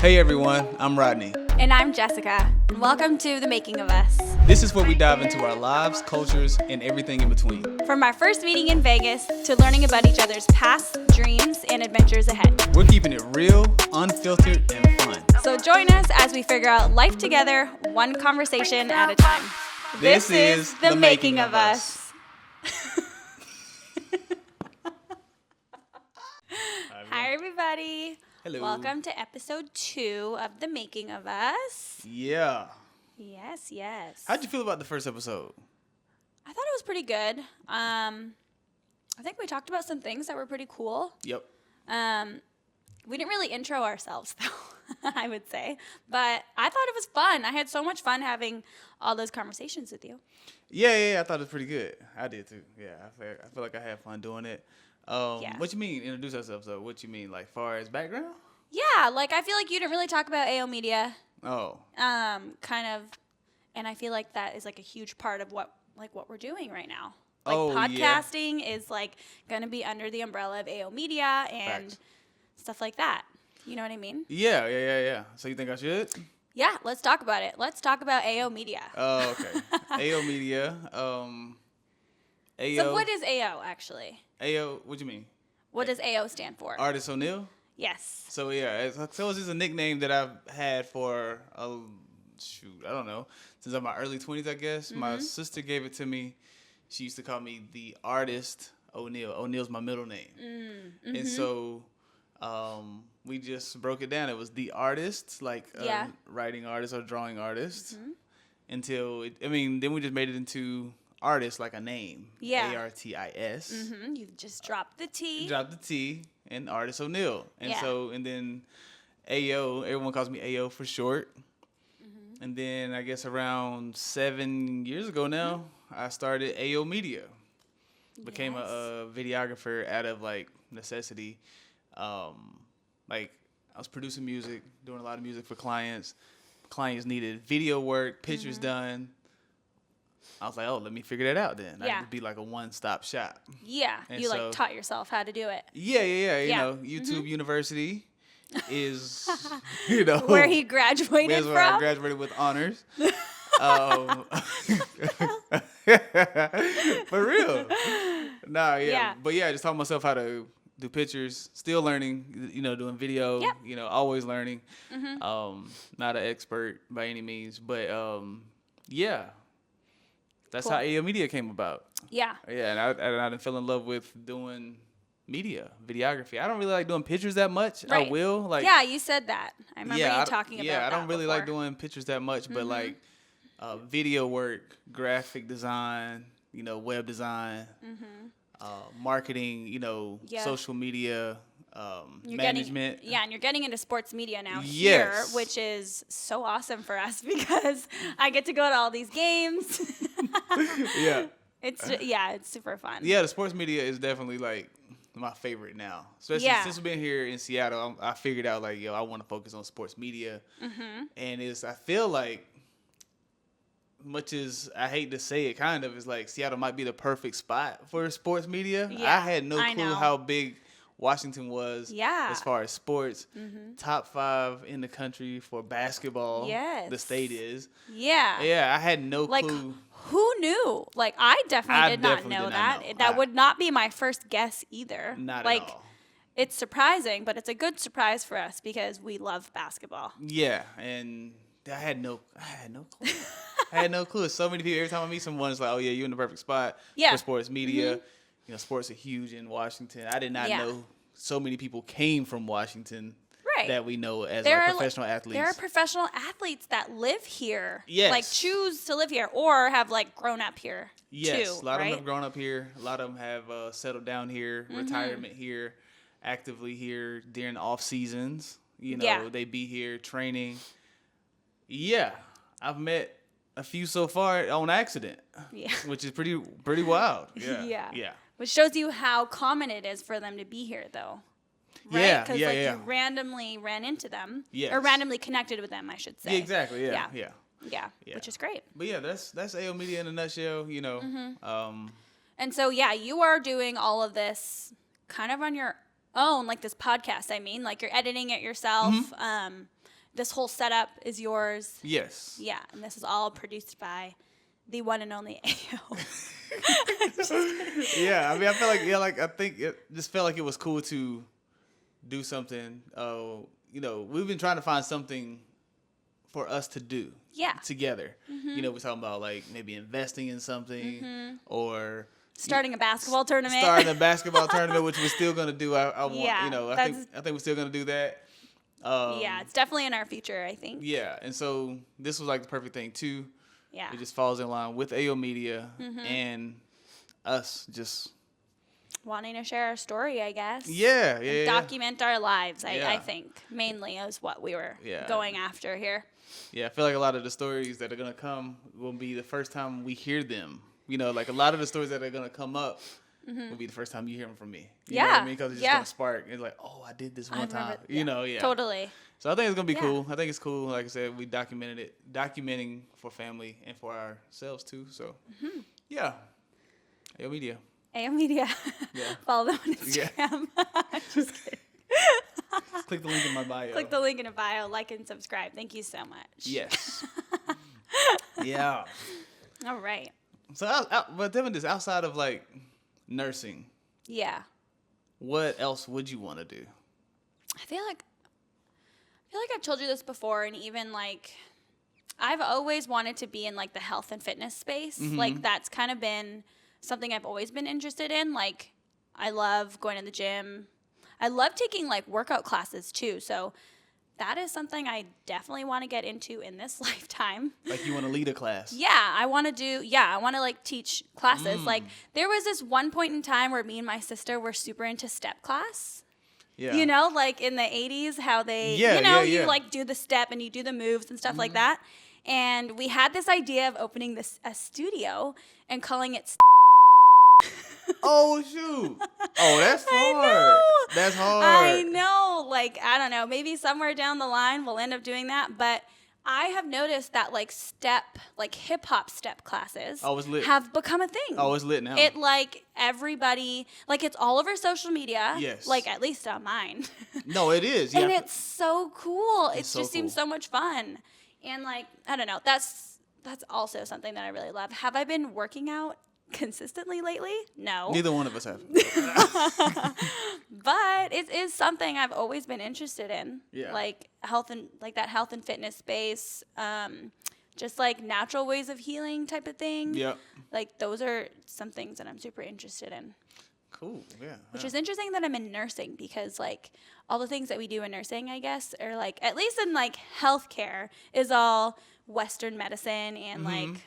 Hey everyone, I'm Rodney. And I'm Jessica. And welcome to The Making of Us. This is where we dive into our lives, cultures, and everything in between. From our first meeting in Vegas to learning about each other's past, dreams, and adventures ahead. We're keeping it real, unfiltered, and fun. So join us as we figure out life together, one conversation at a time. This is The Making of Us. Hi, everybody. Hello. Welcome to episode 2 of The Making of Us. Yeah. Yes. How'd you feel about the first episode? I thought it was pretty good. I think we talked about some things that were pretty cool. Yep. We didn't really intro ourselves, though, I would say. But I thought it was fun. I had so much fun having all those conversations with you. Yeah, I thought it was pretty good. I did too. Yeah, I feel like I had fun doing it. What you mean, introduce ourselves, though? What you mean, like, far as background? Yeah, like, I feel like you didn't really talk about AO Media. Oh. Kind of, and I feel like that is, like, a huge part of what we're doing right now. Like, podcasting is, like, going to be under the umbrella of AO Media and stuff like that. You know what I mean? Yeah. So you think I should? Yeah, let's talk about it. Let's talk about AO Media. Oh, okay. AO Media. AO. So what is AO, actually? AO, what do you mean? What does AO stand for? Artist O'Neill? Yes. So, yeah, it's just a nickname that I've had for, I don't know, since I'm in my early 20s, I guess. Mm-hmm. My sister gave it to me. She used to call me the Artist O'Neill. O'Neill's my middle name. Mm-hmm. And so we just broke it down. It was the artist, like writing artist or drawing artist. Mm-hmm. Then we just made it into artist, like a name. Yeah. ARTIS. Mm-hmm. You just dropped the T. Dropped the T and Artist O'Neill. And then AO, everyone calls me AO for short. Mm-hmm. And then I guess around 7 years ago now, I started AO Media. Became a videographer out of like necessity. Like I was producing music, doing a lot of music for clients. Clients needed video work, pictures done. I was like, let me figure that out then. I could be like a one-stop shop. Yeah, and you like taught yourself how to do it. Yeah. You know, YouTube University is, where he graduated from. Where I graduated with honors. For real. Nah, yeah. But yeah, I just taught myself how to do pictures. Still learning, doing video. Yep. Always learning. Mm-hmm. Not an expert by any means, but yeah. That's cool. How AO Media came about. Yeah. Yeah, and I done fell in love with doing media, videography. I don't really like doing pictures that much. Right. I will. Yeah, you said that. I remember you talking about that. Yeah, I don't really before. like doing pictures that much, but like video work, graphic design, web design, marketing, social media, management. And you're getting into sports media now here, which is so awesome for us because I get to go to all these games. Yeah. It's super fun. Yeah, the sports media is definitely like my favorite now. Especially since we've been here in Seattle, I figured out like, I want to focus on sports media. Mm-hmm. And I feel like, much as I hate to say it, kind of, is like Seattle might be the perfect spot for sports media. Yeah, I had no clue how big Washington was as far as sports. Mm-hmm. Top 5 in the country for basketball. Yes. The state is. Yeah. Yeah, I had no clue. Who knew? Like, I definitely did not know that. That would not be my first guess either. Not at all. It's surprising, but it's a good surprise for us because we love basketball. Yeah, and I had no clue. I had no clue. So many people, every time I meet someone, it's like, oh, yeah, you're in the perfect spot for sports media. Mm-hmm. Sports are huge in Washington. I did not know so many people came from Washington that we know as professional athletes. There are professional athletes that live here. Yes. Like, choose to live here or have, like, grown up here, too. A lot of them have grown up here. A lot of them have settled down here, retirement here, actively here during off seasons. They be here training. Yeah. I've met a few so far on accident. Yeah. Which is pretty wild. Yeah. Yeah. Which shows you how common it is for them to be here, though. Right? Yeah, because you randomly ran into them. Yes. Or randomly connected with them, I should say. Yeah, exactly. Yeah. Which is great. But yeah, that's AO Media in a nutshell, And so, you are doing all of this kind of on your own, like this podcast, like you're editing it yourself. this whole setup is yours. Yes. Yeah, and this is all produced by the one and only AO. Yeah, I mean, I feel like, I think it just felt like it was cool to do something. We've been trying to find something for us to do. Yeah. Together. We're talking about like maybe investing in something or starting a basketball tournament. Which we're still gonna do. I think we're still gonna do that. Yeah, it's definitely in our future, I think. Yeah, and so this was like the perfect thing too. Yeah. It just falls in line with AO Media and us just wanting to share our story, I guess. Yeah. Document our lives, I think, mainly is what we were going after here. Yeah, I feel like a lot of the stories that are going to come will be the first time we hear them. Like a lot of the stories that are going to come up will be the first time you hear them from me. You know what I mean? Because it's just going to spark. It's like, oh, I did this one time. Totally. So I think it's going to be cool. I think it's cool. Like I said, we documenting for family and for ourselves too. So, yeah. AO Media. AO Media. Yeah. Follow them on Instagram. Just kidding. Click the link in my bio. Click the link in the bio. Like and subscribe. Thank you so much. Yes. Yeah. All right. So, but Devin, this outside of like nursing. Yeah. What else would you want to do? I feel like I've told you this before, and even like I've always wanted to be in like the health and fitness space. Like that's kind of been something I've always been interested in. Like I love going to the gym. I love taking like workout classes too. So that is something I definitely want to get into in this lifetime. Like you want to lead a class? Yeah, I want to like teach classes. Like there was this one point in time where me and my sister were super into step class. Yeah. You know, like in the 80s, how they, you like do the step and you do the moves and stuff like that. And we had this idea of opening a studio and calling it Oh, shoot. Oh, that's hard. That's hard. I know. Like, I don't know. Maybe somewhere down the line we'll end up doing that. But I have noticed that like hip hop step classes have become a thing. Oh, it's lit now. It like everybody, like it's all over social media. Yes. Like at least on mine. No, it is. Yeah. And it's so cool. It just seems so much fun. And like, I don't know. That's also something that I really love. Have I been working out consistently lately? No. Neither one of us have. But it is something I've always been interested in. Yeah. Like health and fitness space, just like natural ways of healing type of thing. Yeah. Like those are some things that I'm super interested in. Cool. Yeah. Which is interesting that I'm in nursing because like all the things that we do in nursing, I guess, are like at least in like healthcare is all Western medicine and like,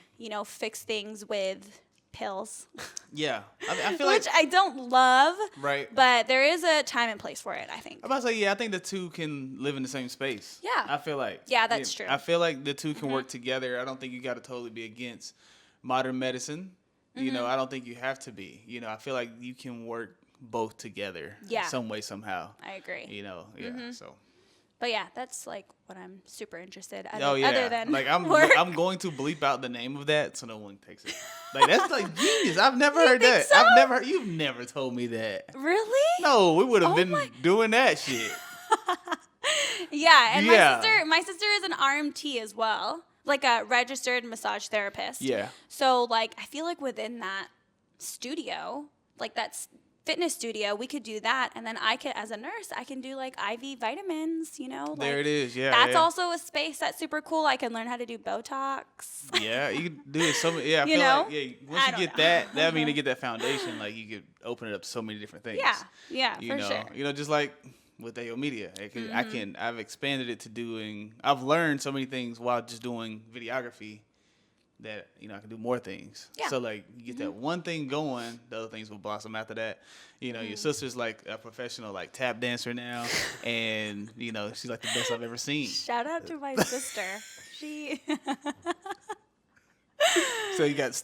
fix things with pills. Yeah. I feel which I don't love. Right. But there is a time and place for it, I think. I'm about to say, I think the two can live in the same space. Yeah. I feel like. Yeah, that's true. I feel like the two can work together. I don't think you got to totally be against modern medicine. I don't think you have to be. I feel like you can work both together. Yeah. Some way, somehow. I agree. So. But yeah, that's like what I'm super interested in. Other than like I'm going to bleep out the name of that so no one takes it. Like that's like genius. I've never heard that. So? You've never told me that. Really? No, we would have been doing that shit. Yeah, and my sister is an RMT as well. Like a registered massage therapist. Yeah. So like I feel like within that studio, like that's fitness studio, we could do that, and then I could, as a nurse, I can do like IV vitamins, Like, there it is, yeah. That's also a space that's super cool. I can learn how to do Botox. Yeah, you can do it. Once you get that means to get that foundation, like you could open it up to so many different things. Yeah, for sure. Just like with AO Media, I've expanded it to doing. I've learned so many things while just doing videography. That I can do more things. Yeah. So like you get that one thing going, the other things will blossom after that. Your sister's like a professional like tap dancer now, and she's like the best I've ever seen. Shout out to my sister. She. So you got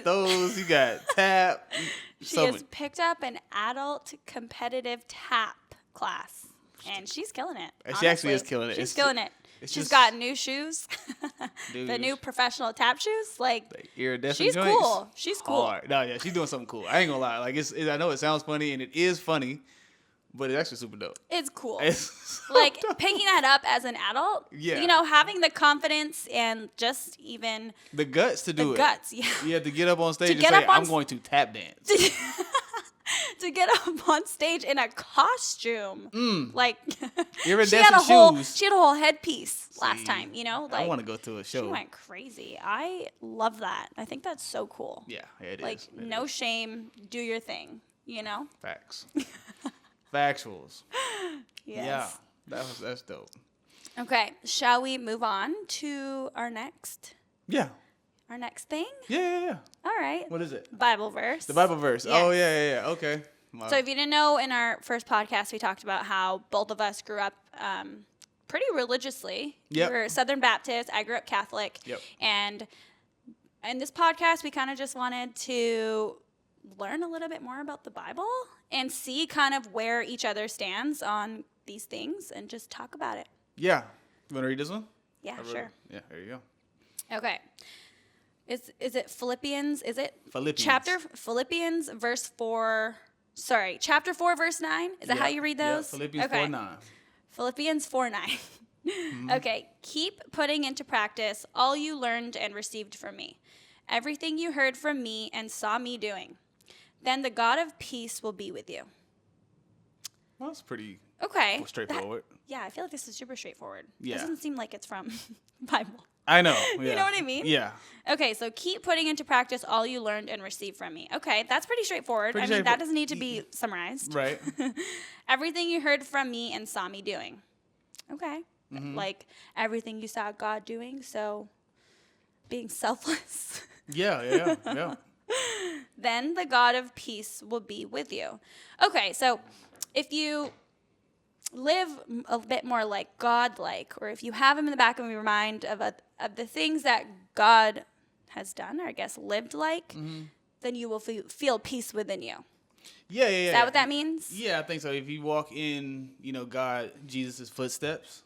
those, you got tap. She has picked up an adult competitive tap class, and she's killing it. She actually is killing it. She's killing it. She's got new shoes, the new professional tap shoes. Like iridescent she's joints. Cool. She's cool. Hard. No, yeah, she's doing something cool. I ain't gonna lie. Like I know it sounds funny, and it is funny, but it's actually super dope. It's cool. It's so like dope. picking that up as an adult. Yeah. You know, having the confidence and just even the guts to do it. Guts, yeah. You have to get up on stage and say, I'm going to tap dance. To get up on stage in a costume. Like Iridescent shoes. She had a whole headpiece last time, you know? I want to go to a show. She went crazy. I love that. I think that's so cool. Yeah, it like, is. no shame. Do your thing, you know? Facts. Factuals. Yes. Yeah, that's dope. Okay, shall we move on to our next? Yeah. Our next thing? Yeah. All right. What is it? Bible verse. The Bible verse. Yes. Oh, yeah. Okay. So if you didn't know, in our first podcast, we talked about how both of us grew up pretty religiously. Yep. We were Southern Baptist. I grew up Catholic. Yep. And in this podcast, we kind of just wanted to learn a little bit more about the Bible and see kind of where each other stands on these things and just talk about it. Yeah. You want to read this one? Yeah, sure. Yeah, there you go. Okay. Is it Philippians? Is it Philippians. Philippians verse 4? Sorry, chapter 4, verse 9? Is that how you read those? Yeah, Philippians 4:9. Philippians 4:9. Okay, keep putting into practice all you learned and received from me, everything you heard from me and saw me doing. Then the God of peace will be with you. Well, that's pretty straightforward. straightforward. Yeah, I feel like this is super straightforward. Yeah. It doesn't seem like it's from Bible. I know. Yeah. You know what I mean? Yeah. Okay, so keep putting into practice all you learned and received from me. Okay, that's pretty straightforward. That doesn't need to be summarized. Right. Everything you heard from me and saw me doing. Okay. Mm-hmm. Like everything you saw God doing, so being selfless. Yeah. Then the God of peace will be with you. Okay, so if you live a bit more like God-like, or if you have him in the back of your mind of the things that God has done, or I guess lived like, then you will feel peace within you. Yeah. Is that what that means? Yeah, I think so. If you walk in, Jesus' footsteps,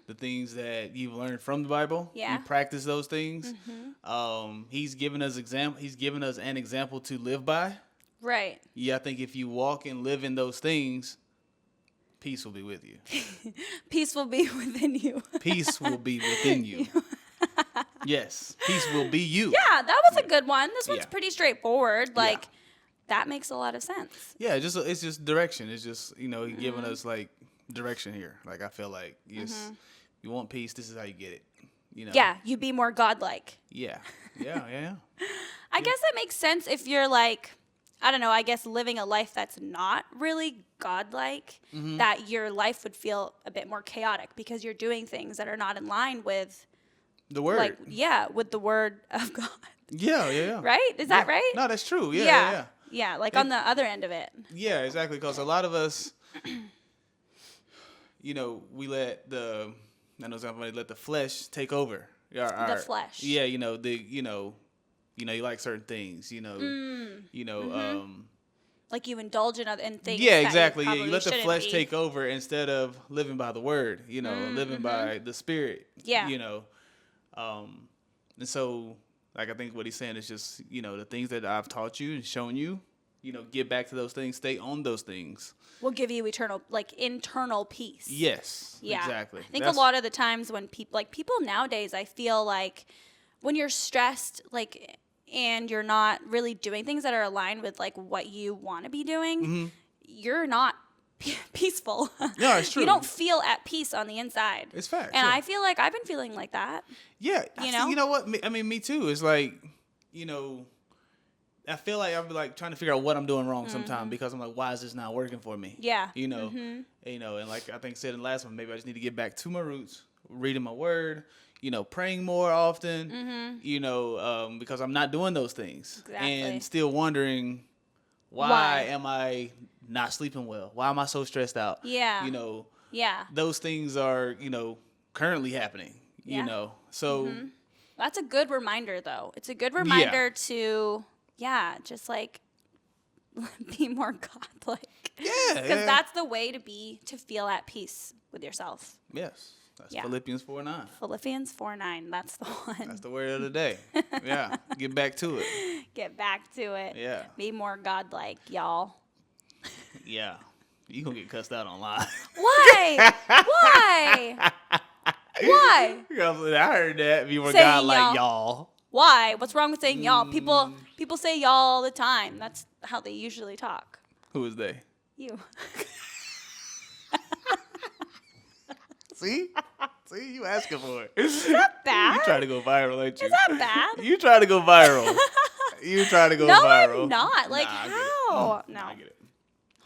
the things that you've learned from the Bible, you practice those things. He's given us an example to live by. Right. Yeah, I think if you walk and live in those things, peace will be with you. Peace will be within you. Peace will be within you. Yes, peace will be you. Yeah, that was a good one. This one's pretty straightforward. That makes a lot of sense. Yeah, it's just direction. It's just, giving us like direction here. Like I feel like you want peace, this is how you get it. Yeah, you be more godlike. Yeah. I guess that makes sense if you're like, I don't know, I guess living a life that's not really godlike, that your life would feel a bit more chaotic because you're doing things that are not in line with the word. With the word of God. Yeah. Right? Is that right? No, that's true. Yeah. Yeah, like on the other end of it. Yeah, exactly. Because a lot of us, we let let the flesh take over. The flesh. Yeah, you like certain things. Like you indulge in things. Yeah, exactly. You let the flesh be. take over instead of living by the word. Living by the Spirit. Yeah. And so. Like, I think what he's saying is just, the things that I've taught you and shown you, get back to those things, stay on those things. Will give you internal peace. Yes, yeah. Exactly. I think a lot of the times when people nowadays, I feel like when you're stressed, and you're not really doing things that are aligned with, what you want to be doing, you're not peaceful. No, it's true. You don't feel at peace on the inside. It's fact. And I feel like I've been feeling like that. Yeah. You know what? I mean, me too. It's like, I feel like I'm trying to figure out what I'm doing wrong sometimes because I'm like, why is this not working for me? Yeah. And like I think I said in the last one, maybe I just need to get back to my roots, reading my word, praying more often, because I'm not doing those things. Exactly. And still wondering why am I not sleeping well? Why am I so stressed out? Yeah. Yeah. Those things are, currently happening, So that's a good reminder though. It's a good reminder to just be more godlike. Yeah. Because that's the way to feel at peace with yourself. Yes. That's Philippians 4:9. Philippians 4:9. That's the one. That's the word of the day. Yeah. Get back to it. Get back to it. Yeah. Be more godlike, y'all. Yeah. You gonna get cussed out online. Why? Why? Why? Because I heard that people Saying got like y'all. Why? What's wrong with saying y'all? People say y'all all the time. That's how they usually talk. Who is they? You. See, you asking for it. Is that bad? You try to go viral, ain't you? Is that bad? You try to go viral. You try to go viral. No, I'm not. Like, how? No. I get it.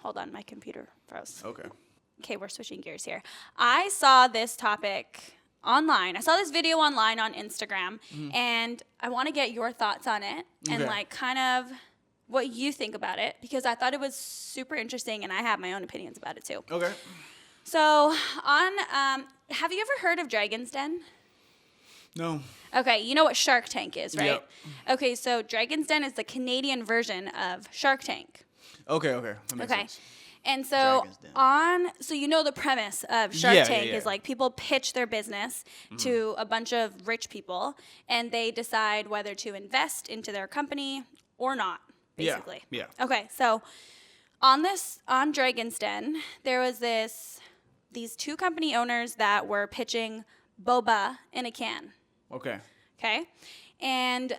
Hold on, my computer froze. Okay, we're switching gears here. I saw this topic online. I saw this video online on Instagram, and I want to get your thoughts on it and like kind of what you think about it, because I thought it was super interesting, and I have my own opinions about it too. Okay. So have you ever heard of Dragon's Den? No. Okay, you know what Shark Tank is, right? Yep. Okay, so Dragon's Den is the Canadian version of Shark Tank. Okay. That makes sense. And so so you know the premise of Shark Tank is like people pitch their business to a bunch of rich people, and they decide whether to invest into their company or not, basically. Yeah. Okay, so on Dragon's Den, there was these two company owners that were pitching boba in a can. Okay. And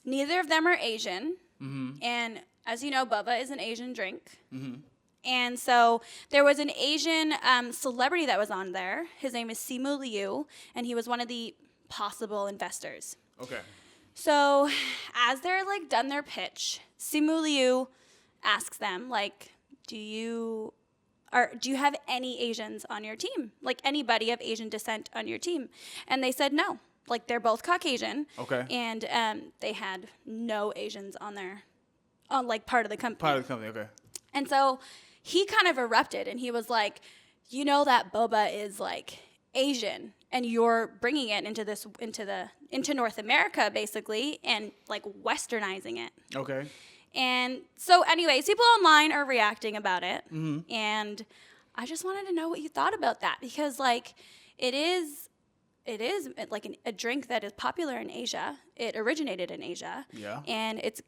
neither of them are Asian. And as you know, boba is an Asian drink. And so there was an Asian celebrity that was on there. His name is Simu Liu, and he was one of the possible investors. Okay. So as they're like done their pitch, Simu Liu asks them, like, do you have any Asians on your team? Like anybody of Asian descent on your team? And they said no. Like they're both Caucasian. Okay. And they had no Asians on like part of the company. Part of the company, okay. And so he kind of erupted, and he was like, you know that boba is like Asian, and you're bringing it into North America basically, and like westernizing it. Okay. And so anyways, people online are reacting about it. And I just wanted to know what you thought about that, because like it is like a drink that is popular in Asia. It originated in Asia. Yeah. And it's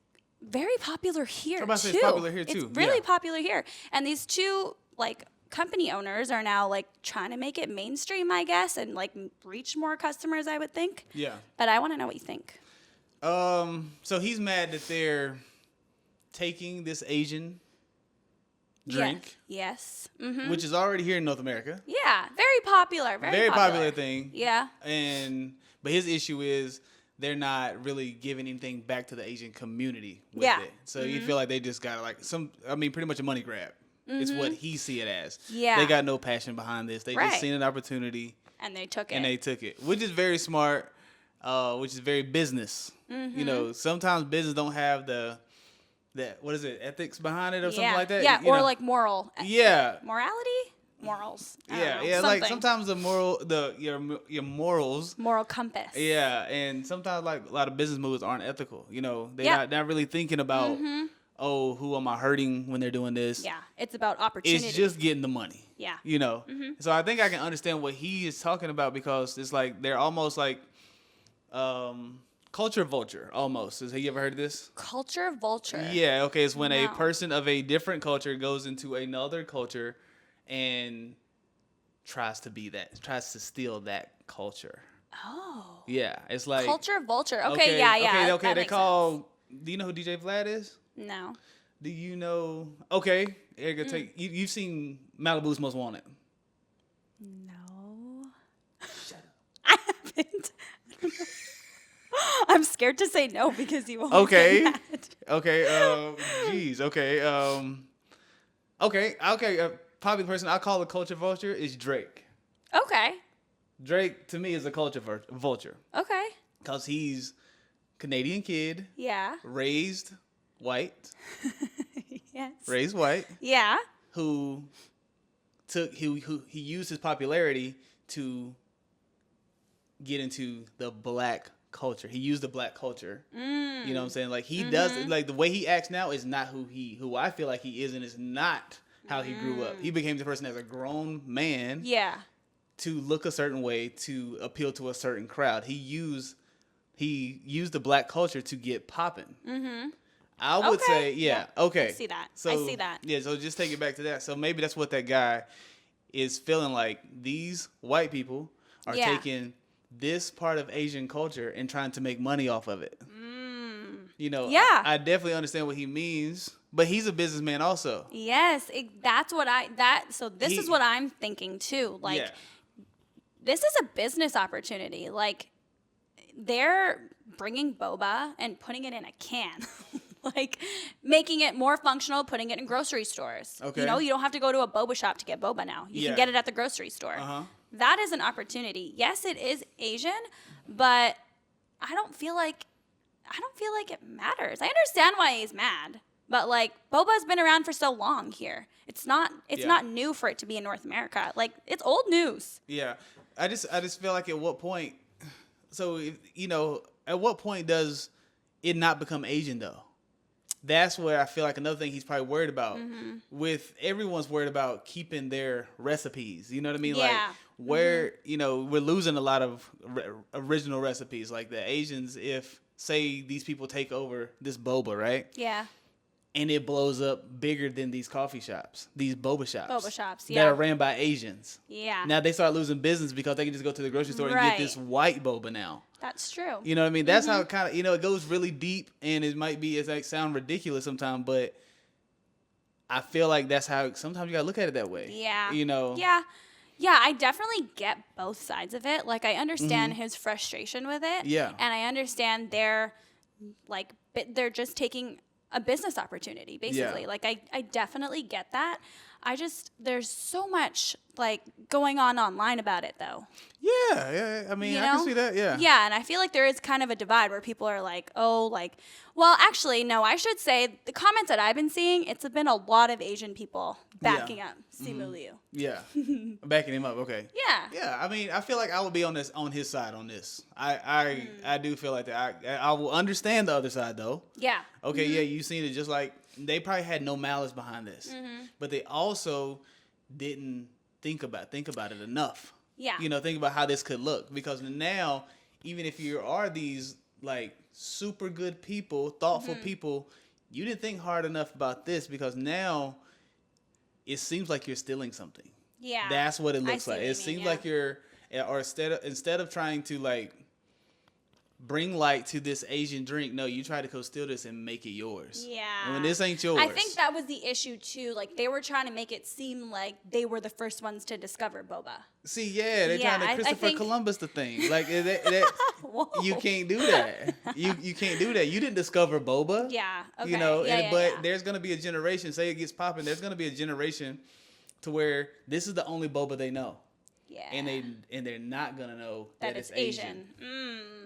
very popular here too. It's popular here too. It's really popular here. And these two like company owners are now like trying to make it mainstream, I guess, and like reach more customers, I would think. Yeah. But I want to know what you think. So he's mad that they're taking this Asian drink. Yes. Which is already here in North America. Yeah, very popular. Very popular thing. Yeah. But his issue is they're not really giving anything back to the Asian community with it. So you feel like they just got like pretty much a money grab. It's what he see it as. Yeah. They got no passion behind this. They just seen an opportunity. And they took it. Which is very smart, which is very business. You know, sometimes business don't have the what is it, ethics behind it or something like that? Yeah, you or know? Like moral. Yeah. Morality? Morals. Yeah, something. like sometimes your morals. Moral compass. Yeah, and sometimes like a lot of business moves aren't ethical. You know, they're not really thinking about, who am I hurting when they're doing this? Yeah, it's about opportunity. It's just getting the money. Yeah. You know, so I think I can understand what he is talking about, because it's like they're almost like culture vulture almost. Have you ever heard of this? Culture vulture. Yeah, okay. It's when a person of a different culture goes into another culture and tries to steal that culture. Oh. Yeah, it's like culture vulture. Okay, yeah. Okay, they call. Do you know who DJ Vlad is? No. Do you know? Okay, Erica, you've seen Malibu's Most Wanted. No. Shut up. I haven't. I'm scared to say no because you won't. Okay. Get mad. Okay. Geez. Okay. Okay. Popular person I call a culture vulture is Drake. Okay. Drake to me is a culture vulture. Okay. Cause he's Canadian kid. Yeah. Raised white. Yes. Raised white. Yeah. Who he used his popularity to get into the black culture. He used the black culture. You know what I'm saying? Like he does, like the way he acts now is not who I feel like he is, and it's not how he grew up. He became the person as a grown man. Yeah. To look a certain way, to appeal to a certain crowd. He used the black culture to get popping. I would say, yeah. Okay. I see that. So, I see that. Yeah, so just take it back to that. So maybe that's what that guy is feeling like. These white people are taking this part of Asian culture and trying to make money off of it. You know, I definitely understand what he means, but he's a businessman also. Yes, so this is what I'm thinking too. Like, this is a business opportunity. Like, they're bringing boba and putting it in a can. Like, making it more functional, putting it in grocery stores. Okay. You know, you don't have to go to a boba shop to get boba now. You can get it at the grocery store. That is an opportunity. Yes, it is Asian, but I don't feel like it matters. I understand why he's mad, but like, boba's been around for so long here. It's not new for it to be in North America. Like, it's old news. Yeah. I just feel like at what point, at what point does it not become Asian though? That's where I feel like another thing he's probably worried about. With everyone's worried about keeping their recipes. You know what I mean? Like, where, we're losing a lot of original recipes. Like the Asians, if say these people take over this boba, right? Yeah. And it blows up bigger than these coffee shops, these boba shops. Boba shops, that are ran by Asians. Yeah. Now they start losing business because they can just go to the grocery store and get this white boba now. That's true. You know what I mean? That's how it kind of, it goes really deep, and it might sound ridiculous sometimes, but I feel like that's how sometimes you got to look at it that way. Yeah. Yeah. Yeah, I definitely get both sides of it. Like, I understand his frustration with it. Yeah. And I understand they're just taking a business opportunity, basically. Yeah. Like, I definitely get that. There's so much, like, going on online about it, though. Yeah. I mean, I can see that, yeah. Yeah, and I feel like there is kind of a divide where people are like, well, actually, no, I should say the comments that I've been seeing, it's been a lot of Asian people backing up Simu Liu. Yeah. Backing him up, okay. Yeah. Yeah, I mean, I feel like I would be on his side on this. I do feel like that. I will understand the other side, though. Yeah. Okay, yeah, you seen it just like, they probably had no malice behind this. But they also didn't think about it enough. Yeah. Think about how this could look. Because now, even if you are these, like, super good people, thoughtful people, you didn't think hard enough about this, because now it seems like you're stealing something. Yeah. That's what it looks like. It seems like you're, or instead of trying to, like, bring light to this Asian drink, no, you try to go steal this and make it yours. Yeah. And when this ain't yours. I think that was the issue, too. Like, they were trying to make it seem like they were the first ones to discover boba. See, they're trying to Christopher Columbus the thing. Like, you can't do that. You can't do that. You didn't discover boba. Yeah, okay. But there's going to be a generation, say it gets popping, there's going to be a generation to where this is the only boba they know. Yeah. And they're not gonna know that it's Asian.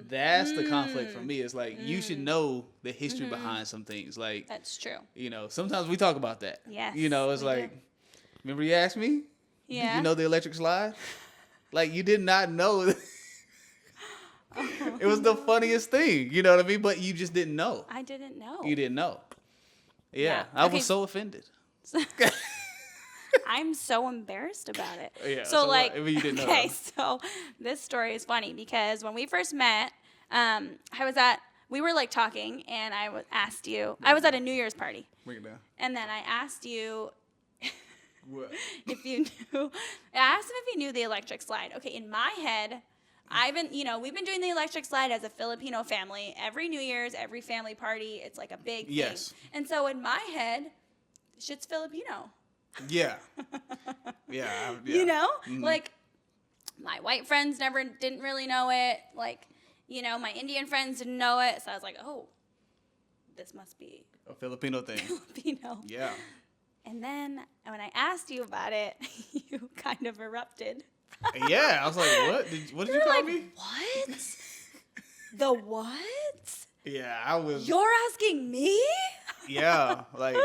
That's the conflict for me. It's like, you should know the history behind some things. Like, that's true. Sometimes we talk about that. Yes. It's like, remember you asked me? Yeah. Did you know the electric slide? Like, you did not know. It was the funniest thing. You know what I mean? But you just didn't know. I didn't know. You didn't know. Yeah. I was so offended. I'm so embarrassed about it. Yeah, so like, you didn't know. Okay, so this story is funny because when we first met, we were like talking, and I asked you, I was at a New Year's party. Bring it down. And then I asked you what? if you knew, I asked him if he knew the electric slide. Okay, in my head, we've been doing the electric slide as a Filipino family. Every New Year's, every family party, it's like a big thing. And so in my head, shit's Filipino. Yeah. Yeah. Like, my white friends didn't really know it. Like, my Indian friends didn't know it. So I was like, oh, this must be a Filipino thing. Filipino. Yeah. And then when I asked you about it, you kind of erupted. Yeah. I was like, what did you call me? What? The what? Yeah, I was. You're asking me? Yeah. Like,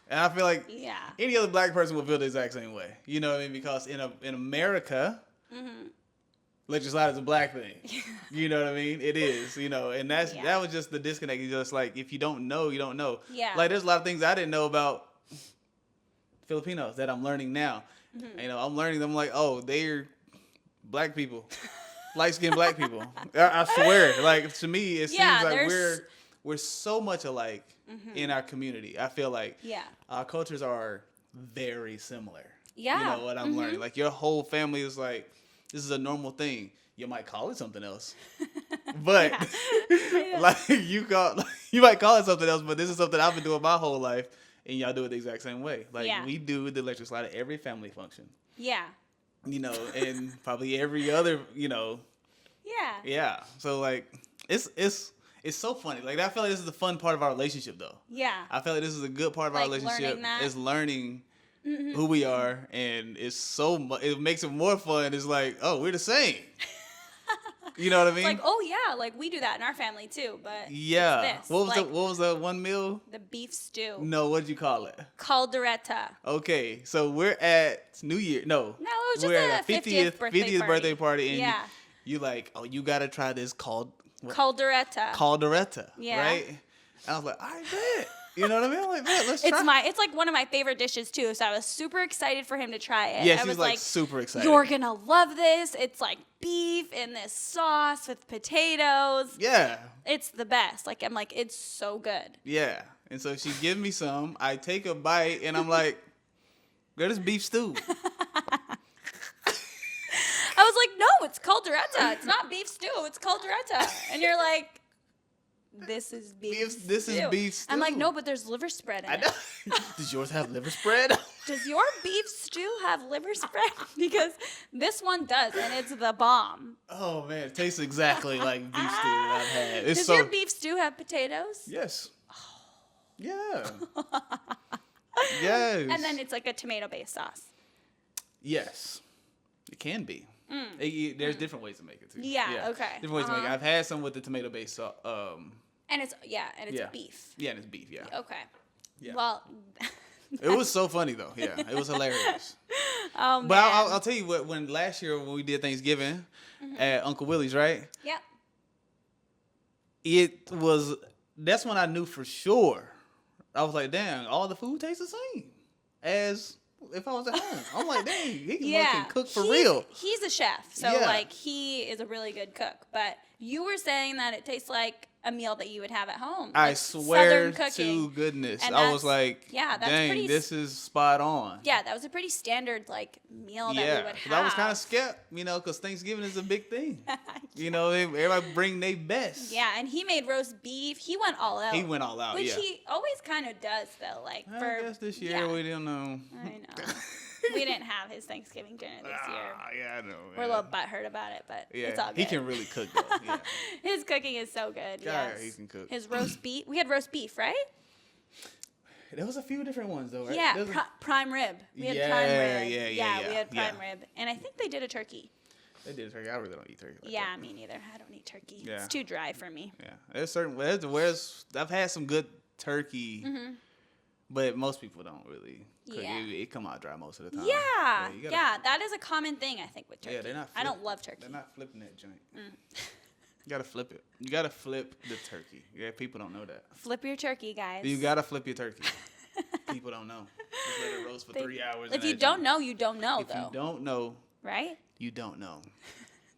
and I feel like any other black person would feel the exact same way. You know what I mean? Because in America, electric slide is a black thing. You know what I mean? It is, and that was just the disconnect. It's just like, if you don't know, you don't know. Yeah. Like, there's a lot of things I didn't know about Filipinos that I'm learning now. I'm learning them, like, oh, they're black people. Light-skinned black people. I swear. Like, to me, it seems like we're so much alike in our community. I feel like our cultures are very similar. Yeah. You know what I'm learning? Like your whole family is like, this is a normal thing. You might call it something else, but like you might call it something else, but this is something I've been doing my whole life, and y'all do it the exact same way. Like we do the electric slide at every family function. Yeah. You know, and probably every other, you know. Yeah. Yeah. So like, it's so funny. Like I feel like this is the fun part of our relationship, though. Yeah. I feel like this is a good part of our relationship. Is learning who we are, and it's it makes it more fun. It's like, oh, we're the same. You know what I mean? It's like, oh yeah, like we do that in our family too, but yeah. It's this. What was the one meal? The beef stew. No, what did you call it? Calderetta. Okay, so we're at New Year. No, it was just a 50th birthday party, and yeah. you like, oh, you gotta try this Calderetta. Calderetta. Yeah. Right. And I was like, all right, bet. You know what I mean? I'm like, man, let's try. It's like one of my favorite dishes too. So I was super excited for him to try it. Yeah, I was like super excited. You're gonna love this. It's like beef in this sauce with potatoes. Yeah. It's the best. Like I'm like, it's so good. Yeah. And so she gives me some. I take a bite and I'm like, girl, this beef stew. I was like, no, it's calderetta. It's not beef stew. It's calderetta. And you're like, this is beef stew. This is beef stew. I'm like, no, but there's liver spread in it. Does yours have liver spread? Does your beef stew have liver spread? Because this one does, and it's the bomb. Oh, man. It tastes exactly like beef stew that I've had. Does your beef stew have potatoes? Yes. Oh. Yeah. Yes. And then it's like a tomato-based sauce. Yes. It can be. There's different ways to make it, too. Yeah, okay. Different ways to make it. I've had some with the tomato-based sauce. And it's beef. Yeah, and it's beef, yeah. Okay. Yeah. Well, it was so funny though. Yeah, it was hilarious. Oh man! But I'll tell you what. When last year when we did Thanksgiving at Uncle Willie's, right? Yep. That's when I knew for sure. I was like, damn, all the food tastes the same as if I was at home. I'm like, dang, he can cook for real. He's a chef, so like he is a really good cook. But you were saying that it tastes like a meal that you would have at home. I swear to goodness. And I was like, that's dang, this is spot on. Yeah, that was a pretty standard like meal that we would have. I was kind of scared, because Thanksgiving is a big thing. Everybody bring their best. Yeah, and he made roast beef. He went all out. He went all out, which he always kind of does, though. Like I guess this year we didn't know. I know. We didn't have his Thanksgiving dinner this year. Yeah, I know. We're a little butthurt about it, but it's all good. He can really cook, though. Yeah. His cooking is so good. Yeah, he can cook. His roast beef. We had roast beef, right? There was a few different ones, though, right? Yeah, prime rib. We had prime rib. Yeah, we had prime rib. And I think they did a turkey. They did a turkey. I really don't eat turkey. That. Me neither. I don't eat turkey. Yeah. It's too dry for me. Yeah. There's I've had some good turkey, but most people don't really cook. It come out dry most of the time. Yeah, that is a common thing, I think, with turkey. Yeah, I don't love turkey. They're not flipping that joint. You gotta flip it. You gotta flip the turkey. Yeah, people don't know that. Flip your turkey, guys. You gotta flip your turkey. People don't know. Just let it roast for 3 hours. If you don't know, you don't know, though. If you don't know, right? You don't know.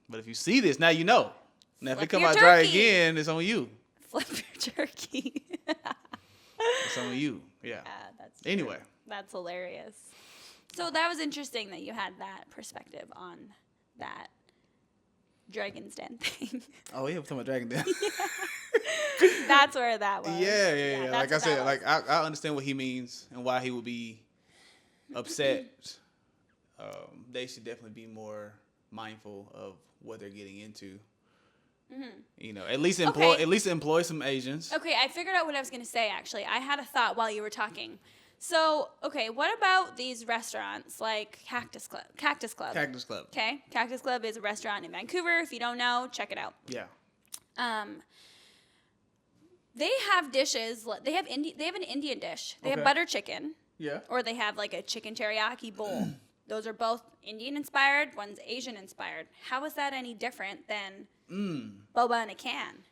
But if you see this, now you know. Now, if it come out turkey. dry again, it's on you. Flip your turkey. It's on you. Yeah. That's true. Anyway. That's hilarious. So that was interesting that you had that perspective on that Dragon's Den thing. Oh, yeah, we're talking about Dragon Den. That's where that was. Yeah. Like I said, like I understand what he means and why he would be upset. They should definitely be more mindful of what they're getting into. At least employ some Asians. Okay, I figured out what I was going to say, actually. I had a thought while you were talking. So, okay, what about these restaurants like Cactus Club? Cactus Club. Okay, Cactus Club is a restaurant in Vancouver. If you don't know, check it out. Yeah. They have dishes. They have an Indian dish. They have butter chicken. Yeah. Or they have like a chicken teriyaki bowl. Those are both Indian inspired. One's Asian inspired. How is that any different than boba in a can?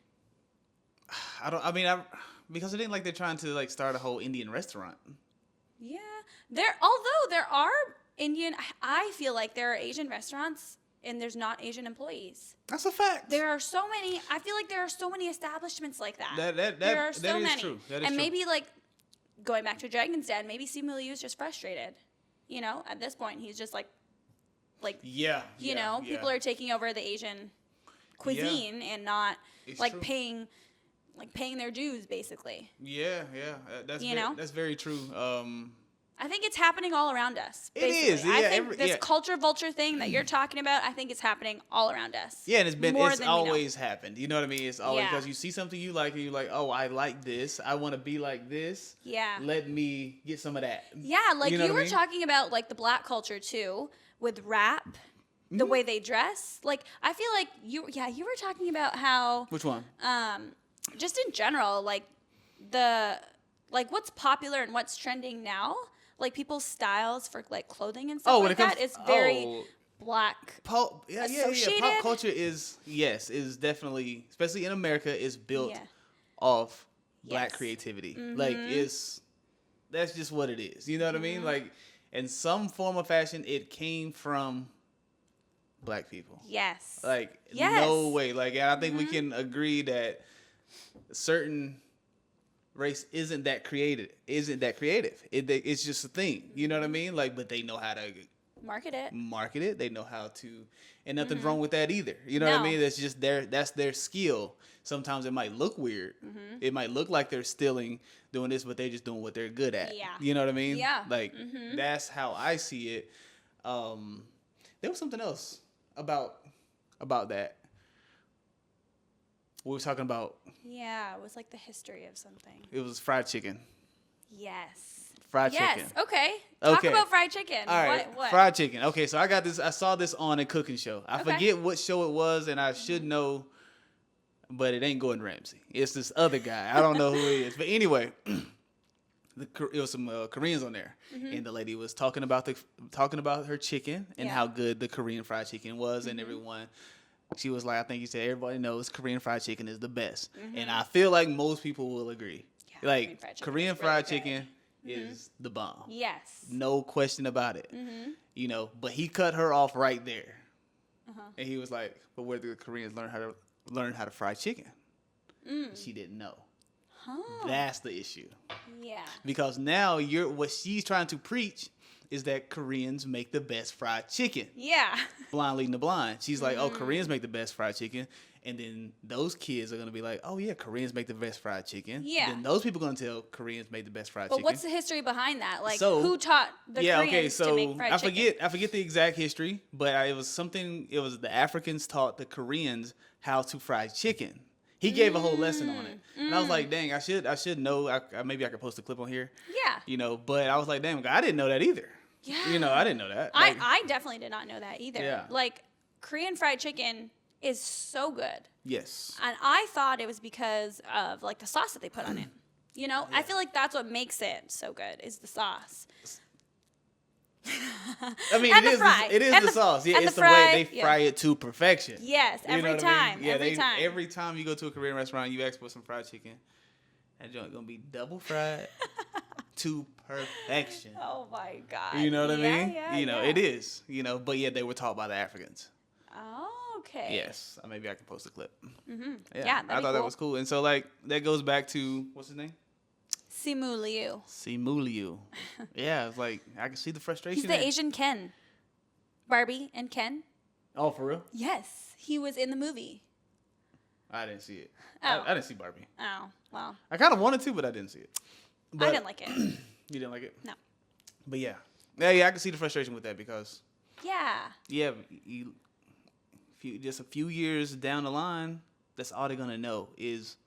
Because they're trying to start a whole Indian restaurant. Yeah. Although there are Indian, I feel like there are Asian restaurants and there's not Asian employees. That's a fact. There are so many. I feel like there are so many establishments like that. There are so many. True. That is and true. Maybe like going back to Dragon's Den, maybe Simu Liu is just frustrated. You know, at this point, he's just like, you know, people are taking over the Asian cuisine and not paying their dues, basically. Yeah. That's very true. I think it's happening all around us. Basically. It is. Yeah, I think this culture vulture thing that you're talking about, I think it's happening all around us. Yeah, and it's always happened. You know what I mean? It's always because you see something you like and you're like, oh, I like this. I want to be like this. Yeah. Let me get some of that. Yeah, like you were talking about like the black culture too with rap, the way they dress. Like I feel like you were talking about how. Which one? Just in general, like what's popular and what's trending now. Like people's styles for like clothing and stuff like that is very black. Associated. Pop culture is definitely, especially in America, is built off black creativity. Like that's just what it is. You know what I mean? Like in some form of fashion, it came from black people. Yes. Like no way. Like and I think we can agree that certain race isn't that creative. It's just a thing. You know what I mean? Like, but they know how to market it. They know how to, and nothing's wrong with that either. You know what I mean? That's just that's their skill. Sometimes it might look weird. It might look like they're stealing, doing this, but they're just doing what they're good at. Yeah. You know what I mean? Yeah. Like that's how I see it. There was something else about that. We were talking about. Yeah, it was like the history of something. It was fried chicken. Yes. Fried chicken. Yes. Okay. Talk about fried chicken. All right. What? Fried chicken. Okay, so I got this. I saw this on a cooking show. I forget what show it was, and I should know, but it ain't Gordon Ramsay. It's this other guy. I don't know who he is. But anyway, it was some Koreans on there, and the lady was talking about her chicken and how good the Korean fried chicken was, and everyone. She was like, I think you said everybody knows Korean fried chicken is the best. And I feel like most people will agree. Yeah, like, Korean fried chicken is the bomb. Yes. No question about it. You know, but he cut her off right there. And he was like, but where did the Koreans learn how to fry chicken? She didn't know. That's the issue. Yeah. Because now what she's trying to preach is that Koreans make the best fried chicken. Yeah. Blind leading the blind. She's like, oh, Koreans make the best fried chicken. And then those kids are going to be like, oh, yeah, Koreans make the best fried chicken. Yeah. Then those people are going to tell Koreans make the best fried chicken. But what's the history behind that? Like, who taught the Koreans to make fried chicken? I forget the exact history, but it was the Africans taught the Koreans how to fry chicken. He gave a whole lesson on it. And I was like, dang, I should know. Maybe I could post a clip on here. Yeah. You know, but I was like, damn, I didn't know that either. Yeah. You know, I didn't know that. Like, I definitely did not know that either. Yeah. Like, Korean fried chicken is so good. Yes. And I thought it was because of, like, the sauce that they put on it. You know? Yeah. I feel like that's what makes it so good is the sauce. I mean, it is the sauce. Yeah, it's the way they fry it to perfection. Yes, every time. Yeah, every time you go to a Korean restaurant, you ask for some fried chicken. That joint gonna be double fried to perfection. Oh my God. You know what I mean? Yeah, you know, it is. You know, but yeah, they were taught by the Africans. Oh, okay. Yes, maybe I can post a clip. Yeah, I thought that was cool. And so, like, that goes back to what's his name? Simu Liu. Yeah, it's like I can see the frustration. He's the Asian Ken. Barbie and Ken. Oh, for real? Yes, he was in the movie. I didn't see it. Oh. I didn't see Barbie. Oh, well. I kind of wanted to, but I didn't see it. But I didn't like it. You didn't like it? No. But yeah, I can see the frustration with that because. Yeah, just a few years down the line, that's all they're gonna know is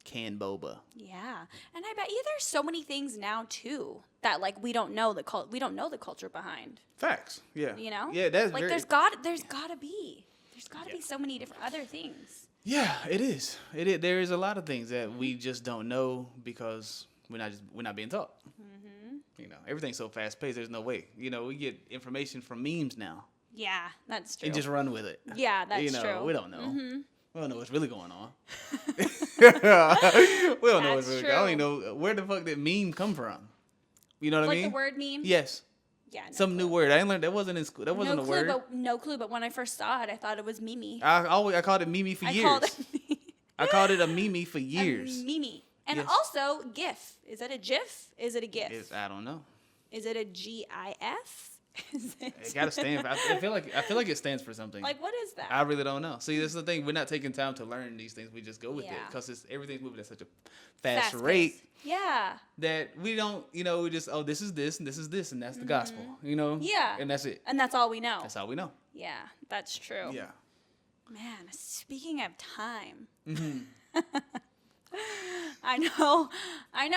canned boba. Yeah, and I bet you there's so many things now too that like we don't know the culture behind. Facts. Yeah. You know. Yeah, that's like there's gotta be so many different other things. Yeah, it is. There is a lot of things that we just don't know because we're not being taught. You know, everything's so fast paced. There's no way. You know, we get information from memes now. Yeah, that's true. And just run with it. Yeah, that's true. We don't know. We don't know what's really going on. We don't know what's really going on. I don't even know where the fuck that meme come from. You know what I mean? Like the word meme? Yes. Some new word. I ain't learned. That wasn't in school. That wasn't a word. No clue. But when I first saw it, I thought it was Mimi. I called it Mimi for years. I called it a Mimi for years. A Mimi. And also GIF. Is it a GIF? Is it a GIF? I don't know. Is it a GIF? It gotta stand for. I feel like it stands for something. Like, what is that? I really don't know. See, this is the thing. We're not taking time to learn these things. We just go with it because everything's moving at such a fast rate. Yeah. That we don't, we just this is this and this is this and that's the gospel. Yeah. And that's it. And that's all we know. That's all we know. Yeah, that's true. Yeah. Man, speaking of time. Mm-hmm. I know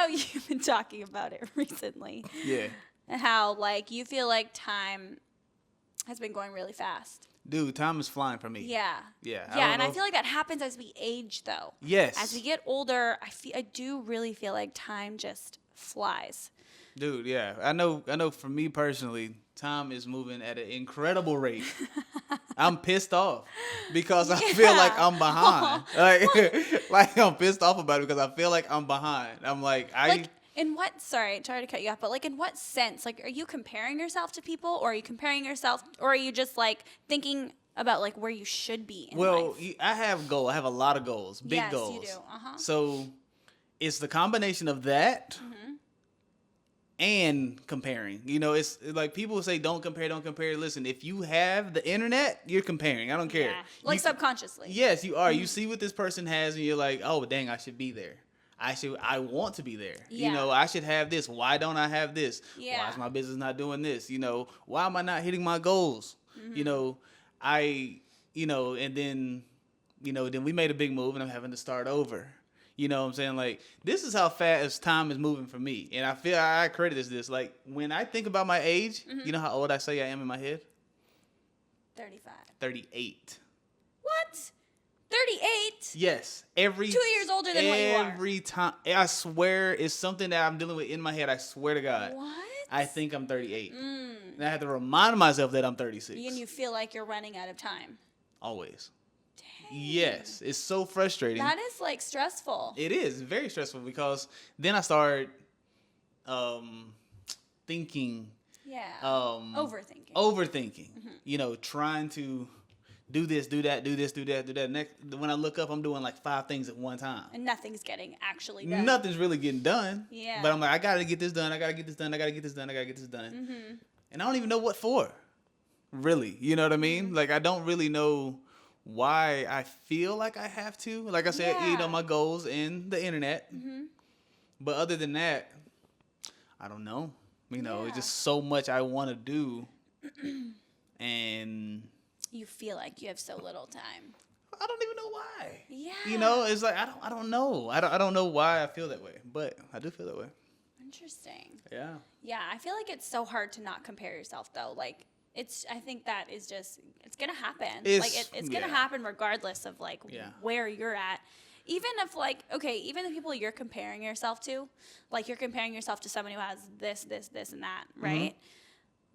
you've been talking about it recently. Yeah. How, like, you feel like time has been going really fast. Dude, time is flying for me. Yeah. Yeah. I feel like that happens as we age, though. Yes. As we get older, I do really feel like time just flies. Dude, yeah. I know for me personally, time is moving at an incredible rate. I'm pissed off because I feel like I'm behind. Like I'm pissed off about it because I feel like I'm behind. I'm like, in what, sorry to cut you off, but like in what sense? Like, are you comparing yourself to people, or are you just like thinking about like where you should be in life? I have goals. I have a lot of goals, big goals. Yes, you do. Uh-huh. So it's the combination of that and comparing. It's like people say, don't compare. Listen, if you have the internet, you're comparing. I don't care. Yeah. Like subconsciously. Yes, you are. You see what this person has and you're like, oh, dang, I should be there. I want to be there. Yeah. I should have this. Why don't I have this? Yeah. Why is my business not doing this? Why am I not hitting my goals? And then we made a big move and I'm having to start over. You know what I'm saying? Like, this is how fast time is moving for me. And I feel I credit this. Like, when I think about my age, you know how old I say I am in my head? 35. 38. What? 38? Yes. 2 years older than what you are. Every time. I swear it's something that I'm dealing with in my head. I swear to God. What? I think I'm 38. And I have to remind myself that I'm 36. And you feel like you're running out of time. Always. Dang. Yes. It's so frustrating. That is like stressful. It is very stressful because then I start thinking. Yeah. Overthinking. Trying to do this, do that, do this, do that, do that. Next, when I look up, I'm doing like 5 things at one time. And nothing's getting actually done. Nothing's really getting done. Yeah. But I'm like, I got to get this done. I got to get this done. And I don't even know what for. Really. You know what I mean? Like, I don't really know why I feel like I have to. Like I said, my goals and the internet. But other than that, I don't know. It's just so much I want to do. And you feel like you have so little time. I don't even know why. Yeah. It's like I don't know. I don't know why I feel that way, but I do feel that way. Interesting. Yeah. Yeah, I feel like it's so hard to not compare yourself though. Like I think that is just it's gonna happen. It's gonna happen regardless of like where you're at. Even if even the people you're comparing yourself to, like you're comparing yourself to someone who has this, and that, right?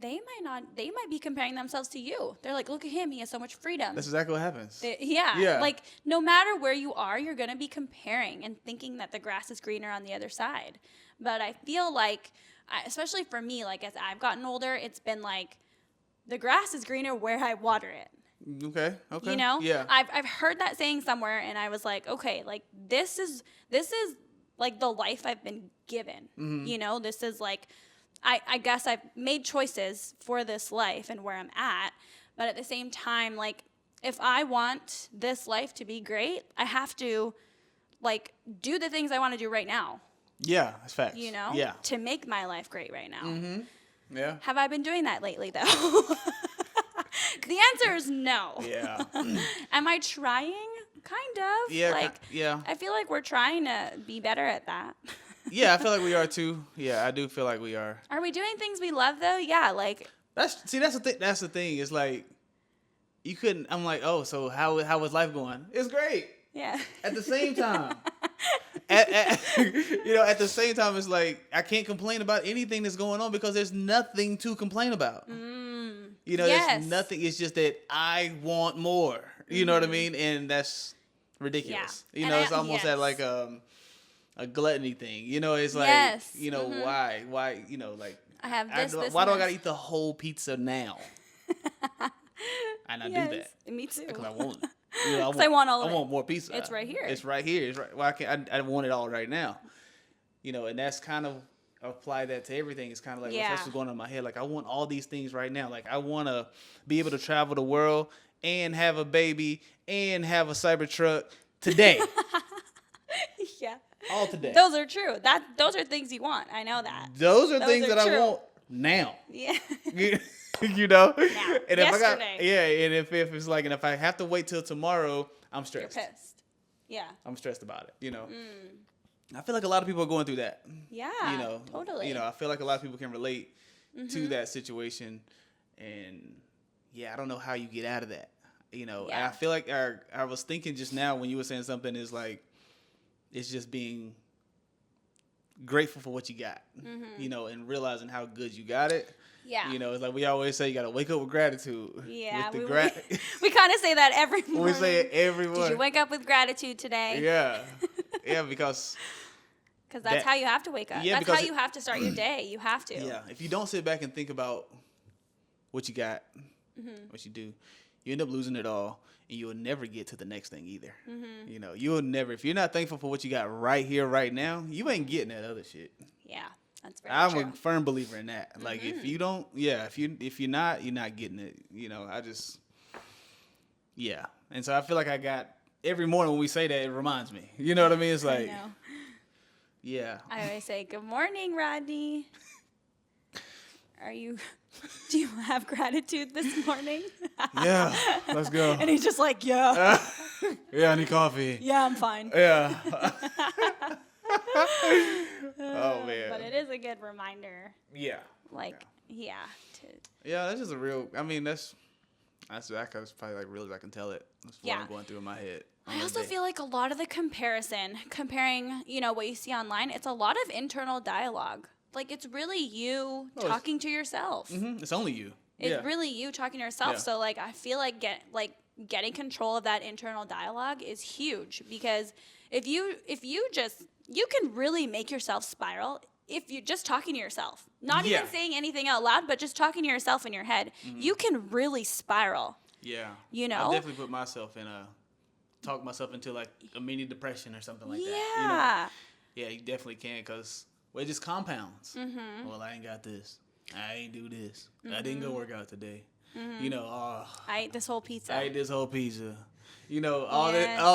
They might be comparing themselves to you. They're like, look at him, he has so much freedom. That's exactly what happens. Yeah. Like, no matter where you are, you're going to be comparing and thinking that the grass is greener on the other side. But I feel like, especially for me, like as I've gotten older, it's been like, the grass is greener where I water it. Okay. Yeah. I've heard that saying somewhere, and I was like, okay, like this is like the life I've been given. This is like, I guess I've made choices for this life and where I'm at, but at the same time, like, if I want this life to be great, I have to, like, do the things I want to do right now. Yeah, that's facts. Yeah. To make my life great right now. Yeah. Have I been doing that lately, though? The answer is no. Yeah. Am I trying? Kind of. Yeah. I feel like we're trying to be better at that. Yeah, I feel like we are too. Yeah, I do feel like we are. Are we doing things we love though? Yeah, like that's the thing. That's the thing. It's like you couldn't. I'm like, oh, so how was life going? It's great. Yeah. At the same time, at the same time, it's like I can't complain about anything that's going on because there's nothing to complain about. There's nothing. It's just that I want more. You know what I mean? And that's ridiculous. Yeah. It's almost at like a gluttony thing. It's like, why, like I have this, why do I this. gotta eat the whole pizza now? And I do that. Me too. Because I want, I want all of it. I want more pizza. It's right here. It's right here. It's right. Well, I want it all right now. And that's kind of apply that to everything. It's kind of like that's what's going on in my head. Like I want all these things right now. Like I want to be able to travel the world and have a baby and have a Cybertruck today. Yeah. All today. Those are true. Those are things you want. I know that. Those are things that true. I want now. Yeah. Now. And Yesterday. and if it's like, and if I have to wait till tomorrow, I'm stressed. You're pissed. Yeah. I'm stressed about it, I feel like a lot of people are going through that. Yeah. Totally. I feel like a lot of people can relate to that situation, and I don't know how you get out of that. And I feel like I was thinking just now when you were saying something is like, it's just being grateful for what you got, and realizing how good you got it. Yeah. It's like we always say, you got to wake up with gratitude. Yeah. We kind of say that every morning. We say it every morning. Did you wake up with gratitude today? Yeah. Yeah, because that's how you have to wake up. That's how you have to start your day. You have to. Yeah. If you don't sit back and think about what you got, what you do, you end up losing it all, and you'll never get to the next thing either. You'll never. If you're not thankful for what you got right here, right now, you ain't getting that other shit. Yeah. That's very true. I'm a firm believer in that. Like if you don't, if you're not getting it. And so I feel like I got every morning when we say that, it reminds me. You know what I mean? It's like, yeah. I always say, "Good morning, Rodney. Do you have gratitude this morning?" Yeah, let's go. And he's just like, "Yeah, I need coffee. Yeah, I'm fine." Yeah. Oh man. But it is a good reminder. Yeah. That's just a real. I mean, that's probably like real as I can tell it. That's what I'm going through in my head. I also feel like a lot of the comparing, what you see online, it's a lot of internal dialogue. Like it's really you talking to yourself. It's only you. It's really you talking to yourself. Yeah. So like I feel like getting control of that internal dialogue is huge, because if you can really make yourself spiral if you're just talking to yourself, not even saying anything out loud, but just talking to yourself in your head. You can really spiral. Yeah. I definitely put myself talk myself into like a mini depression or something like that. Yeah, you definitely can, because it just compounds. Well, I ain't got this. I ain't do this. I didn't go work out today. I ate this whole pizza. All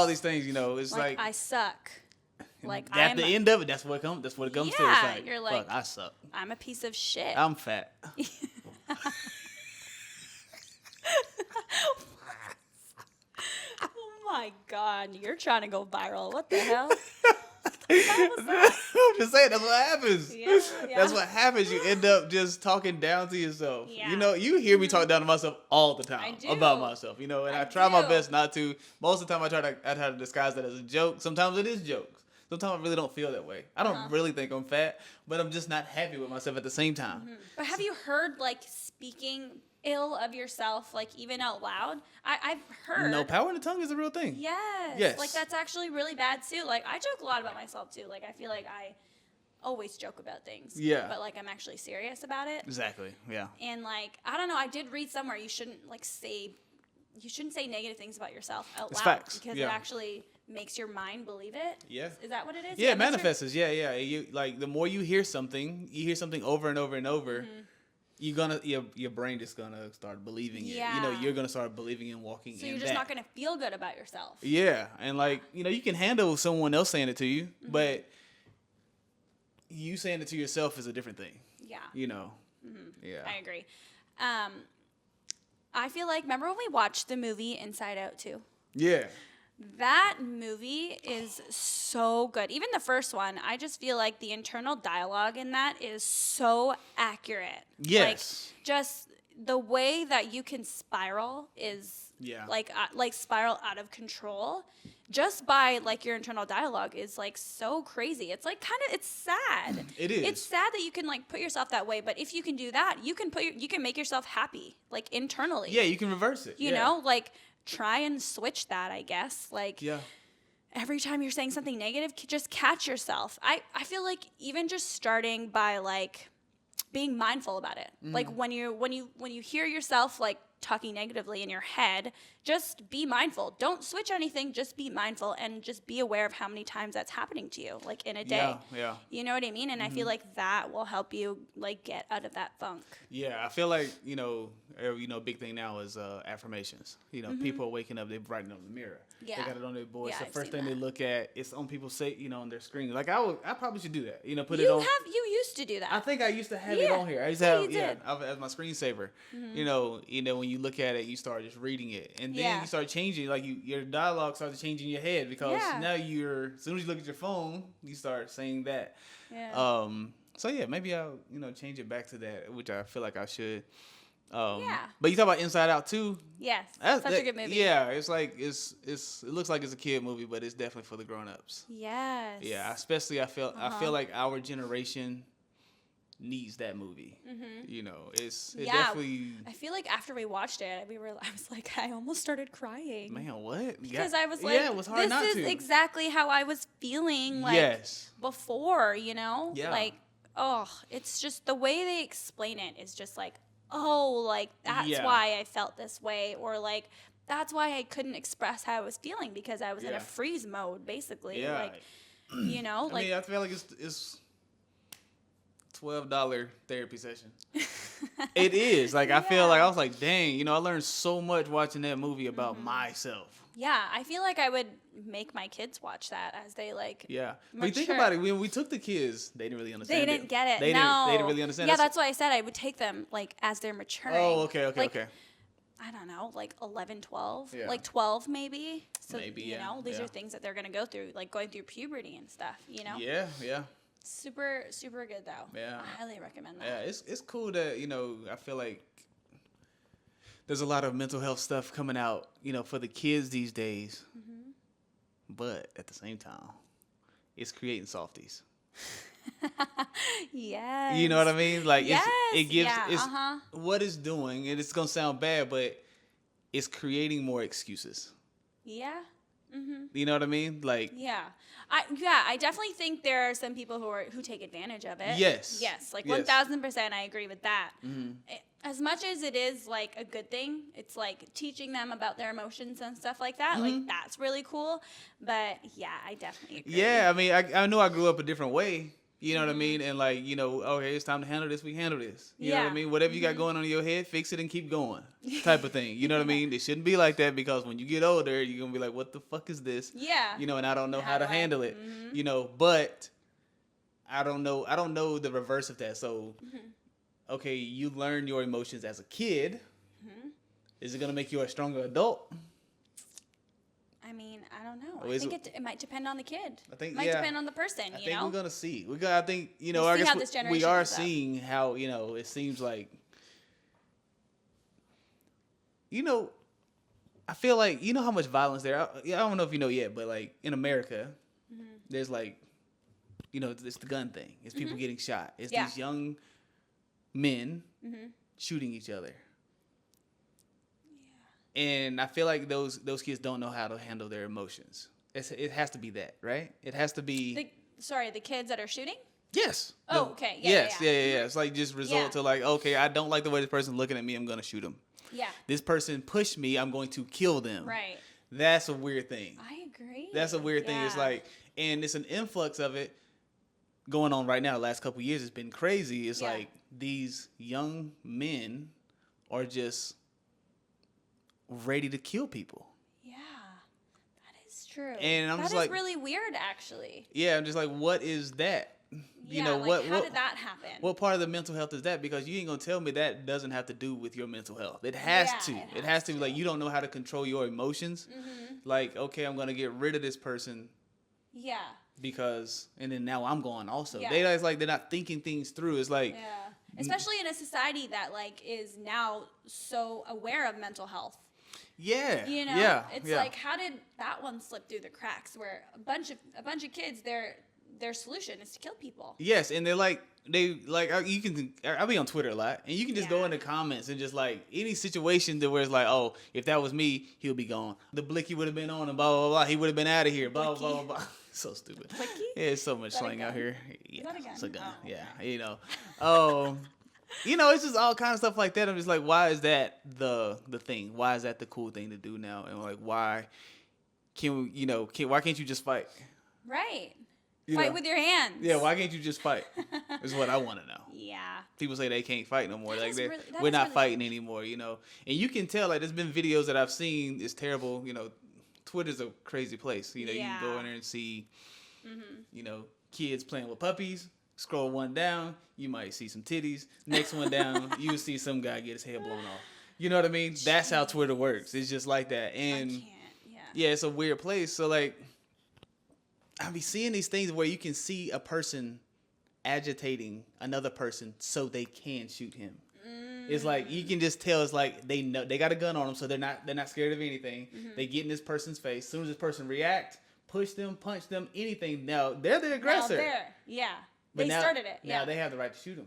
these things, it's like I suck. Like at the end of it, that's what it comes to. It's like, you're like, fuck, I suck. I'm a piece of shit. I'm fat. Oh my God, you're trying to go viral. What the hell? I'm just saying, that's what happens. Yeah. That's what happens. You end up just talking down to yourself. Yeah. You hear me talk down to myself all the time about myself. And I try my best not to. Most of the time, I try to disguise that as a joke. Sometimes it is jokes. Sometimes I really don't feel that way. I don't really think I'm fat, but I'm just not happy with myself at the same time. But have you heard speaking ill of yourself, even out loud? I've heard. No, power in the tongue is a real thing. Yes. That's actually really bad too. I joke a lot about myself too. I feel like I always joke about things. Yeah. But I'm actually serious about it. Exactly. Yeah. And I don't know. I did read somewhere you shouldn't say negative things about yourself out loud. Facts. Because it actually makes your mind believe it. Yeah. Is that what it is? Yeah, it manifests. Yeah. You the more you hear something over and over and over. Your brain just gonna start believing it. You're gonna start believing and walking in that. So you're just not gonna feel good about yourself. Yeah, and you can handle someone else saying it to you, but you saying it to yourself is a different thing. Yeah. Yeah. I agree. I feel like, remember when we watched the movie Inside Out 2? Yeah. That movie is so good. Even the first one, I just feel like the internal dialogue in that is so accurate. Yes. Just the way that you can spiral is spiral out of control just by your internal dialogue is so crazy. It's it's sad. It is. It's sad that you can put yourself that way, but if you can do that, you can make yourself happy internally. Yeah, you can reverse it. You know, try and switch that, I guess. Every time you're saying something negative, just catch yourself. I feel like even just starting by being mindful about it. Like when you hear yourself like talking negatively in your head, just be mindful. Don't switch anything, just be mindful and just be aware of how many times that's happening to you, like in a day. Yeah. You know what I mean? And I feel like that will help you like get out of that funk. Yeah, I feel like, a big thing now is affirmations. People are waking up, they're writing on the mirror. Yeah. They got it on their boards. Yeah, the I've first seen thing they that. look at, it's on people's on their screen. Like I probably should do that. Put it You on. used to do that. I think I used to have Yeah. it on here. I used to Yeah, have you did. as my screensaver. When you look at it, you start just reading it, and then Yeah. you start changing. Like your dialogue starts changing in your head because now as soon as you look at your phone, you start saying that. Yeah. So yeah, maybe I'll change it back to that, which I feel like I should. Yeah. But you talk about Inside Out too. Yes. Such a good movie. Yeah, it's like it looks like it's a kid movie, but it's definitely for the grown-ups. Yes. Yeah, especially I feel like our generation needs that movie. It definitely. I feel like after we watched it, I was like, I almost started crying. Man, what? Because I was like, it was hard not this to. is exactly how I was feeling before, Yeah. Like, it's just the way they explain it is just like, that's why I felt this way, or like, that's why I couldn't express how I was feeling because I was in a freeze mode, basically. Yeah. Like, I feel like it's $12 therapy session. It is. Like, I feel like I was like, dang, I learned so much watching that movie about myself. Yeah, I feel like I would make my kids watch that as they like. Yeah, but you think about it. When we took the kids, they didn't really understand. They didn't get it. They didn't really understand. Yeah, that's why I said I would take them like as they're maturing. Oh, okay. I don't know, like 11, 12, Yeah. like 12 maybe. So Maybe, these are things that they're gonna go through, like going through puberty and stuff. Yeah. Super, super good though. Yeah. I highly recommend that. Yeah, it's cool that I feel like there's a lot of mental health stuff coming out, for the kids these days. But at the same time, it's creating softies. Yes. You know what I mean? Like it gives uh-huh. what it's doing, and it's gonna sound bad, but it's creating more excuses. Yeah. Mm-hmm. You know what I mean? Like I definitely think there are some people who take advantage of it. Yes. Like 1000%, I agree with that. Mm-hmm. As much as it is like a good thing, it's like teaching them about their emotions and stuff like that. Mm-hmm. Like that's really cool. But yeah, I definitely agree. Yeah, I mean, I know I grew up a different way. You know what I mean? And like, okay, it's time to handle this. We handle this. You know what I mean? Whatever you got going on in your head, fix it and keep going. Type of thing. You know what I mean? It shouldn't be like that because when you get older, you're gonna be like, what the fuck is this? Yeah. And I don't know how to handle it. But I don't know the reverse of that. So okay, you learn your emotions as a kid. Is it gonna make you a stronger adult? I mean, I don't know. Or I think it might depend on the kid. I think it might depend on the person. I think we're gonna see. I think We'll I see guess how this generation we are goes up. seeing how it seems like I feel like how much violence there. I don't know if you know yet, but like in America, there's like it's the gun thing. It's people getting shot. It's these young men shooting each other. And I feel like those kids don't know how to handle their emotions. It has to be that, right? It has to be. The kids that are shooting? Yes. Oh, okay. Yeah, yes. yeah. It's like just result to like, okay, I don't like the way this person's looking at me. I'm gonna shoot him. Yeah. This person pushed me. I'm going to kill them. Right. That's a weird thing. I agree. That's a weird thing. It's like, and it's an influx of it going on right now. The last couple of years, it's been crazy. It's like these young men are just ready to kill people. Yeah, that is true. And I'm that just is like, really weird, actually. Yeah, I'm just like, what is that? How did that happen? What part of the mental health is that? Because you ain't gonna tell me that doesn't have to do with your mental health. It has to. It has to be like you don't know how to control your emotions. Like, okay, I'm gonna get rid of this person. Yeah. Because and then now I'm going also. Yeah. It's like they're not thinking things through. It's like especially in a society that like is now so aware of mental health. Yeah. It's like, how did that one slip through the cracks where a bunch of kids their solution is to kill people. Yes, and you can. I'll be on Twitter a lot, and you can just go in the comments and just like any situation where it's like, oh, if that was me, he'll be gone. The blicky would have been on, and blah blah blah. He would have been out of here. Blah blah blah blah. So stupid. Blicky? Yeah, it's so much slang out here. Yeah, that a gun? it's a gun. Oh, yeah, Oh, It's just all kind of stuff like that. I'm just like, why is that the thing? Why is that the cool thing to do now? And like, why why can't you just fight? Right. Fight with your hands. Yeah, why can't you just fight? Is what I want to know. Yeah. People say they can't fight no more. That Like really, we're not fighting anymore, And you can tell, like, there's been videos that I've seen. It's terrible. Twitter's a crazy place. You can go in there and see, kids playing with puppies. Scroll one down, you might see some titties. Next one down, you see some guy get his head blown off. You know what I mean? Jeez. That's how Twitter works. It's just like that. And I can't. Yeah, it's a weird place. So like, I be seeing these things where you can see a person agitating another person so they can shoot him. It's like you can just tell. It's like they know they got a gun on them, so they're not scared of anything. They get in this person's face. As soon as this person reacts, push them, punch them, anything. Now they're the aggressor. But they started it. Now they have the right to shoot him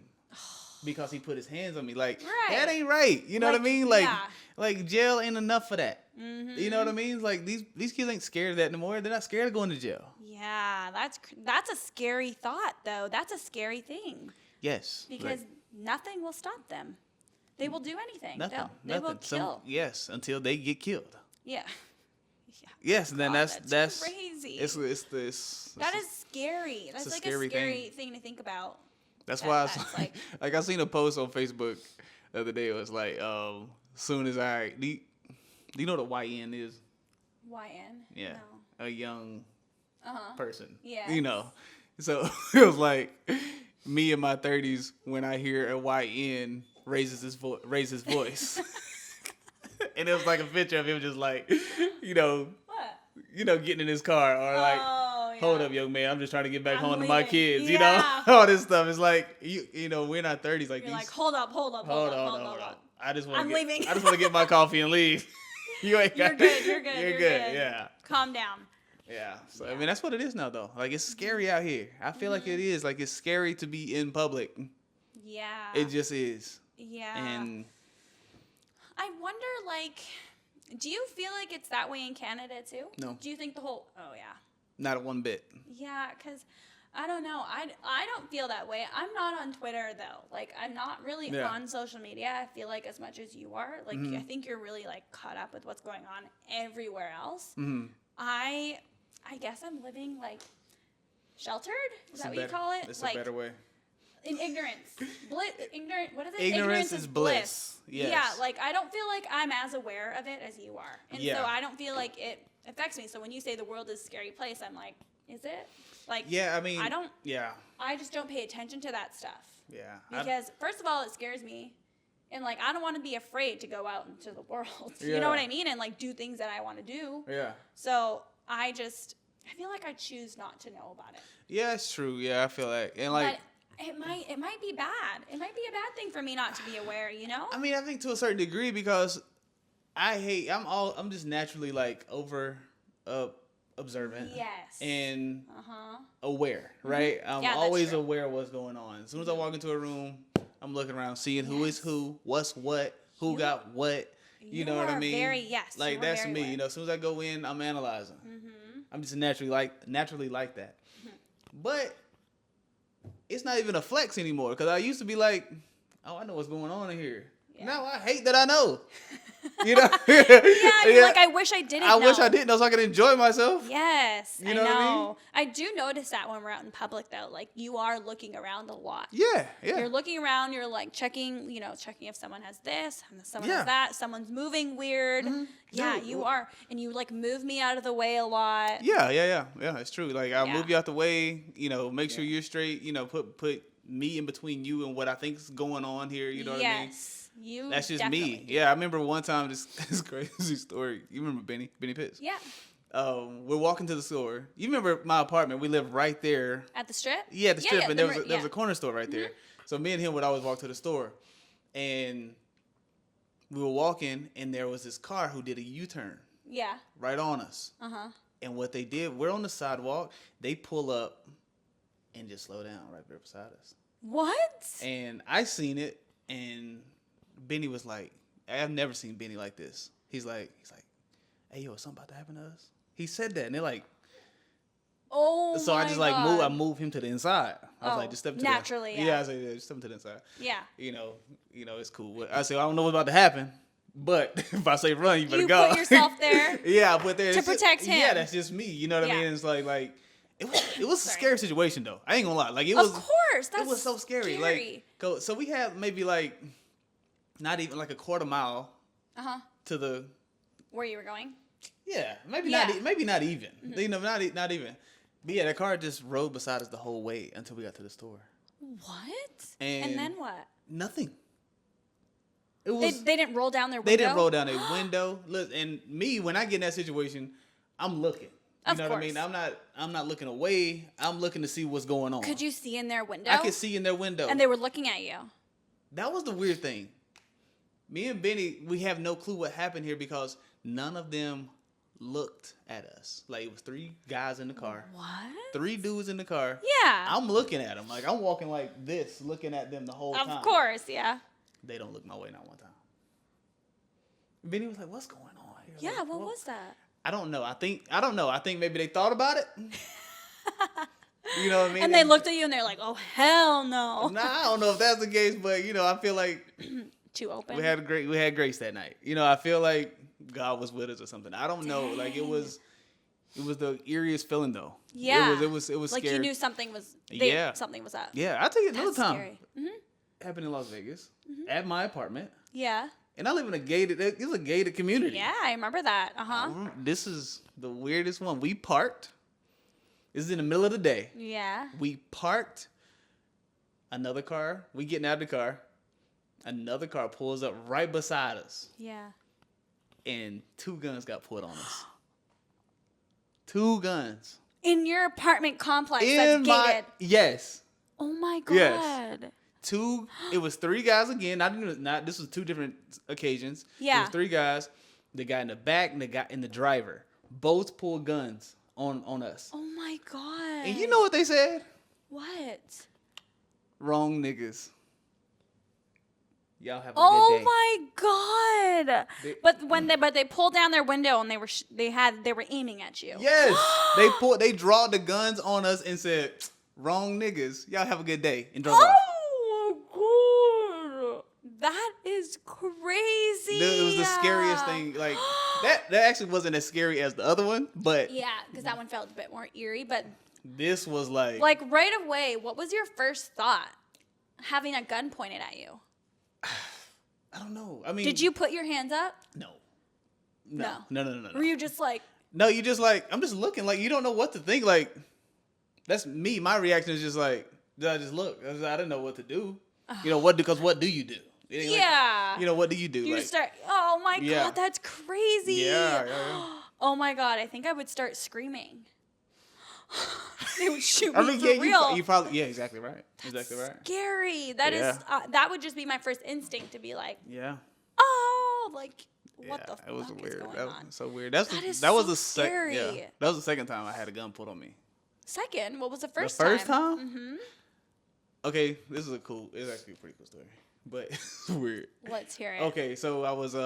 because he put his hands on me. Like that ain't right. You know what I mean? Like jail ain't enough for that. You know what I mean? Like these kids ain't scared of that no more. They're not scared of going to jail. Yeah, that's a scary thought though. That's a scary thing. Yes. Because nothing will stop them. They will do anything. Nothing. They will kill. Yes, until they get killed. Yeah. Yes, and then that's crazy. That is scary. That's like a scary thing to think about. That's why I seen a post on Facebook the other day. It was like, soon as do you know what a YN is? YN? Yeah. No. A young person. Yeah. So it was like me in my 30s when I hear a YN raise his voice. And it was like a picture of him just like, getting in his car or like, hold up, young man, I'm just trying to get back home to my kids, all this stuff. It's like, we're in our 30s. Like, you're like, hold up. I just want to get my coffee and leave. You're good. You're good. Yeah. Calm down. Yeah. So, I mean, that's what it is now, though. Like, it's scary out here. I feel like it is. Like, it's scary to be in public. Yeah. It just is. Yeah. And I wonder, like, do you feel like it's that way in Canada, too? No. Do you think oh, yeah. Not one bit. Yeah, because, I don't know. I don't feel that way. I'm not on Twitter, though. Like, I'm not really on social media, I feel like, as much as you are. Like, I think you're really, like, caught up with what's going on everywhere else. I guess I'm living, like, sheltered? Is that what you call it? It's like, a better way. In ignorance. What is it? Ignorance is bliss. Yes. Yeah, like, I don't feel like I'm as aware of it as you are. And so I don't feel like it affects me. So when you say the world is a scary place, I'm like, is it? Like, yeah, I mean, I just don't pay attention to that stuff. Yeah. Because, first of all, it scares me. And, like, I don't want to be afraid to go out into the world. You know what I mean? And, like, do things that I want to do. Yeah. So I feel like I choose not to know about it. Yeah, it's true. Yeah, I feel like. And, like, but it might be bad. It might be a bad thing for me not to be aware, I mean, I think to a certain degree because I'm just naturally, like, observant. Yes. And aware, right? I'm always aware of what's going on. As soon as I walk into a room, I'm looking around, seeing who is who, what's what, who got what. You know what I mean? Like, that's me. As soon as I go in, I'm analyzing. I'm just naturally like that. But it's not even a flex anymore because I used to be like, oh, I know what's going on in here. Yeah. Now I hate that I know. You're like, I wish I didn't know. I wish I didn't know so I could enjoy myself. Yes, you know what I mean? I do notice that when we're out in public, though. Like, you are looking around a lot. Yeah. You're looking around. You're, like, checking if someone has this, someone has that. Someone's moving weird. Yeah, you are. And you, like, move me out of the way a lot. Yeah, it's true. Like, I'll move you out the way, make sure you're straight, put me in between you and what I think is going on here, you know what I mean? Yes. That's just me. Yeah, I remember one time this crazy story. You remember Benny Pitts? Yeah. We're walking to the store. You remember my apartment? We live right there. At the Strip? Yeah, the Strip, and there was a corner store right there. So me and him would always walk to the store, and we were walking, and there was this car who did a U-turn. Yeah. Right on us. And what they did, we're on the sidewalk. They pull up and just slow down right there beside us. What? And I seen it, and Benny was like, I've never seen Benny like this. He's like, hey, yo, is something about to happen to us? He said that, and they're like, Oh, so I just like God. I move him to the inside. I was like, just step to naturally, the yeah. I said, just step to the inside. Yeah. You know, it's cool. I said, I don't know what's about to happen, but if I say run, you better go. You put yourself there. Yeah, I put there to protect him. Yeah, that's just me. You know what I mean? It's like it was a scary situation though. I ain't gonna lie. Like it was. Of course, that's it was so scary. Like so we had maybe like not even like a quarter mile. To the. Where you were going? Yeah, maybe not even. Mm-hmm. You know, not even. But yeah, that car just rode beside us the whole way until we got to the store. What? And then what? Nothing. It was. They didn't roll down their window. They didn't roll down their window. Look, and me when I get in that situation, I'm looking. You know what I mean? I'm not looking away. I'm looking to see what's going on. Could you see in their window? I could see in their window. And they were looking at you. That was the weird thing. Me and Benny, we have no clue what happened here because none of them looked at us. Like it was 3 guys in the car. What? 3 dudes in the car. Yeah. I'm looking at them. Like I'm walking like this, looking at them the whole time. Of course, yeah. They don't look my way not one time. Benny was like, "What's going on here?" Yeah, like, what was that? I don't know. I think maybe they thought about it. You know what I mean? And they looked at you and they're like, "Oh hell no." Nah, I don't know if that's the case, but you know, I feel like too open. We had grace that night. You know, I feel like God was with us or something. I don't know. Like it was the eeriest feeling though. Yeah. It was like scary. You knew something was something was up. Yeah, I'll tell you another time. Scary. Mm-hmm. Happened in Las Vegas at my apartment. Yeah. And I live in a gated community. Yeah, I remember that. This is the weirdest one. We parked. This is in the middle of the day. Yeah. We parked. Another car. We getting out of the car. Another car pulls up right beside us. Yeah. And 2 guns got pulled on us. 2 guns. In your apartment complex that's gated. Yes. Oh my God. Yes. 2. It was 3 guys again. This was 2 different occasions. Yeah. It was 3 guys. The guy in the back and the guy in the driver. Both pulled guns on us. Oh my God. And you know what they said? What? Wrong niggas. Y'all have a good day. Oh my God! But they pulled down their window and they were aiming at you. Yes, they draw the guns on us and said, "Wrong niggas. Y'all have a good day," and drove off. Oh my God! That is crazy. It was the scariest thing. Like that actually wasn't as scary as the other one, but yeah, because that one felt a bit more eerie. But this was like right away. What was your first thought? Having a gun pointed at you. I don't know. I mean, did you put your hands up? No. Were you just like? No, you just like I'm just looking like you don't know what to think. Like that's me. My reaction is just like I just look. I didn't know what to do. You know what? Because what do you do? Yeah. Like, you know what do you do? You like, start. Oh my God, that's crazy. Yeah. Oh my God, I think I would start screaming. They would shoot me for real. You probably exactly right. Exactly right. Scary. That is that would just be my first instinct to be like, oh, like what the fuck it was is weird. going That on? was so weird. That was the scary. That was the second time I had a gun pulled on me. Second, what was the first time? The first time? Mm-hmm. Okay, this is it's actually a pretty cool story, but it's weird. Let's hear it. Okay, so I was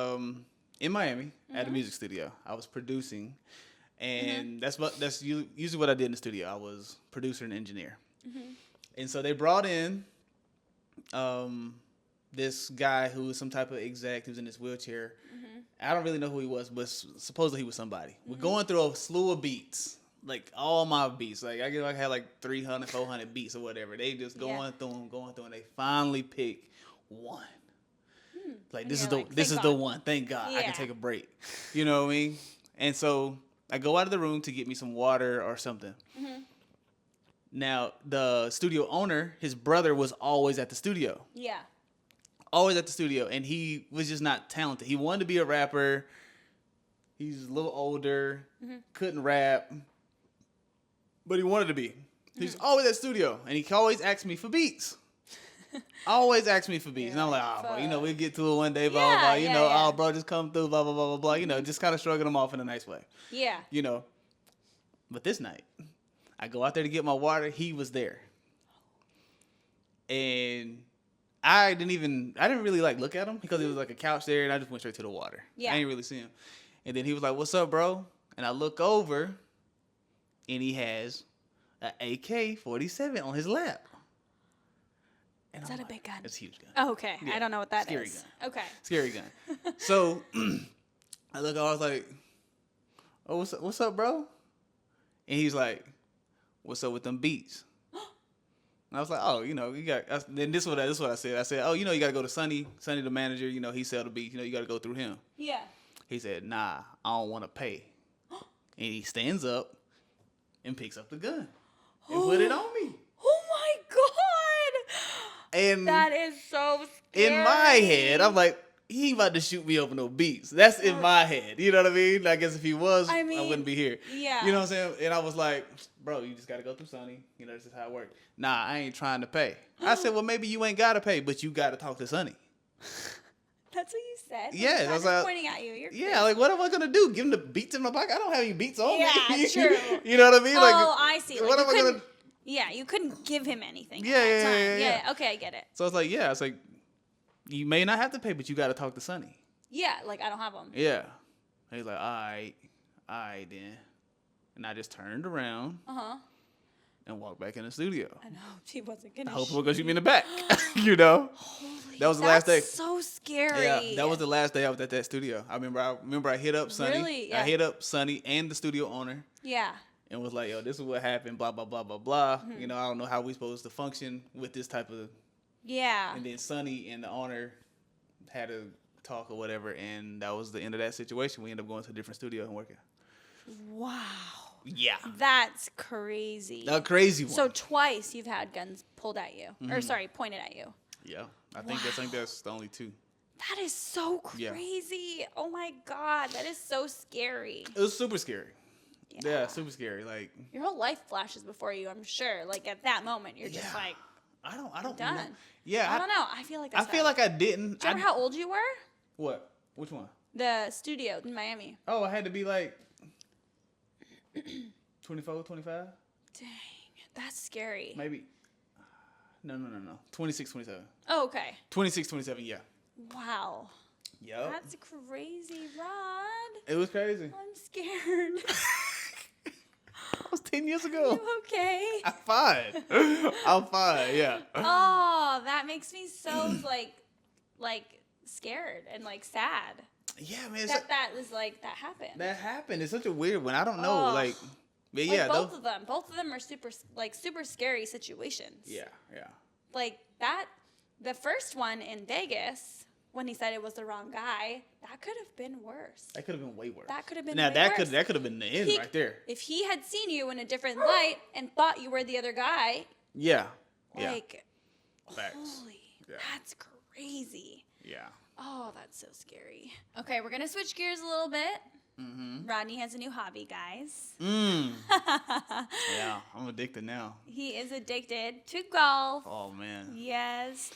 in Miami at a music studio. I was producing. And that's usually what I did in the studio. I was producer and engineer. And so they brought in this guy who was some type of exec who was in this wheelchair. I don't really know who he was, but supposedly he was somebody. We're going through a slew of beats, like all my beats. Like I had like 300, 400 beats or whatever. They just going through them, and they finally pick one. Like this is the one. Thank God I can take a break. You know what I mean? And so I go out of the room to get me some water or something. Now, the studio owner, his brother was always at the studio. Yeah. Always at the studio. And he was just not talented. He wanted to be a rapper. He's a little older. Couldn't rap. But he wanted to be. He's always at the studio. And he always asked me for beats. Always ask me for beats. And I'm like, bro, we'll get to it one day, blah, blah, blah. Bro, just come through, blah, blah, blah, blah, blah. Just kind of shrugging them off in a nice way. Yeah. But this night, I go out there to get my water. He was there. And I didn't really like look at him because it was like a couch there and I just went straight to the water. Yeah. I didn't really see him. And then he was like, "What's up, bro?" And I look over and he has an AK-47 on his lap. And Is that a big gun? It's a huge gun. Oh, okay. Yeah. I don't know what that Scary is. gun. Okay. Scary gun. So I was like, oh, what's up, bro? And he's like, what's up with them beats? And I was like, oh, you got. Then this is what I said. I said, oh, you got to go to Sonny. Sonny, the manager. He sell the beats. You got to go through him. Yeah. He said, nah, I don't want to pay. And he stands up and picks up the gun and put it on me. Oh my God! And that is so scary. In my head, I'm like, he ain't about to shoot me over no beats. That's in my head. You know what I mean? I guess if he was, I wouldn't be here. Yeah. You know what I'm saying? And I was like, bro, you just got to go through Sonny. This is how it works. Nah, I ain't trying to pay. I said, well, maybe you ain't got to pay, but you got to talk to Sonny. That's what you said? Yeah. I was like, pointing at you. You're crazy. Like, what am I going to do? Give him the beats in my pocket? I don't have any beats on me. Yeah, true. You know what I mean? Like, I see. What am I going to... Yeah, you couldn't give him anything Yeah. Okay, I get it. So it's like, it's like, you may not have to pay, but you got to talk to Sonny. Yeah, like, I don't have them. Yeah. And he's like, all right then. And I just turned around and walked back in the studio. I know, he wasn't going to Hopefully going to shoot me in the back. That was the last day. That's so scary. Yeah, that was the last day I was at that studio. I remember I hit up Sonny. Really? Yeah. I hit up Sonny and the studio owner. Yeah. And was like, yo, this is what happened, blah, blah, blah, blah, blah. I don't know how we supposed to function with this type of... Yeah. And then Sonny and the owner had a talk or whatever, and that was the end of that situation. We ended up going to a different studio and working. Wow. Yeah. That's crazy. A crazy one. So twice you've had guns pulled at you. Or sorry, pointed at you. Yeah. I think that's the only two. That is so crazy. Yeah. Oh my God. That is so scary. It was super scary. Yeah, super scary. Like, your whole life flashes before you, I'm sure. Like, at that moment, you're just like, I don't done. know. Yeah. I don't know. I feel like I feel like I didn't. Do you remember how old you were? What? Which one? The studio in Miami. Oh, I had to be like 24, 25. Dang. That's scary. Maybe. No. 26, 27. Oh, okay. 26, 27, yeah. Wow. Yep. That's crazy, Rod. It was crazy. I'm scared. That was 10 years ago. You okay? I'm fine, yeah. Oh, that makes me so, like scared and, like, sad. Yeah, man. That happened. That happened. It's such a weird one. I don't know, but yeah. Both of them are super scary situations. Yeah. Like, the first one in Vegas... When he said it was the wrong guy, that could have been worse. That could have been way worse. That could have been way worse. That could have been the end right there. If he had seen you in a different light and thought you were the other guy, like, holy, that's crazy. Yeah. Oh, that's so scary. Okay, we're gonna switch gears a little bit. Mm-hmm. Rodney has a new hobby, guys. Yeah, I'm addicted now. He is addicted to golf. Oh, man. Yes.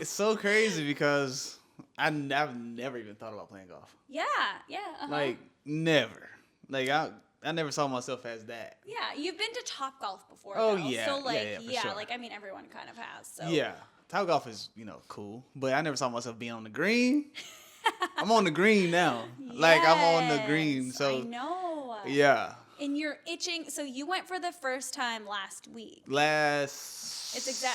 It's so crazy because I've never even thought about playing golf. Yeah. Uh-huh. Like, never. Like, I never saw myself as that. Yeah, you've been to Top Golf before, Oh, though. yeah. So, like, sure. like, I mean, everyone kind of has, so. Yeah. Top Golf is, cool. But I never saw myself being on the green. I'm on the green now. Yes, like, I'm on the green, so. I know. Yeah. And you're itching. So, you went for the first time last week. Last Thursday.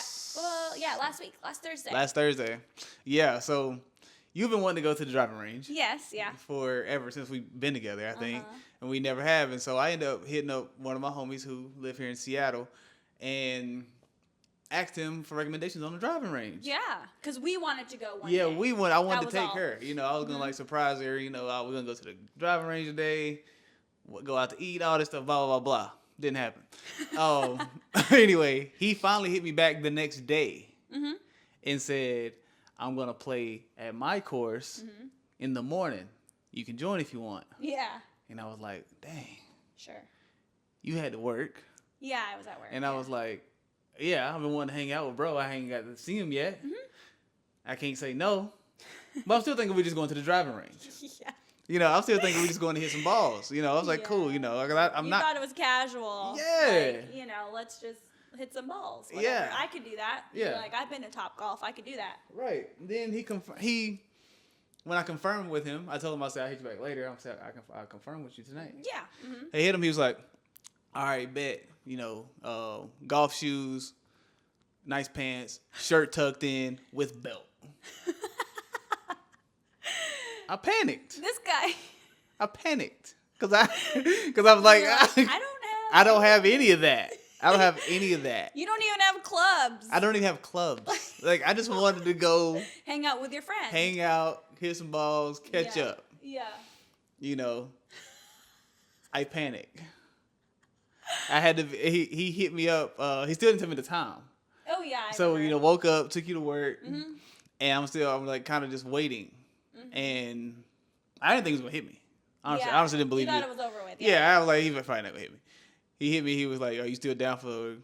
Last Thursday. Yeah, so you've been wanting to go to the driving range. Yes, yeah. Ever since we've been together, I think. And we never have. And so I ended up hitting up one of my homies who live here in Seattle and asked him for recommendations on the driving range. Yeah, because we wanted to go one day. Yeah, I wanted to take all. her. I was going to surprise her. We're going to go to the driving range today, go out to eat, all this stuff, blah, blah, blah, blah. Didn't happen. Anyway, he finally hit me back the next day and said, I'm going to play at my course in the morning. You can join if you want. Yeah. And I was like, dang. Sure. You had to work. Yeah, I was at work. And I was like, yeah, I've been wanting to hang out with bro. I ain't got to see him yet. I can't say no. But I'm still thinking we're just going to the driving range. Yeah. I'm still thinking we're just going to hit some balls. I was like, cool, I'm not. You thought it was casual. Yeah. Like, let's just hit some balls. Whatever. Yeah. I could do that. Yeah. Like, I've been to Top Golf. I could do that. Right. Then when I confirmed with him, I told him, I said, I'll hit you back later. I'll confirm with you tonight. Yeah. I hit him. He was like, all right, bet. golf shoes, nice pants, shirt tucked in with belt. I panicked. This guy. I panicked because I was like, I don't have any of that. I don't have any of that. You don't even have clubs. I don't even have clubs. Like, I just wanted to go hang out with your friends. Hang out, hit some balls, catch up. Yeah. I panicked. I had to. He hit me up. He still didn't tell me the time. Oh yeah. So woke up, took you to work, and I'm like kind of just waiting, and I didn't think he was gonna hit me. Honestly, I honestly didn't believe it. You thought it was over with. Yeah, I was like, he's probably not gonna hit me. He hit me. He was like, "Are you still down to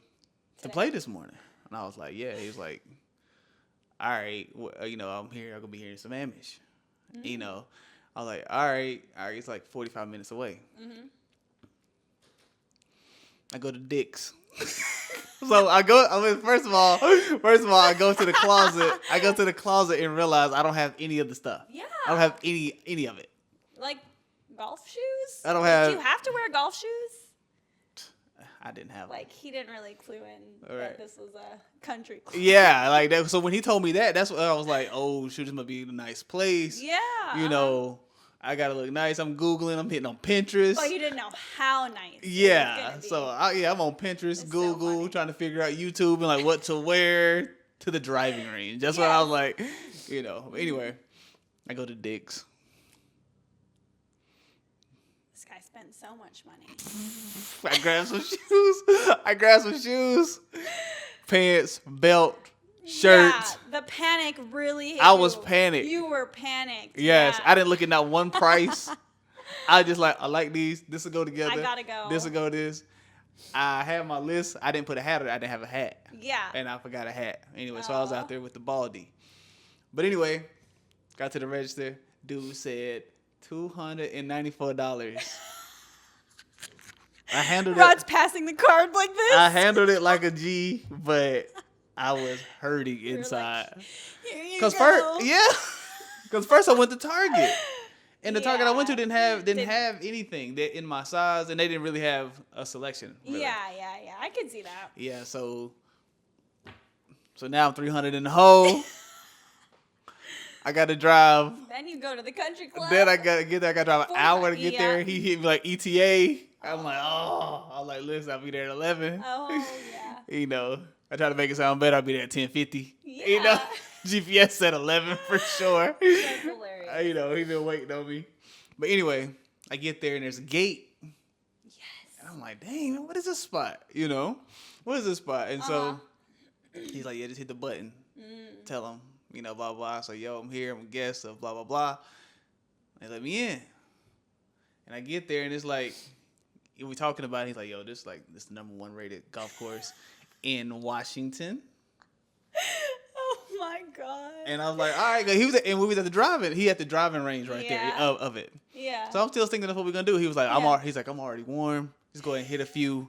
play this morning?" And I was like, "Yeah." He was like, "All right, I'm here. I'm gonna be here in some Amish." I was like, "All right." It's like 45 minutes away. I go to Dick's. So first of all, I go to the closet. I go to the closet and realize I don't have any of the stuff. Yeah. I don't have any of it. Like golf shoes? I don't have. Did you have to wear golf shoes? I didn't have. Like he didn't really clue in that this was a country club. Yeah, like that. So when he told me that, that's what I was like, oh shoot, this must be a nice place. Yeah. I gotta look nice. I'm Googling. I'm hitting on Pinterest. Oh, you didn't know how nice. Yeah. So I'm on Pinterest, Google, trying to figure out YouTube and like what to wear to the driving range. That's what I was like, Anyway, I go to Dick's. This guy spent so much money. I grabbed some shoes. Pants, belt. Shirt. Yeah, the panic really hit I was panicked. You were panicked. Yes, yeah. I didn't look at not one price. I just I like these. This will go together. I gotta go. This will go this. I had my list. I didn't put a hat on. I didn't have a hat. Yeah. And I forgot a hat. Anyway, so I was out there with the baldy. But anyway, got to the register. Dude said $294. I handled Rod's passing the card like this. I handled it like a G, but I was hurting inside. Because first I went to Target, and the Target I went to didn't have anything that in my size, and they didn't really have a selection. Really. Yeah. I can see that. Yeah, so now I'm 300 in the hole. I got to drive. Then you go to the country club. Then I got to get there. I got to drive an hour to get there. He hit me like ETA. I'm like, listen, I'll be there at 11. Oh yeah. I try to make it sound better. I'll be there at 10:50. Yeah. GPS said 11 for sure. That's hilarious. He been waiting on me. But anyway, I get there and there's a gate. Yes. And I'm like, dang, what is this spot? What is this spot? And so he's like, yeah, just hit the button. Tell him, blah, blah. So, yo, I'm here. I'm a guest of blah, blah, blah. They let me in. And I get there and it's like, we talking about it. He's like, yo, this is the number 1 rated golf course in Washington. Oh my god! And I was like, all right, we was at the driving. He had the driving range right there of it. Yeah. So I'm still thinking that's what we're gonna do. He was like, I'm already warm. Just go ahead and hit a few.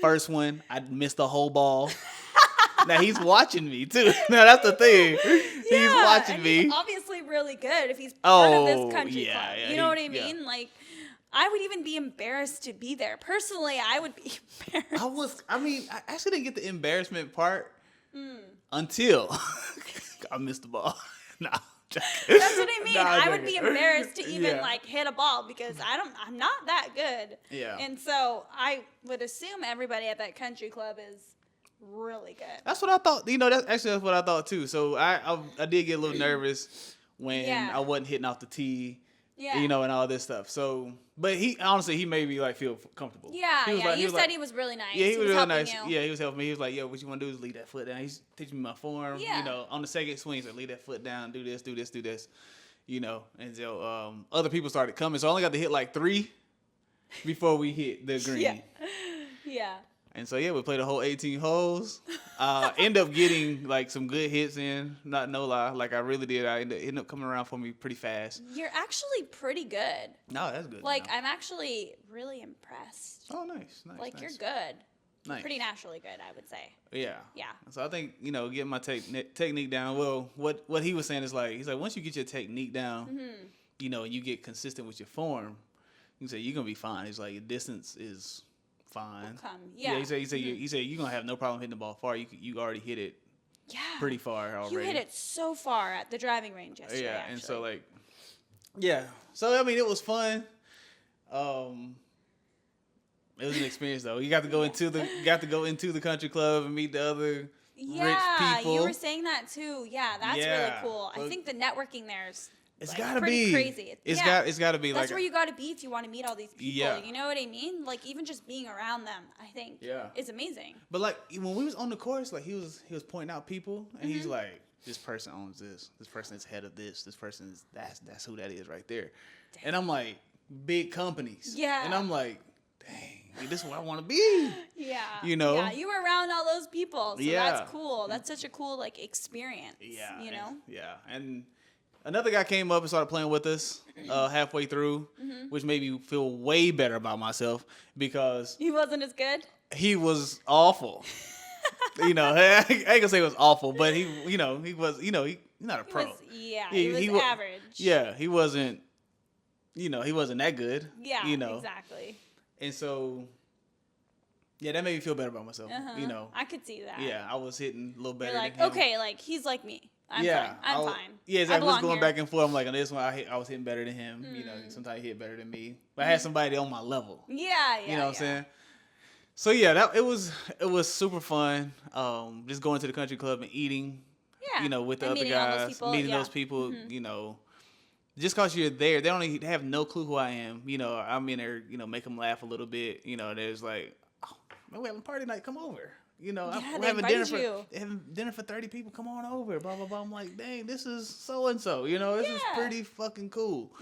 First one, I missed the whole ball. Now he's watching me too. Now that's the thing. He's watching me. He's obviously really good if he's part of this country club. Yeah, you know what I mean? Yeah. Like, I would even be embarrassed to be there. Personally, I would be embarrassed. I actually didn't get the embarrassment part until I missed the ball. Nah. That's what I mean. I would be embarrassed to even hit a ball because I'm not that good. Yeah. And so I would assume everybody at that country club is really good. That's what I thought. That's what I thought too. So I did get a little nervous when I wasn't hitting off the tee. Yeah. And all this stuff. So, but he made me feel comfortable. Yeah, you said he was really nice. Yeah, he was really nice. Yeah, he was helping me. He was like, yo, what you want to do is leave that foot down. He's teaching me my form. Yeah. On the second swing, he's like, leave that foot down, do this. And so other people started coming. So I only got to hit 3 before we hit the green. Yeah. And so, we played the whole 18 holes. End up getting, some good hits in. No lie. I really did. I ended up coming around for me pretty fast. You're actually pretty good. No, that's good. I'm actually really impressed. Oh, nice. You're good. Nice. Pretty naturally good, I would say. Yeah. Yeah. So I think, getting my technique down, well, what he was saying is he's like, once you get your technique down, you get consistent with your form, you can say you're going to be fine. It's like your distance is fine. Come. Yeah. He said you're gonna have no problem hitting the ball far. You already hit it. Yeah. Pretty far already. You hit it so far at the driving range yesterday. Yeah, actually. and so like, yeah. So I mean, it was fun. It was an experience though. You got to go into the country club and meet the other rich people. Yeah, you were saying that too. Yeah, that's really cool. I think the networking there is pretty crazy. It's got to be. That's like where you got to be if you want to meet all these people. Yeah. You know what I mean? Like even just being around them, I think is amazing. But like when we was on the course, like he was pointing out people, and he's like, this person owns this. This person is head of this. This person is that's who that is right there. Dang. And I'm like, big companies. Yeah. And I'm like, dang, this is where I want to be. Yeah. You know? Yeah, you were around all those people. So that's cool. That's such a cool like experience. Yeah. You know? And another guy came up and started playing with us halfway through, which made me feel way better about myself because he wasn't as good. He was awful. I ain't gonna say it was awful, but he was, he's not a pro. He was average. Yeah, he wasn't, he wasn't that good. Yeah, exactly. And so, that made me feel better about myself. I could see that. Yeah, I was hitting a little better. You're like, than him. Okay, like he's like me. I'm fine. Yeah, exactly. I was going back and forth. I'm like, on this one, I was hitting better than him. Sometimes he hit better than me. But I had somebody on my level. Yeah. You know what I'm saying? So it was super fun. Just going to the country club and eating. Yeah. With the other guys, meeting those people. Just cause you're there, they have no clue who I am. I'm in there. Make them laugh a little bit. There's like, oh man, we're having party night. Come over. We're having dinner for 30 people. Come on over. Blah blah blah. I'm like, dang, this is so and so. This is pretty fucking cool.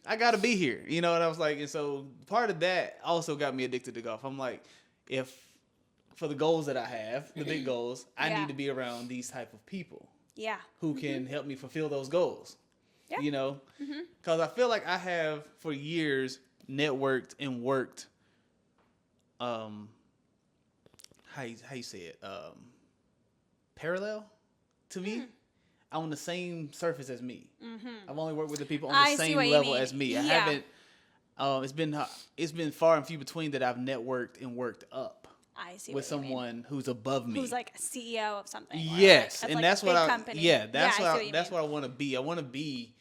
I gotta be here. And I was like, and so part of that also got me addicted to golf. I'm like, if for the goals that I have, the big goals, I need to be around these type of people. Yeah. Who can help me fulfill those goals. Yeah. Because I feel like I have for years networked and worked. How you say it? Parallel to me. On the same surface as me. I've only worked with the people on the same level as me. I haven't. It's been far and few between that I've networked and worked up. I see with someone who's above me, who's like a CEO of something. Yes, like, and like that's what I. Company. Yeah, that's what I want to be. I want to be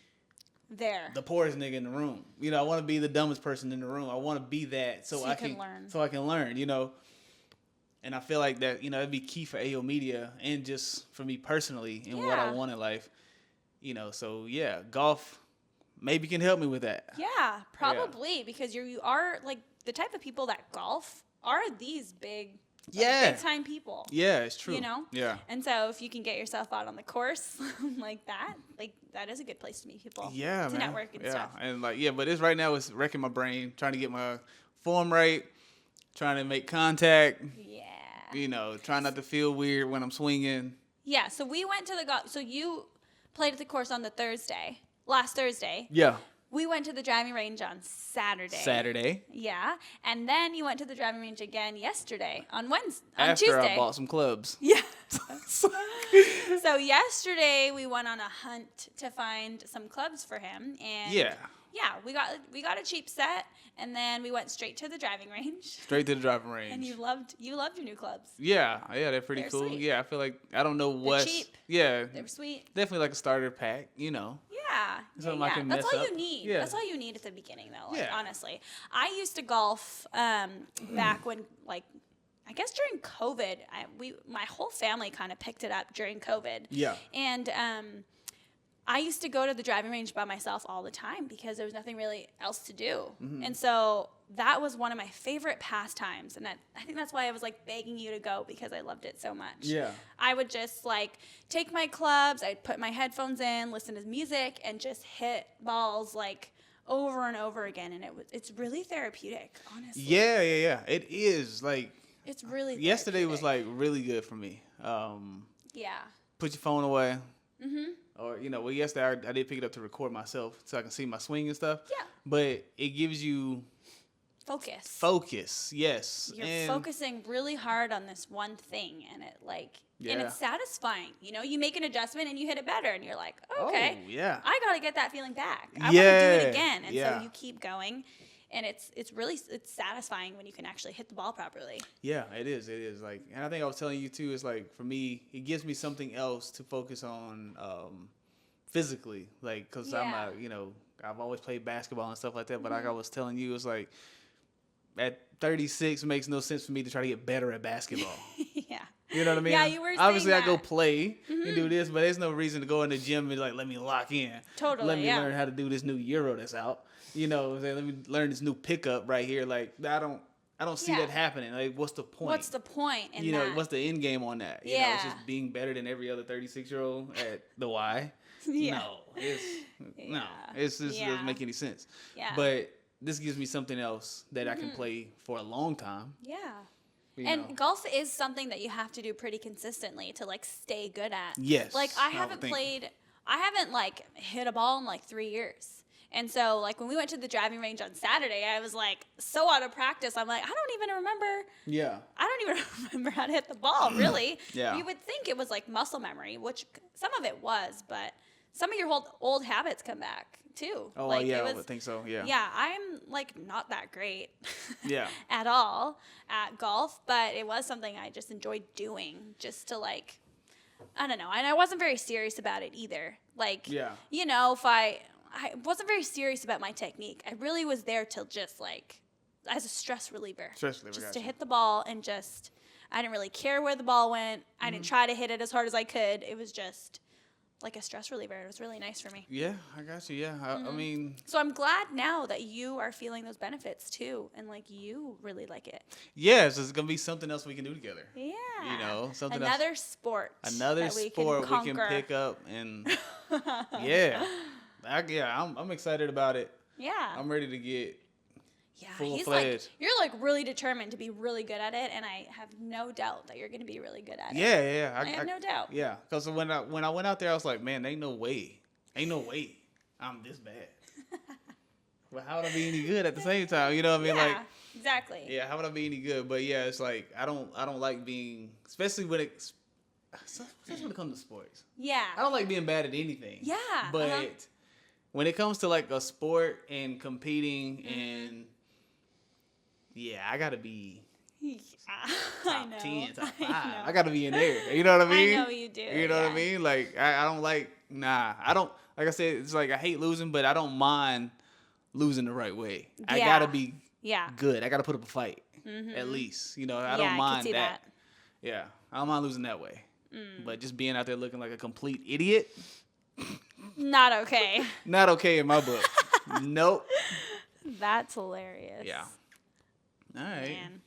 there, the poorest nigga in the room. I want to be the dumbest person in the room. I want to be that so I can learn. So I can learn. And I feel like that, it'd be key for AO Media and just for me personally and what I want in life. So yeah, golf maybe can help me with that. Yeah, probably because you are like the type of people that golf are these big time people. Yeah, it's true. Yeah. And so if you can get yourself out on the course like that is a good place to meet people. Yeah, to network and stuff. And but it's right now it's wrecking my brain, trying to get my form right, trying to make contact. Yeah. Trying not to feel weird when I'm swinging. Yeah, so we went to the golf. So you played at the course on last Thursday. Yeah. We went to the driving range on Saturday. Yeah. And then you went to the driving range again yesterday on Tuesday. After I bought some clubs. Yeah. So yesterday we went on a hunt to find some clubs for him. And we got a cheap set, and then we went straight to the driving range. Straight to the driving range. And you loved your new clubs. Yeah, they're pretty cool. Sweet. Yeah, I feel like I don't know what. They're cheap. Yeah, they're sweet. Definitely like a starter pack, Yeah. I can That's all up. you need. Yeah. That's all you need at the beginning, though. Honestly, I used to golf back when I guess during COVID, my whole family kind of picked it up during COVID. Yeah. And I used to go to the driving range by myself all the time because there was nothing really else to do. And so that was one of my favorite pastimes. And I think that's why I was begging you to go because I loved it so much. Yeah. I would just take my clubs, I'd put my headphones in, listen to music, and just hit balls over and over again. And it's really therapeutic, honestly. Yeah. It is it's really yesterday was really good for me. Put your phone away. Or yesterday I did pick it up to record myself so I can see my swing and stuff. Yeah. But it gives you focus. Yes. You're focusing really hard on this one thing, and and it's satisfying. You make an adjustment and you hit it better, and you're like, okay, I gotta get that feeling back. I want to do it again, and so you keep going. And it's satisfying when you can actually hit the ball properly. Yeah, it is. It is. Like, and I think I was telling you too, it's like, for me, it gives me something else to focus on physically. Like, because I've always played basketball and stuff like that. But like I was telling you, it's like, at 36, it makes no sense for me to try to get better at basketball. Yeah. You know what I mean? Yeah, you were saying obviously that. I go play and do this, but there's no reason to go in the gym and like, let me lock in. Totally, let me learn how to do this new Euro that's out. Let me learn this new pickup right here. Like, I don't see that happening. Like, what's the point? What's the point in that? What's the end game on that? It's just being better than every other 36-year-old at the Y. Yeah. No, it doesn't make any sense. Yeah. But this gives me something else that I can play for a long time. Yeah. And golf is something that you have to do pretty consistently to like stay good at. Yes. Like I haven't like hit a ball in like 3 years. And so like when we went to the driving range on Saturday, I was like so out of practice. I'm like, I don't even remember how to hit the ball, really. Yeah. You would think it was like muscle memory, which some of it was, but some of your old habits come back too. Oh, like, I would think so, yeah. Yeah, I'm like not that great yeah. at all at golf, but it was something I just enjoyed doing just to like, I don't know. And I wasn't very serious about it either. Like, if I wasn't very serious about my technique. I really was there to just like, as a stress reliever. Just to hit the ball and I didn't really care where the ball went. I didn't try to hit it as hard as I could. It was just like a stress reliever. It was really nice for me. Yeah, I got you. Yeah, I mean. So I'm glad now that you are feeling those benefits too, and like you really like it. Yes, it's gonna be something else we can do together. Yeah. Something Another else. sport. Another sport we can pick up and. I'm excited about it. Yeah. I'm ready to get. Yeah, you're like really determined to be really good at it, and I have no doubt that you're going to be really good at it. Yeah. I have no doubt. Yeah, because when I went out there, I was like, man, ain't no way I'm this bad. But how would I be any good at the same time? You know what I mean? Yeah, like, exactly. Yeah, how would I be any good? But yeah, it's like I don't like being, especially when it comes to sports. Yeah. I don't like being bad at anything. Yeah. But when it comes to like a sport and competing and I gotta be top 10, top 5. I gotta be in there. You know what I mean? I know you do. You know what I mean? Like I don't like. I don't. Like I said, it's like I hate losing, but I don't mind losing the right way. I gotta be good. I gotta put up a fight at least. I don't mind that. Yeah, I don't mind losing that way. But just being out there looking like a complete idiot. Not okay. Not okay in my book. Nope. That's hilarious. Yeah. All right. Man.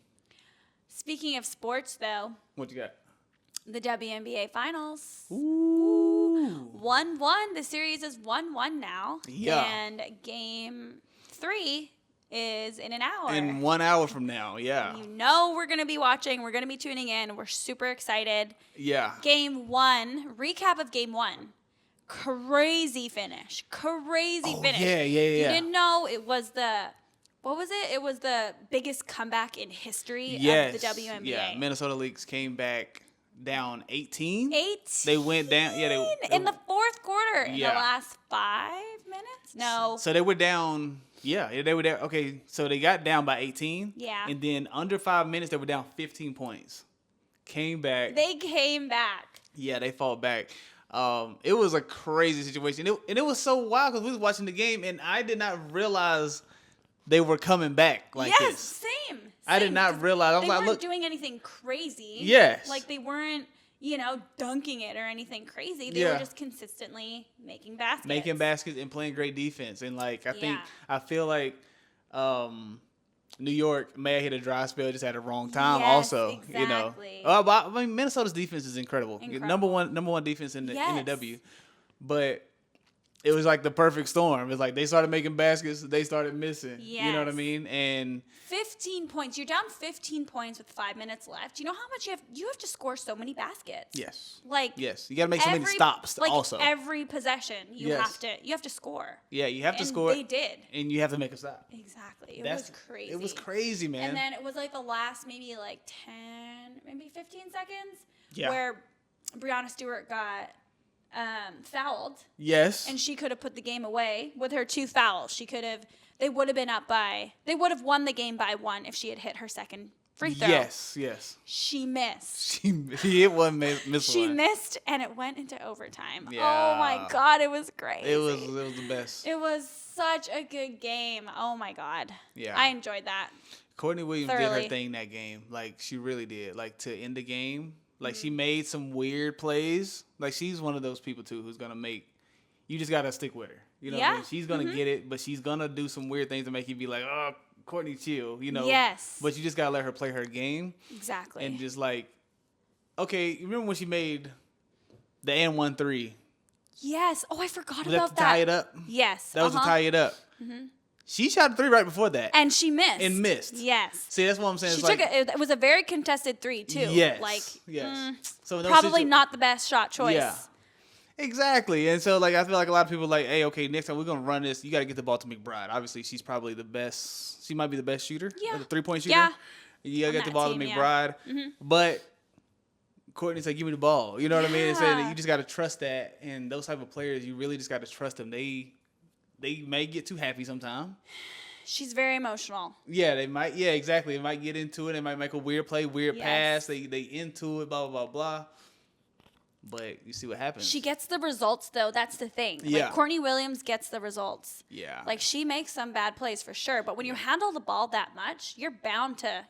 Speaking of sports, though. What you got? The WNBA Finals. Ooh. 1-1. The series is 1-1 now. Yeah. And Game 3 is in an hour. In 1 hour from now, yeah. And we're going to be watching. We're going to be tuning in. We're super excited. Yeah. Game 1. Recap of Game 1. Crazy finish. Finish. Yeah. You didn't know it was what was it? It was the biggest comeback in history of the WNBA. Yeah, Minnesota Lynx came back down 18. 18? They went down. Yeah, they in the fourth quarter. In the last 5 minutes? No. So they were down. Yeah, they were there. Okay, so they got down by 18. Yeah. And then under 5 minutes, they were down 15 points. Came back. They came back. Yeah, they fought back. It was a crazy situation. And it was so wild because we was watching the game, and I did not realize they were coming back like this. Same. I did not realize. I was like, weren't doing anything crazy. Yes. Like they weren't, dunking it or anything crazy. They were just consistently making baskets. Making baskets and playing great defense. And I feel like New York may have hit a dry spell just at the wrong time. Yes, also, exactly. But I mean, Minnesota's defense is incredible. Number one defense in the W. But it was like the perfect storm. It's like they started making baskets, they started missing. Yes. You know what I mean? And 15 points. You're down 15 points with 5 minutes left. You know how much you have to score so many baskets. Yes. Yes. You got to make so many stops also. Every possession you have to score. Yeah, you have to score. They did. And you have to make a stop. Exactly. It was crazy. It was crazy, man. And then it was like the last maybe 10, maybe 15 seconds where Breanna Stewart got fouled. Yes. And she could have put the game away with her 2 fouls. They would have been up by, they would have won the game by 1 if she had hit her second free throw. Yes. She missed. She hit one, missed She one. missed, and it went into overtime. Yeah. Oh, my God. It was great. It was the best. It was such a good game. Oh, my God. Yeah. I enjoyed that. Courtney Williams thoroughly. did her thing that game. Like, she really did. Like, to end the game. Like, she made some weird plays. Like, she's one of those people, too, who's going to make... You just got to stick with her. You know what I mean? She's going to get it, but she's going to do some weird things to make you be like, oh, Courtney, chill, you know? Yes. But you just got to let her play her game. Exactly. And just like, okay, you remember when she made the and 1-3? Yes. Oh, I forgot Was about that to tie it up? Yes. That was to tie it up. She shot a 3 right before that. And she missed. And missed. Yes. See, that's what I'm saying. She It's took like, it was a very contested 3, too. Yes. Like, yes. So probably not the best shot choice. Yeah. Exactly. And so, like, I feel like a lot of people are like, hey, okay, next time we're going to run this, you got to get the ball to McBride. Obviously, she's probably the best. She might be the best shooter. Yeah. The 3-point shooter. Yeah. You got to get the ball to team, McBride. But Courtney's like, give me the ball. You know what I mean? And saying you just got to trust that. And those type of players, you really just got to trust them. They may get too happy sometimes. She's very emotional. Yeah, they might. Yeah, exactly. They might get into it. They might make a weird play, weird pass. They into it, blah, blah, blah, blah. But you see what happens. She gets the results, though. That's the thing. Yeah. Like, Courtney Williams gets the results. Yeah. Like, she makes some bad plays for sure. But when you handle the ball that much, you're bound to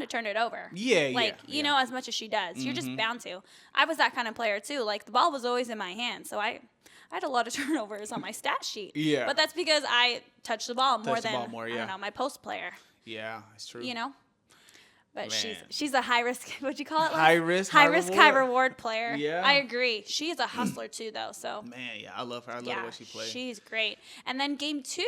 turn it over. Yeah, like, you know, as much as she does. You're just bound to. I was that kind of player, too. Like, the ball was always in my hand. So I had a lot of turnovers on my stat sheet. Yeah. But that's because I touched the ball more than, yeah. I don't know, my post player. Yeah, it's true. You know? But Man. she's a high risk. What'd you call it? High risk, high reward player. Yeah, I agree. She is a hustler too, though. So man, yeah, I love her. I love the way she plays. She's great. And then game 2,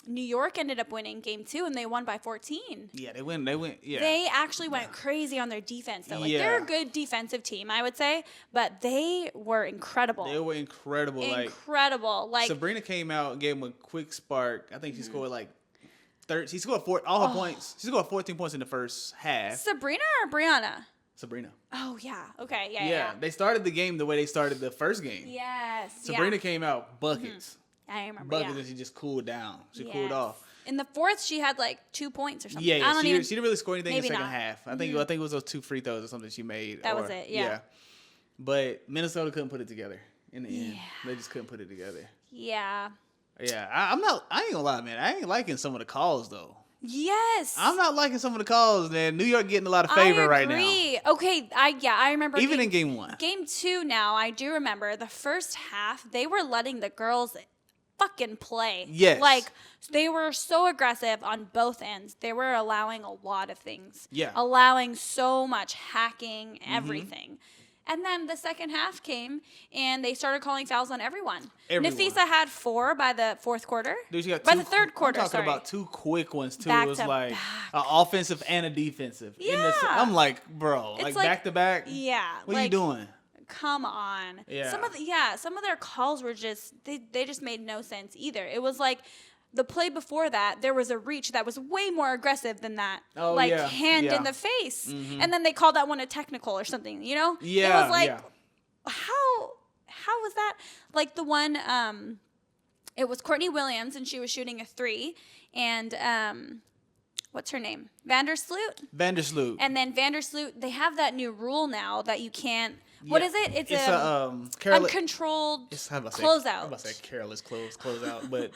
New York ended up winning game 2, and they won by 14. Yeah, they win. Yeah, they actually went crazy on their defense, though. Like they're a good defensive team, I would say, but they were incredible. They were incredible. Incredible. Like Sabrina came out and gave them a quick spark. I think she scored like. She scored all her points. She scored 14 points in the first half. Sabrina or Brianna? Sabrina. Oh, yeah. Okay. Yeah. Yeah. They started the game the way they started the first game. Yes. Sabrina came out buckets. I remember. Buckets, and she just cooled down. She cooled off. In the 4th, she had like 2 points or something. Yeah, she didn't really score anything in the second not. half. I think it was those 2 free throws or something she made. That was it. Yeah. But Minnesota couldn't put it together in the end. They just couldn't put it together. Yeah. Yeah. I ain't gonna lie, man. I ain't liking some of the calls though. Yes. I'm not liking some of the calls, man. New York getting a lot of favor right now. Okay, I remember. Even in game 1. Game 2 now, I do remember the first half, they were letting the girls fucking play. Yes. Like, they were so aggressive on both ends. They were allowing a lot of things. Yeah. Allowing so much hacking, everything. And then the second half came, and they started calling fouls on everyone. Nafisa had 4 by the 4th quarter. Dude, she got by the 3rd quarter, I'm talking about 2 quick ones, too. Back it was to like back. an offensive and a defensive. Yeah. I'm like, bro, It's like like- back to back? Yeah. What are you doing? Come on. Yeah. Some of their calls were just they just made no sense either. It was like the play before that, there was a reach that was way more aggressive than that. Oh, like yeah. hand in the face. And then they called that one a technical or something, you know? Yeah. It was like yeah. how was that? Like the one it was Courtney Williams and she was shooting a 3 and what's her name? Vandersloot. And then Vandersloot, they have that new rule now that you can't. What is it? It's a uncontrolled closeout. I'm about to say careless closeout, but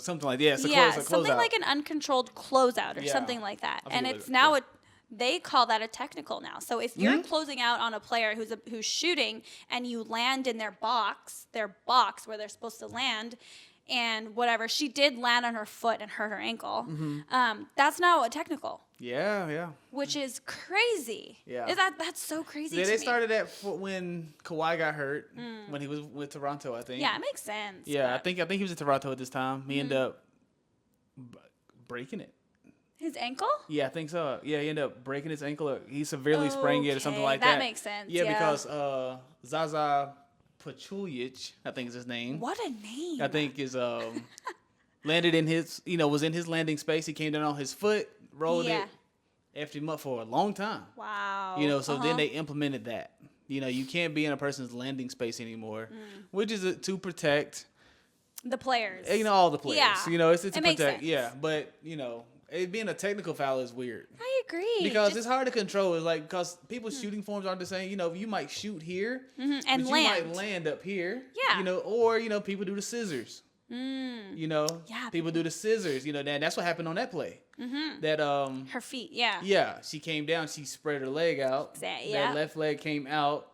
something like that. Yeah, it's a something closeout. like an uncontrolled closeout or something like that. And it's now they call that a technical now. So if you're closing out on a player who's shooting and you land in their box where they're supposed to land, and whatever, she did land on her foot and hurt her ankle. That's now a technical. Yeah. Which is crazy. Yeah. That's so crazy Yeah, to they me. started that when Kawhi got hurt, when he was with Toronto, I think. Yeah, it makes sense. Yeah, I think he was in Toronto at this time. He ended up breaking it. His ankle? Yeah, I think so. Yeah, he ended up breaking his ankle. He severely sprained it or something like that. That makes sense. Yeah, because Zaza Pachulic, I think is his name. What a name. I think is landed in his, was in his landing space. He came down on his foot, rolled it, effed him up for a long time. Wow. So then they implemented that. You know, you can't be in a person's landing space anymore, which is to protect the players. You know, all the players. Yeah. You know, it's to makes protect. sense. Yeah, but it being a technical foul is weird. I agree. Because it's hard to control. It's like, because people's shooting forms aren't the same. You know, you might shoot here, and but land. you might land up here. Yeah. You know, or, people do the scissors. You know, people do the scissors. You know, that's what happened on that play. That her feet, yeah. Yeah, she came down. She spread her leg out. That left leg came out.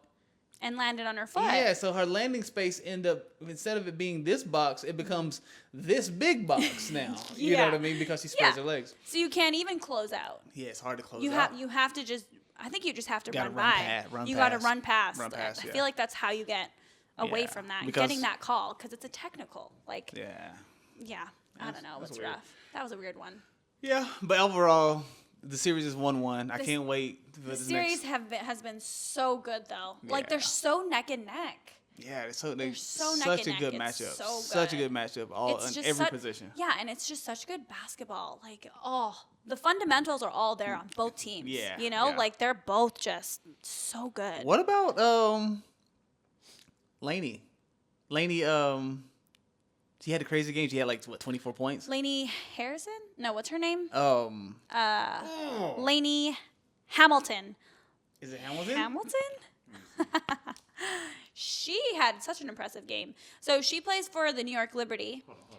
And landed on her foot. Yeah, so her landing space instead of it being this box, it becomes this big box now. You know what I mean? Because she spreads her legs. So you can't even close out. Yeah, it's hard to close out. You have to just, I think you just have to run by. You got to run past. Run past, I feel like that's how you get away from that. Getting that call, because it's a technical. Like, yeah, I don't know. It's rough. That was a weird one. Yeah, but overall, the series is 1-1. I can't wait for the series has been so good though. Yeah. Like they're so neck and neck. Yeah, they're so such a good matchup. So such a good matchup in every position. Yeah, and it's just such good basketball. Like, the fundamentals are all there on both teams. Yeah. You know, like they're both just so good. What about Lainey? Lainey, she had a crazy game. She had 24 points. Lainey Harrison? No, what's her name? Lainey Hamilton. Is it Hamilton? Hamilton? She had such an impressive game. So she plays for the New York Liberty. Hold on.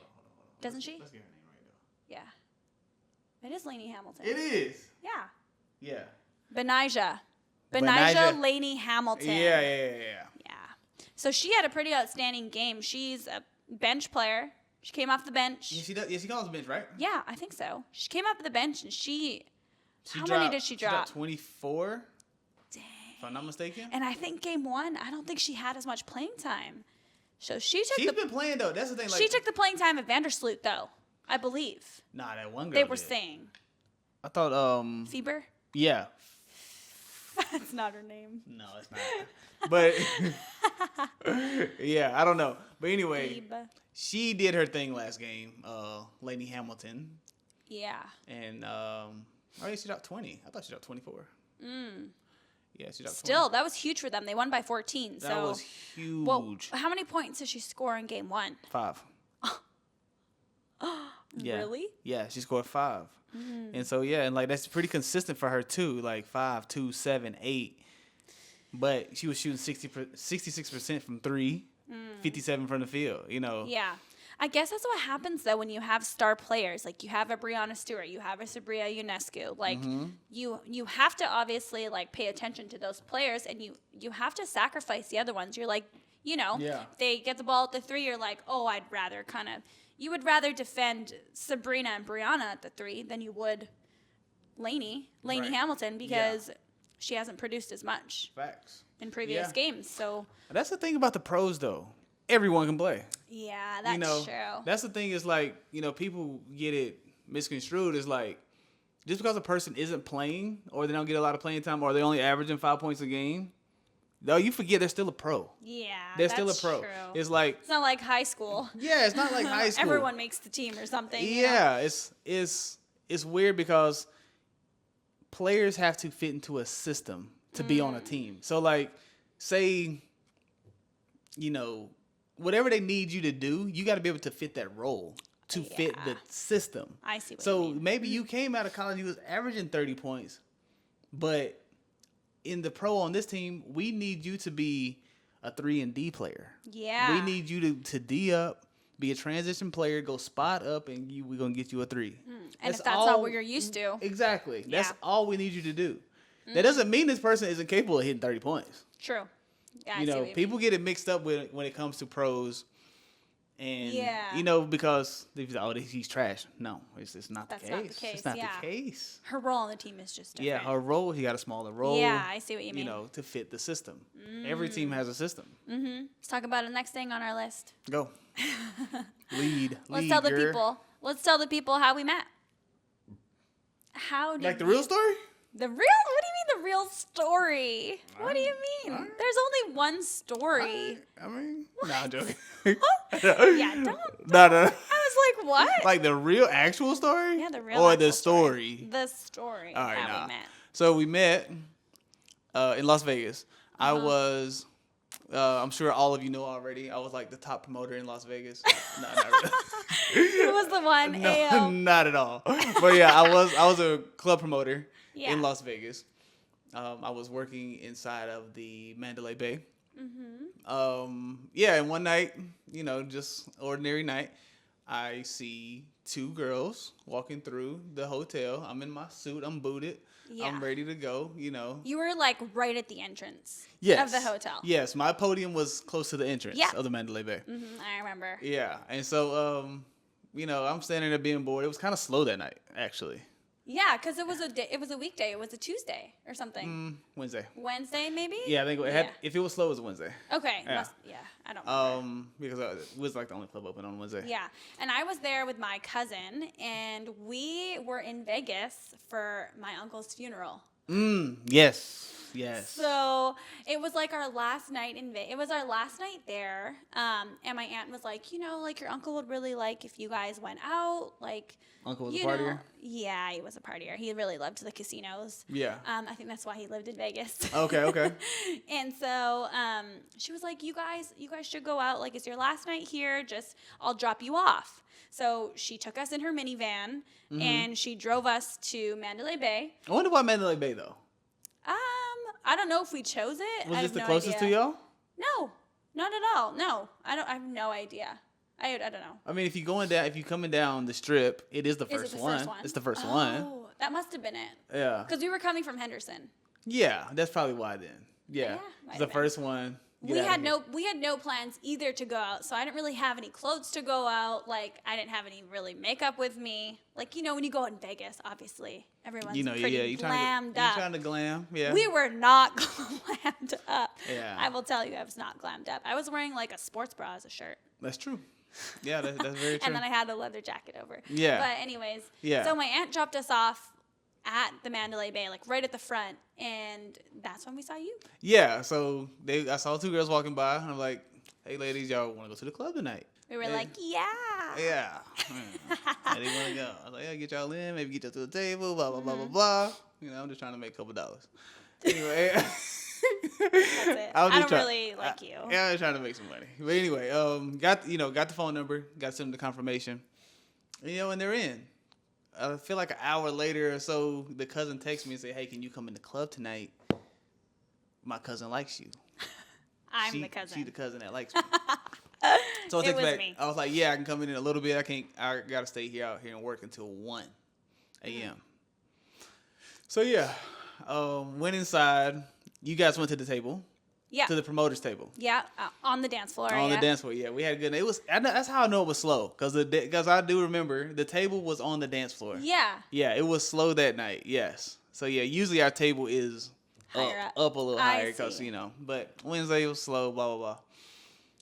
Doesn't she? Let's get her name right Yeah. It is Lainey Hamilton. now. It is. Yeah. Yeah. Benijah Lainey Hamilton. Yeah. So she had a pretty outstanding game. She's a bench player. She came off the bench. Yeah, she does. Yeah, she got off the bench, right? Yeah, I think so. She came off the bench and many did she drop? She dropped 24. Dang. If I'm not mistaken. And I think game 1, I don't think she had as much playing time. So she's been playing though. That's the thing. She took the playing time at Vandersloot though, I believe. Nah, that one girl. They were saying. I thought Feber? Yeah. That's not her name. No, it's not. But yeah, I don't know. But anyway, she did her thing last game, Lainey Hamilton. Yeah. And she dropped 20. I thought she dropped 24. Yeah, she dropped 20. 20. That was huge for them. They won by 14. That was huge. Well, how many points did she score in game 1? 5. Yeah. Really? Yeah, she scored 5. And so and that's pretty consistent for her too, 5, 2, 7, 8. But she was shooting 66% from 3, 57 from the field, Yeah. I guess that's what happens though when you have star players. Like you have a Breanna Stewart, you have a Sabria Ionescu. Like you have to obviously pay attention to those players, and you have to sacrifice the other ones. You're if they get the ball at the 3, you're like, oh, you would rather defend Sabrina and Breanna at the 3 than you would Lainey Hamilton, because she hasn't produced as much. Facts. In previous games. So that's the thing about the pros though. Everyone can play. Yeah, that's true. That's the thing is people get it misconstrued. Is just because a person isn't playing or they don't get a lot of playing time or they're only averaging 5 points a game, though, you forget they're still a pro. Yeah, they're still a pro. True. It's not like high school. Yeah, it's not like high school. Everyone makes the team or something. Yeah, it's weird because players have to fit into a system to be on a team. So say, whatever they need you to do, you got to be able to fit that role to fit the system. I see what you mean. So maybe you came out of college, you was averaging 30 points, but in the pro on this team, we need you to be a 3 and D player. Yeah. We need you to D up, be a transition player, go spot up, and we're going to get you a 3. And if that's not what you're used to. Exactly. That's all we need you to do. That doesn't mean this person isn't capable of hitting 30 points. True. Yeah, I see what you people get it mixed up when it comes to pros. And, because they say, he's trash. No, it's not the case. Not the case. It's not the case. Her role on the team is just different. Yeah, her role, he got a smaller role. Yeah, I see what you mean. To fit the system. Every team has a system. Let's talk about the next thing on our list. Go. Lead. Let's tell the people how we met. How did the real story? What do you mean the real story? What do you mean? Right. There's only one story. I'm joking. Yeah, don't. No. I was like, what? The real actual story? Yeah, the real or actual the story? The story. All right, how we met. So we met in Las Vegas. I was. I'm sure all of you know already. I was like the top promoter in Las Vegas. No, not really. Who was the one? No, AO. not at all. But yeah, I was a club promoter in Las Vegas. I was working inside of the Mandalay Bay. And one night, just ordinary night, I see two girls walking through the hotel. I'm in my suit. I'm booted. Yeah. I'm ready to go, You were like right at the entrance of the hotel. Yes, my podium was close to the entrance of the Mandalay Bay. I remember. Yeah, and so, I'm standing there being bored. It was kind of slow that night, actually. Yeah, because it was a weekday. It was a Tuesday or something. Wednesday. Wednesday, maybe? Yeah, I think if it was slow, it was Wednesday. Okay. Yeah, I don't remember. Because it was like the only club open on Wednesday. Yeah, and I was there with my cousin, and we were in Vegas for my uncle's funeral. Yes. So it was like our last night in Vegas. It was our last night there, and my aunt was like, your uncle would really like if you guys went out, like. Uncle was a partier? Yeah, he was a partier. He really loved the casinos. Yeah. I think that's why he lived in Vegas. Okay. And so she was like, you guys should go out. Like, it's your last night here. I'll drop you off. So she took us in her minivan, and she drove us to Mandalay Bay. I wonder why Mandalay Bay, though. I don't know if we chose it. Was this the closest to y'all? No, not at all. No, I have no idea. I don't know. I mean, if you're coming down the strip, it is the first one. It's the first one. Oh, that must have been it. Yeah. Because we were coming from Henderson. Yeah, that's probably why then. Yeah, it's the first one. We had no plans either to go out, so I didn't really have any clothes to go out. Like, I didn't have any really makeup with me. Like, when you go out in Vegas, obviously everyone's pretty glammed up. You're trying to glam, yeah. We were not glammed up. Yeah. I will tell you, I was not glammed up. I was wearing like a sports bra as a shirt. That's true. Yeah, that's very true. And then I had a leather jacket over. Yeah. But anyways, yeah. So my aunt dropped us off at the Mandalay Bay, like right at the front, and that's when we saw you. Yeah, so I saw two girls walking by, and I'm like, hey, ladies, y'all want to go to the club tonight? We were like, yeah. Yeah. How do you want to go? I was like, yeah, get y'all in, maybe get y'all to the table, blah, blah, blah, blah, blah. I'm just trying to make a couple dollars. Anyway. That's it. I don't really like you. Yeah, I was trying to make some money. But anyway, got the phone number, got some of the confirmation. And they're in. I feel like an hour later or so, the cousin texts me and say, hey, can you come in the club tonight? My cousin likes you. I'm the cousin. She's the cousin that likes me. So I was me. I was like, yeah, I can come in a little bit. I got to stay out here and work until 1 a.m. So yeah, went inside. You guys went to the table. Yeah. To the promoter's table. Yeah, on the dance floor. On the dance floor, yeah. We had a good night. That's how I know it was slow, because I do remember the table was on the dance floor. Yeah. Yeah, it was slow that night, yes. So, yeah, usually our table is up a little higher, because, but Wednesday it was slow, blah, blah,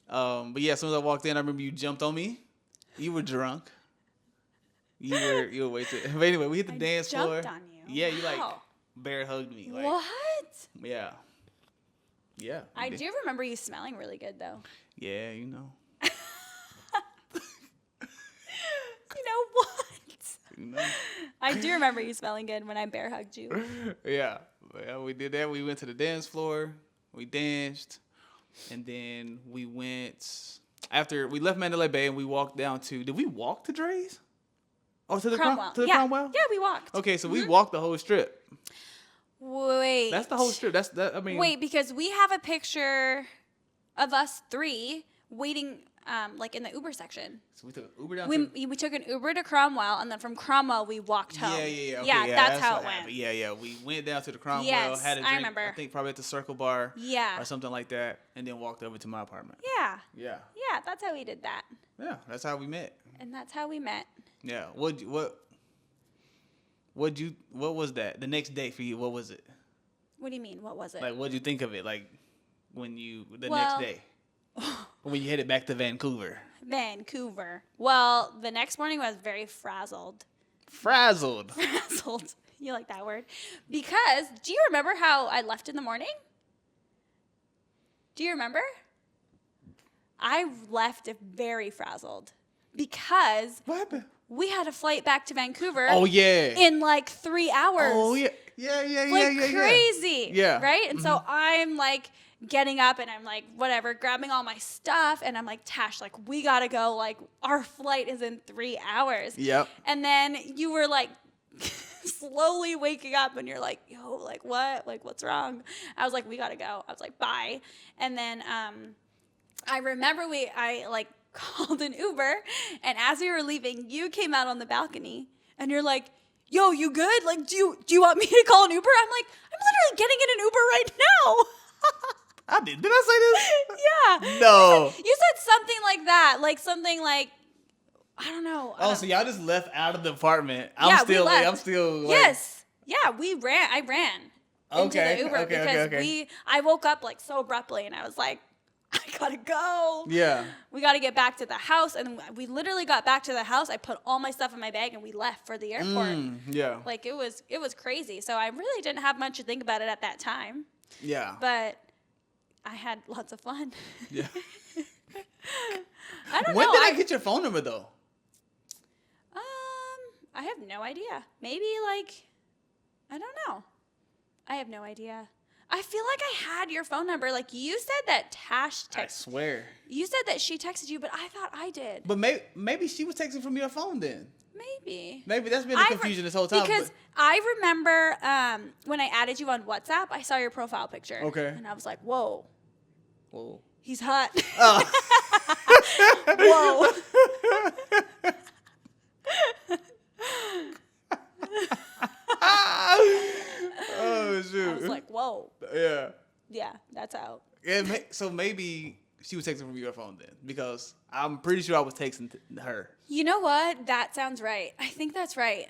blah. But, yeah, as soon as I walked in, I remember you jumped on me. You were drunk. You were way too. But anyway, we hit the dance floor. Jumped on you. Yeah, you bear hugged me. Like, what? Yeah. Yeah. I do remember you smelling really good, though. Yeah, You know what? I do remember you smelling good when I bear hugged you. Yeah. Well, we did that. We went to the dance floor. We danced. And then we went, after we left Mandalay Bay and we walked down to, did we walk to Dre's? Oh, to the Cromwell? Cromwell? Yeah, we walked. Okay, so we walked the whole strip. Wait. That's the whole strip. Wait, because we have a picture of us three waiting, like in the Uber section. So we took an Uber down. We took an Uber to Cromwell, and then from Cromwell we walked home. Yeah. Okay, yeah, that's how it went. Yeah. We went down to the Cromwell, had a drink. I remember. I think probably at the Circle Bar. Yeah. Or something like that, and then walked over to my apartment. Yeah. Yeah. Yeah, that's how we did that. Yeah, that's how we met. And that's how we met. Yeah. What was that? The next day for you, what was it? What do you mean? What was it? Like, what'd you think of it? Like, next day? When you headed back to Vancouver? Well, the next morning I was very frazzled. Frazzled? Frazzled. You like that word? Because, do you remember how I left in the morning? Do you remember? I left very frazzled. Because... What happened? we had a flight back to Vancouver. Oh, yeah. In like 3 hours. Oh, yeah. Yeah. Crazy. Yeah. Right? And so I'm like getting up and I'm like, whatever, grabbing all my stuff. And I'm like, Tash, like, we got to go. Like, our flight is in 3 hours. Yep. And then you were like, slowly waking up and you're like, yo, like what? Like what's wrong? I was like, we gotta go. I was like, bye. And then I remember I like called an Uber, and as we were leaving, you came out on the balcony and you're like, yo, you good? Like, do you want me to call an Uber? I'm like, I'm literally getting in an Uber right now. I did. Did I say this? Yeah. No. You said something like that. Like something like, I don't know. So y'all just left out of the apartment. I'm we left. I'm still. Like, yes. Yeah, we ran. I ran into the Uber because I woke up like so abruptly, and I was like, I gotta go. Yeah. We gotta get back to the house, and we literally got back to the house. I put all my stuff in my bag, and we left for the airport. Yeah. Like it was crazy. So I really didn't have much to think about it at that time. Yeah. But I had lots of fun. Yeah. I don't know. When did I get your phone number though? I have no idea. Maybe like, I don't know. I have no idea. I feel like I had your phone number. Like you said that Tash texted. I swear. You said that she texted you, but I thought I did. But maybe she was texting from your phone then. Maybe that's been the confusion this whole time. Because I remember when I added you on WhatsApp, I saw your profile picture. Okay. And I was like, whoa. Whoa. He's hot. Oh. Whoa. Oh shoot! I was like, whoa. Yeah. Yeah, that's out. So maybe she was texting from your phone then, because I'm pretty sure I was texting her. You know what? That sounds right. I think that's right.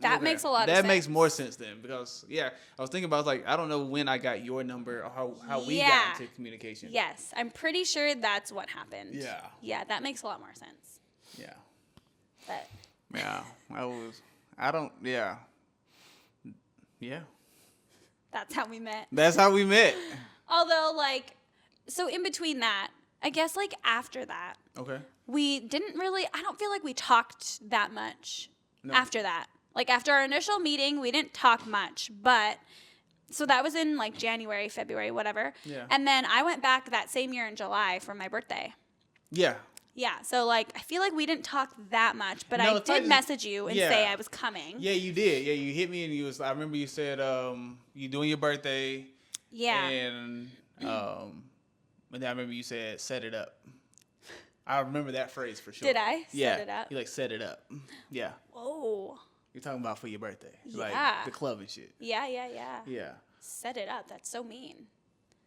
That makes a lot of sense. That makes more sense then, because I was thinking about like, I don't know when I got your number or how we got into communication. Yes, I'm pretty sure that's what happened. Yeah. Yeah, that makes a lot more sense. Yeah. But Yeah, Yeah. that's how we met. That's how we met. Although, like, so in between that, I guess, like, after that, Okay. we didn't really, I don't feel like we talked that much after that. Like, after our initial meeting, we didn't talk much, but, so that was in, like, January, February, whatever. Yeah. And then I went back that same year in July for my birthday. Yeah. Yeah, so, like, I feel like we didn't talk that much, but I did message you and say I was coming. Yeah, you did. Yeah, you hit me and I remember you said, you doing your birthday. Yeah. And then I remember you said, set it up. I remember that phrase for sure. Did I? Yeah. Set it up? You like, set it up. Yeah. Whoa. You're talking about for your birthday. Yeah. Like the club and shit. Yeah. Yeah. Set it up. That's so mean.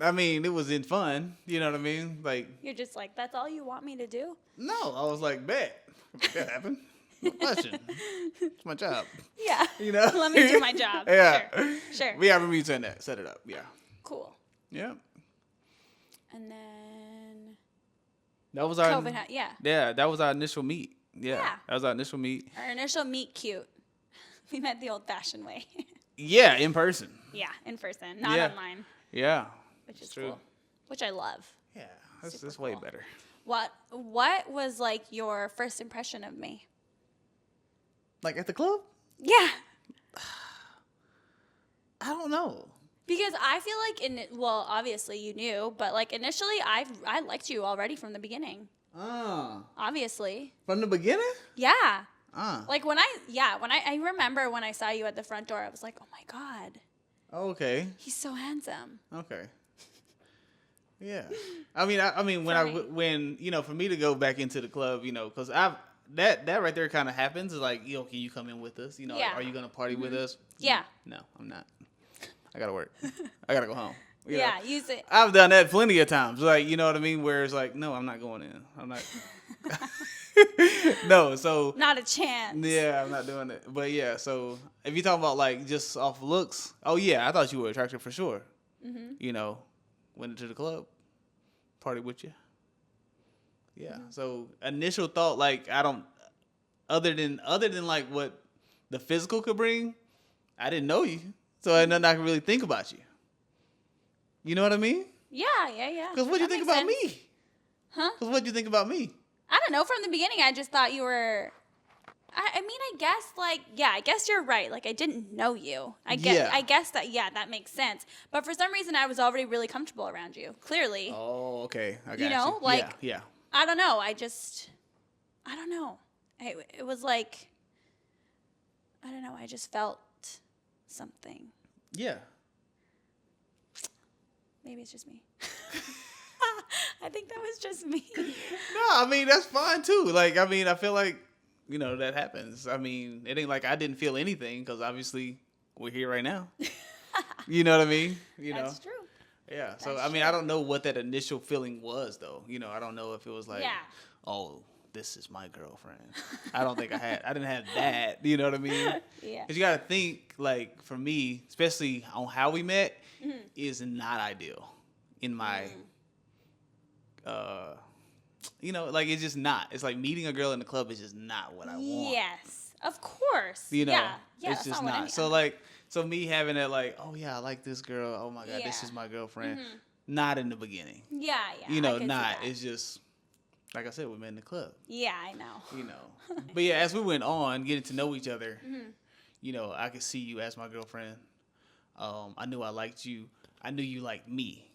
I mean, it was in fun. You know what I mean? Like, you're just like, that's all you want me to do? No, I was like, bet. That happened. No question. It's my job. Yeah. You know? Let me do my job. Yeah. Sure. Yeah, I remember you saying that. Set it up. Yeah. Cool. Yeah. And then that was our COVID. Yeah, that was our initial meet. Yeah. That was our initial meet. Our initial meet cute. We met the old-fashioned way. Yeah, in person. Yeah, in person, not online. Yeah. Which is true. Cool. Which I love. Yeah, that's way better. What was like your first impression of me? Like at the club? Yeah. I don't know. Because I feel like obviously you knew, but like initially I liked you already from the beginning. Obviously. From the beginning? Yeah. Like when I remember when I saw you at the front door, I was like, oh my God. Okay. He's so handsome. Okay. Yeah. I mean, when for me to go back into the club, because that right there kind of happens. Is like, can you come in with us? Are you gonna party with us? Yeah. No, I'm not. I gotta work. I gotta go home. Yeah, use it. I've done that plenty of times. Like, you know what I mean? Where it's like, no, I'm not going in. I'm not. No, so. Not a chance. Yeah, I'm not doing it. But yeah, so if you talk about like just off looks, oh yeah, I thought you were attractive for sure. Mm-hmm. Went into the club, party with you. Yeah. Mm-hmm. So initial thought, like I don't, other than like what the physical could bring, I didn't know you, so I had nothing I could really think about you. You know what I mean? Yeah. Because what do you think about me? Huh? Because what do you think about me? I don't know. From the beginning, I just thought you were I mean, I guess, like, yeah, I guess you're right. Like, I didn't know you. I guess that, yeah, that makes sense. But for some reason, I was already really comfortable around you, clearly. Oh, okay. I got you know, like, yeah. I don't know. I don't know. It was like, I don't know. I just felt something. Yeah. Maybe it's just me. I think that was just me. No, I mean, that's fine too. Like, I mean, I feel like, that happens. I mean, it ain't like I didn't feel anything because obviously we're here right now. You know what I mean? That's true. Yeah. So, I mean, I don't know what that initial feeling was though. I don't know if it was like, oh, this is my girlfriend. I don't think I didn't have that. You know what I mean? Yeah. Because you got to think, like, for me, especially on how we met, is not ideal in my, like, it's just not. It's like meeting a girl in the club is just not what I want. Yes, of course. Yeah, it's just not. I mean. So me having that, like, oh yeah, I like this girl. Oh my God, this is my girlfriend. Not in the beginning. Yeah. Not. It's just, like I said, we met in the club. Yeah, I know. But yeah, as we went on, getting to know each other, I could see you as my girlfriend. I knew I liked you. I knew you liked me.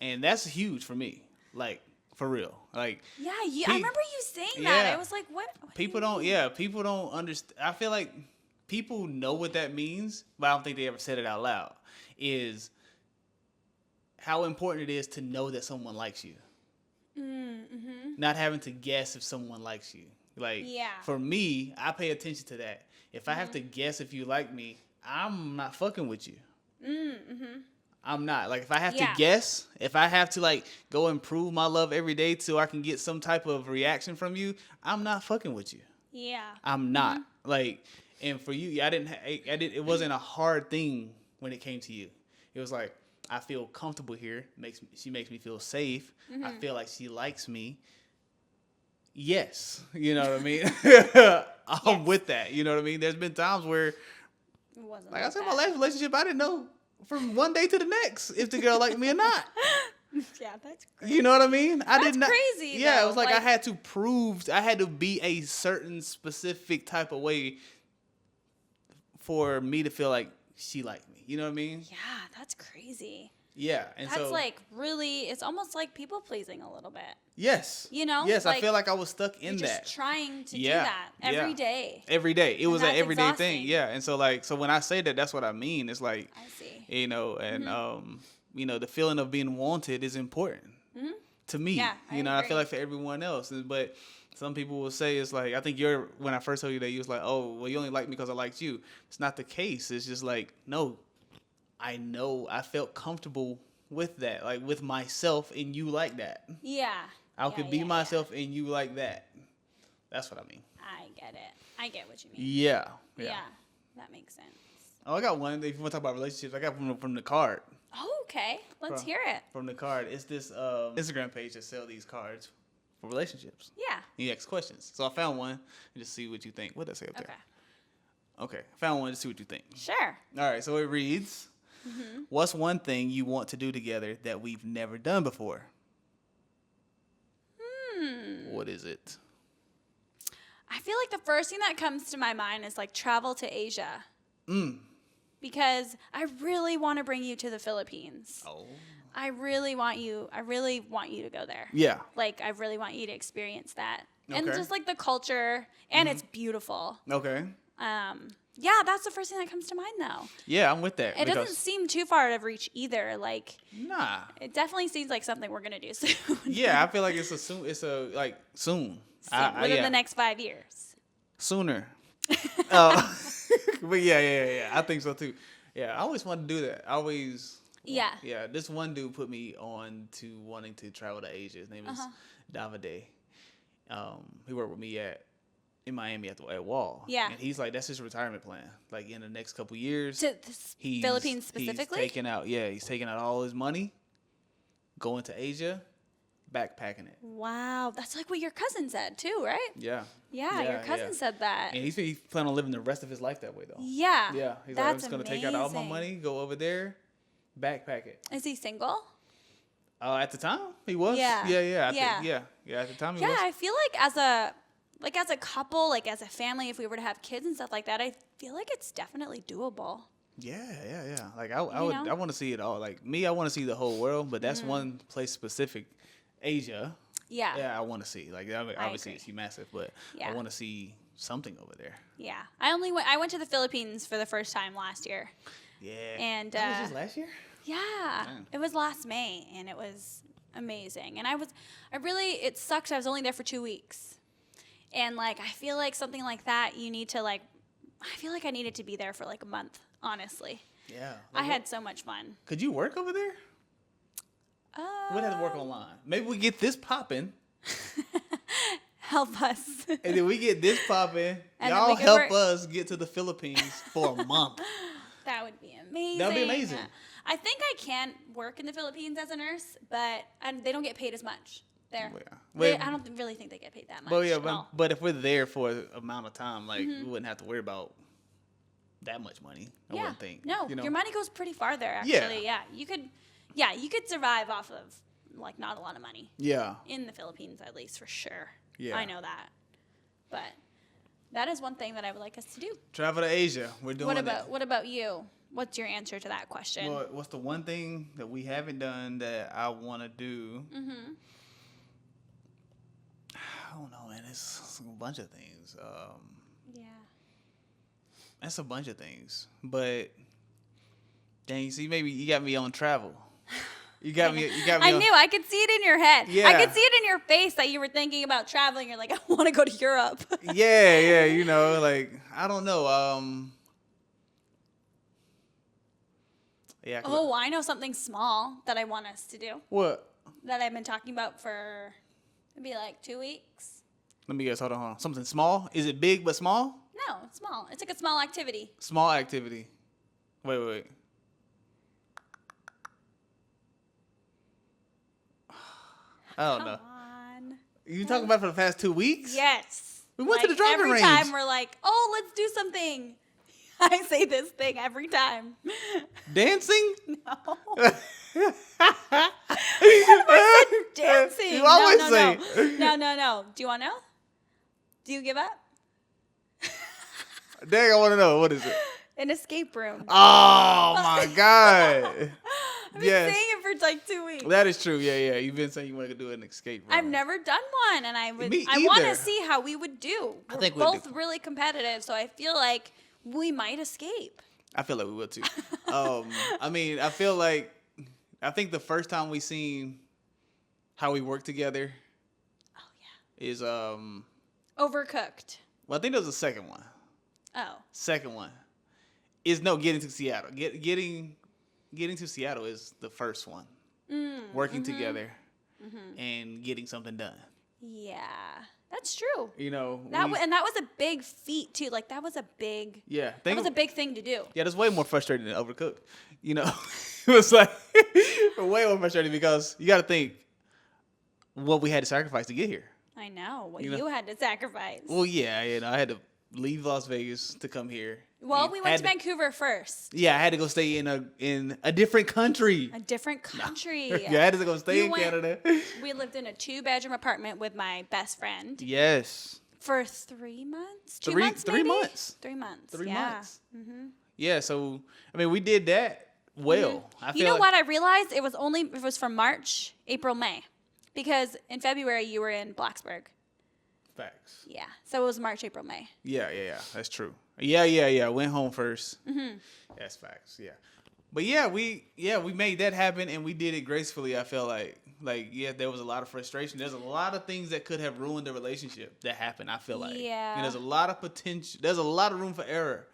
And that's huge for me. Like, for real. Like, yeah, I remember you saying that. I was like, what people don't understand. I feel like people know what that means, but I don't think they ever said it out loud, is how important it is to know that someone likes you. Not having to guess if someone likes you. Like, for me, I pay attention to that. If I have to guess if you like me, I'm not fucking with you. I'm not. Like, if I have to guess, if I have to, like, go and prove my love every day so I can get some type of reaction from you, I'm not fucking with you. Yeah. I'm not. Like, and for you, it wasn't a hard thing when it came to you. It was like, I feel comfortable here. She makes me feel safe. I feel like she likes me. Yes. You know what I mean? I'm with that. You know what I mean? There's been times where, it wasn't like I said, my last relationship, I didn't know from one day to the next if the girl liked me or not. Yeah, that's crazy. You know what I mean? That's crazy. Yeah, though. It was like I had to be a certain specific type of way for me to feel like she liked me. You know what I mean? Yeah, that's crazy. Yeah, and that's like really, it's almost like people pleasing a little bit. Yes. Yes, like, I feel like I was stuck in that. Just trying to do that every day. Every day. It was an everyday exhausting. thing. Yeah, and so when I say that, that's what I mean. It's like, I see. and the feeling of being wanted is important to me. Yeah, I feel like for everyone else, but some people will say it's like, I think when I first told you that, you was like, oh, well, you only like me because I liked you. It's not the case. It's just like, no, I know I felt comfortable with that, like with myself, and you like that. Yeah. I could be myself and you like that. That's what I mean. I get it. I get what you mean. Yeah. That makes sense. Oh, I got one. If you want to talk about relationships, I got from the card. Oh, okay. Let's hear it. From the card. It's this Instagram page that sell these cards for relationships. Yeah. You ask questions. So I found one and just see what you think. What did I say up there? Okay. I found one to see what you think. Sure. All right. So it reads, what's one thing you want to do together that we've never done before? What is it? I feel like the first thing that comes to my mind is like travel to Asia. Because I really want to bring you to the Philippines. Oh. I really want you to go there. Yeah. Like, I really want you to experience that. Okay. And just like the culture, and it's beautiful. Okay. Yeah, that's the first thing that comes to mind, though. Yeah, I'm with that. It doesn't seem too far out of reach either. Like, nah. It definitely seems like something we're gonna do soon. Yeah, I feel like it's soon. Within the next 5 years. Sooner. But yeah. I think so too. Yeah, I always wanted to do that. Yeah. This one dude put me on to wanting to travel to Asia. His name is Davide. He worked with me in Miami at Wall. Yeah. And he's like, that's his retirement plan. Like, in the next couple years. To the Philippines specifically? He's taking out all his money, going to Asia, backpacking it. Wow. That's like what your cousin said too, right? Yeah. Yeah, your cousin said that. And he's planning on living the rest of his life that way, though. Yeah. Yeah. He's like, I'm just going to take out all my money, go over there, backpack it. Is he single? At the time, he was. Yeah. At the time, he was. Yeah, I feel like as a like as a couple, like as a family, if we were to have kids and stuff like that, I feel like it's definitely doable. Yeah. Like I want to see it all. Like me, I want to see the whole world, but that's one place specific, Asia. Yeah. Yeah, I want to see. Like obviously it's massive, but yeah. I want to see something over there. Yeah. I went to the Philippines for the first time last year. Yeah. And that was just last year? Yeah. Damn. It was last May, and it was amazing. And it sucks. I was only there for 2 weeks. And like I feel like something like that you need to like I feel like I needed to be there for like a month, honestly. Yeah. I had so much fun. Could you work over there? We'd have to work online. Maybe we get this popping. Help us. And then we get this popping. Y'all help us get to the Philippines for a month. That would be amazing. That would be amazing. I think I can work in the Philippines as a nurse, but they don't get paid as much there. I don't really think they get paid that much. But if we're there for an amount of time, like we wouldn't have to worry about that much money. I wouldn't think. No, your money goes pretty far there. Actually, you could survive off of like not a lot of money. Yeah. In the Philippines, at least for sure. Yeah. I know that, but that is one thing that I would like us to do. Travel to Asia. We're doing it. What about you? What's your answer to that question? Well, what's the one thing that we haven't done that I want to do? Mm-hmm. I don't know, man. It's a bunch of things. Yeah. That's a bunch of things. But, dang, you see, maybe you got me on travel. You got me. I knew. I could see it in your head. Yeah. I could see it in your face that you were thinking about traveling. You're like, I want to go to Europe. Yeah. You know, like, I don't know. Yeah. Oh, I know something small that I want us to do. What? That I've been talking about for maybe like 2 weeks. Let me guess. Hold on. Something small? Is it big but small? No, it's small. It's like a small activity. Small activity. Wait. I don't know. Come on. You talking about it for the past 2 weeks? Yes. We went to the driving range. Every time we're like, oh, let's do something. I say this thing every time. Dancing? No. I said dancing. You always say. No. Do you want to know? Do you give up? Dang, I want to know. What is it? An escape room. Oh, my God. I've been saying it for like 2 weeks. That is true. Yeah. You've been saying you want to do an escape room. I've never done one, and I want to see how we would do. I think we're both really competitive, so I feel like we might escape. I feel like we will too. I mean, I think the first time we seen how we work together. Oh yeah. Is Overcooked. Well, I think that was the second one. Oh. Second one is getting to Seattle. Getting to Seattle is the first one. Working together and getting something done. Yeah, that's true. You know, that was a big feat too. Like that was a big. Yeah, that was a big thing to do. Yeah, that's way more frustrating than Overcooked. You know, it was like way more frustrating because you got to think what we had to sacrifice to get here. I know what you had to sacrifice. Well, yeah, I had to leave Las Vegas to come here. Well, we went to Vancouver first. Yeah, I had to go stay in a different country. A different country. Yeah, I had to go stay in Canada. We lived in a 2-bedroom apartment with my best friend. Yes. For 3 months? 3 months? 3 months. 3 months. 3 yeah. months. Mm-hmm. Yeah, so, I mean, we did that well. Mm-hmm. You know what I realized? It was from March, April, May. Because in February, you were in Blacksburg. Facts. Yeah. So it was March, April, May. Yeah. That's true. Yeah. Went home first. Mm-hmm. That's facts. Yeah. But we made that happen and we did it gracefully. I felt like there was a lot of frustration. There's a lot of things that could have ruined the relationship that happened. I feel like there's a lot of potential. There's a lot of room for error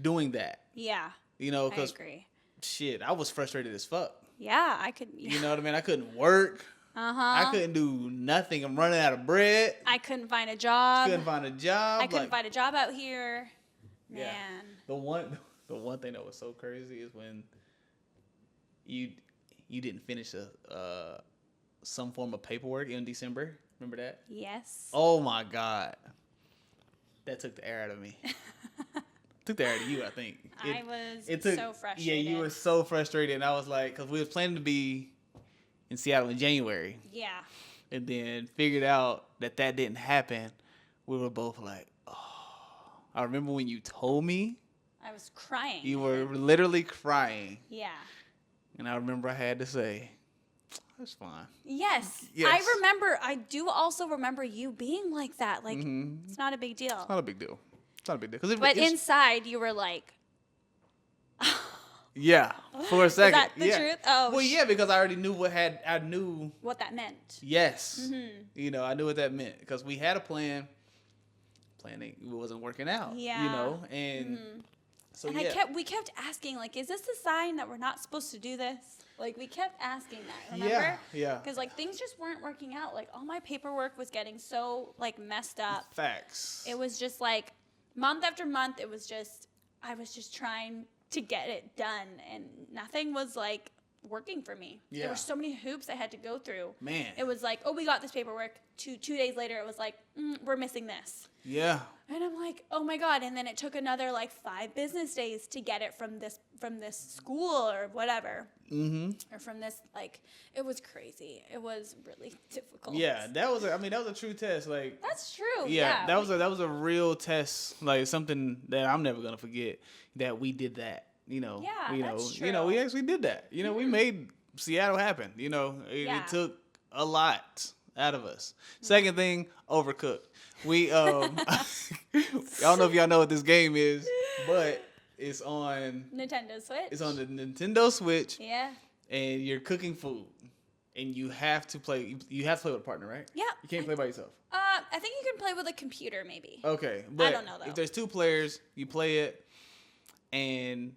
doing that. Yeah. You know, I agree. Shit, I was frustrated as fuck. Yeah, I could. Yeah. You know what I mean? I couldn't work. I couldn't do nothing. I'm running out of bread. I couldn't find a job. I couldn't find a job out here. Man. Yeah. The one thing that was so crazy is when you didn't finish some form of paperwork in December. Remember that? Yes. Oh my God. That took the air out of me. Took the air out of you, I think. I was so frustrated. Yeah, you were so frustrated. And I was like, because we was planning to be in Seattle in January. Yeah. And then figured out that didn't happen we were both like, oh. I remember when you told me. I was crying. You were literally crying. Yeah. And I remember I had to say, that's fine. Yes. I do also remember you being like that. Like, it's not a big deal. It's not a big deal. But inside, you were like... Yeah, for a second. Is that the truth? Oh, well, yeah, because I already knew I knew what that meant. Yes, I knew what that meant because we had a plan. Planning wasn't working out. Yeah, and so and we kept asking, like, is this a sign that we're not supposed to do this? Like, we kept asking that. Remember? Yeah. Because like things just weren't working out. Like all my paperwork was getting so like messed up. Facts. It was just like month after month. I was just trying to get it done, and nothing was like working for me. Yeah. There were so many hoops I had to go through. Man. It was like, oh, we got this paperwork. Two days later, it was like, we're missing this. Yeah. And I'm like, oh my God. And then it took another like 5 business days to get it from this school or whatever. Or from this, like, it was crazy. It was really difficult. Yeah, that was a true test. Like, that's true. Yeah, that was a real test. Like something that I'm never gonna forget. That we did that. Yeah, that's true. We actually did that. We made Seattle happen. It took a lot out of us. Second thing, Overcooked. We I don't know if y'all know what this game is, but it's on Nintendo Switch. It's on the Nintendo Switch. Yeah. And you're cooking food, and you have to play. You have to play with a partner, right? Yeah. You can't play by yourself. I think you can play with a computer, maybe. Okay, but I don't know though. If there's 2 players, you play it, and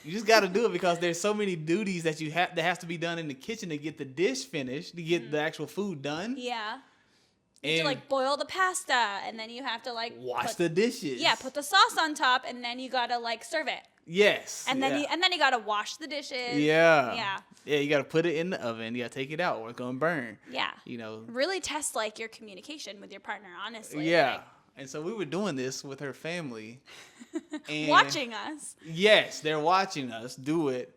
you just got to do it because there's so many duties that that has to be done in the kitchen to get the dish finished, to get the actual food done. Yeah. You have to like boil the pasta, and then you have to like wash the dishes. Yeah, put the sauce on top, and then you gotta like serve it. Yes. And then you gotta wash the dishes. Yeah. Yeah. Yeah, you gotta put it in the oven. You gotta take it out, or it's gonna burn. Yeah. Really test like your communication with your partner, honestly. Yeah. Like, and so we were doing this with her family. And watching us. Yes, they're watching us do it.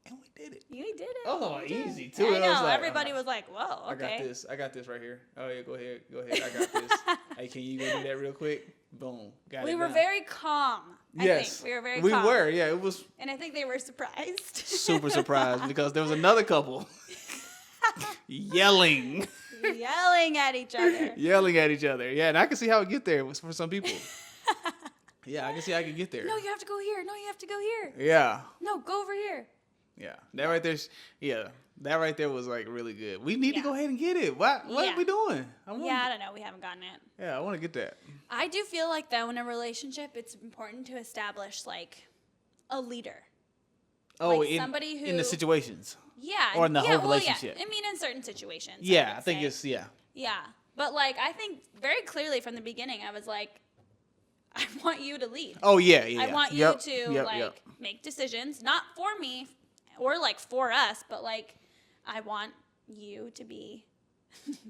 And we did it. You did it. Oh, easy too. I know. Everybody was like, whoa, okay. I got this right here. Oh yeah, go ahead. I got this. Hey, can you go do that real quick? Boom. Got it. We were very calm. Yes. I think. We were very calm. We were, yeah. It was. And I think they were surprised. Super surprised because there was another couple yelling at each other. Yeah, and I can see how it get there for some people. Yeah, I can see how I could get there. No, you have to go here. No, you have to go here. Yeah. No, go over here. Yeah, that right there was like really good. We need to go ahead and get it. What are we doing? I don't know. We haven't gotten it. Yeah, I want to get that. I do feel like though in a relationship, it's important to establish like a leader. Oh, like somebody who in the situations. Yeah. Or in the whole relationship. Yeah. I mean, in certain situations. Yeah, I think it's Yeah, but like I think very clearly from the beginning, I was like, I want you to lead. Oh yeah. I want you to make decisions, not for me. Or like for us, but like I want you to be.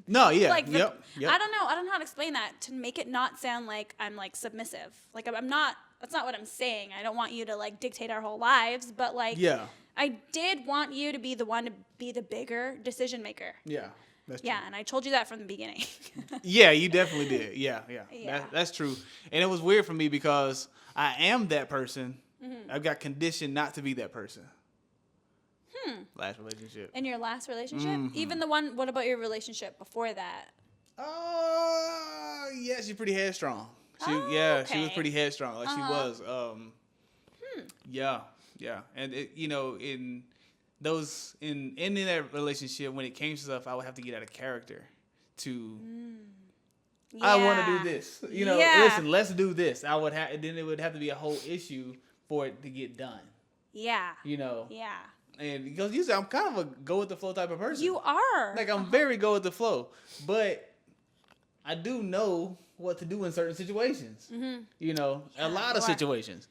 No, yeah, like yep. I don't know how to explain that to make it not sound like I'm like submissive. Like I'm not. That's not what I'm saying. I don't want you to like dictate our whole lives, but like I did want you to be the one to be the bigger decision maker. Yeah, that's true. Yeah, and I told you that from the beginning. Yeah, you definitely did. Yeah. That's true. And it was weird for me because I am that person. Mm-hmm. I've got conditioned not to be that person. Last relationship. In your last relationship? Mm-hmm. Even the one, what about your relationship before that? Yeah, she's pretty headstrong. She was pretty headstrong. Like she was. Yeah. And in that relationship, when it came to stuff, I would have to get out of character to I want to do this. Listen, let's do this. Then it would have to be a whole issue for it to get done. Yeah. Yeah. And because usually I'm kind of a go with the flow type of person. You are. Like I'm very go with the flow, but I do know what to do in certain situations. Mm-hmm. A lot of situations.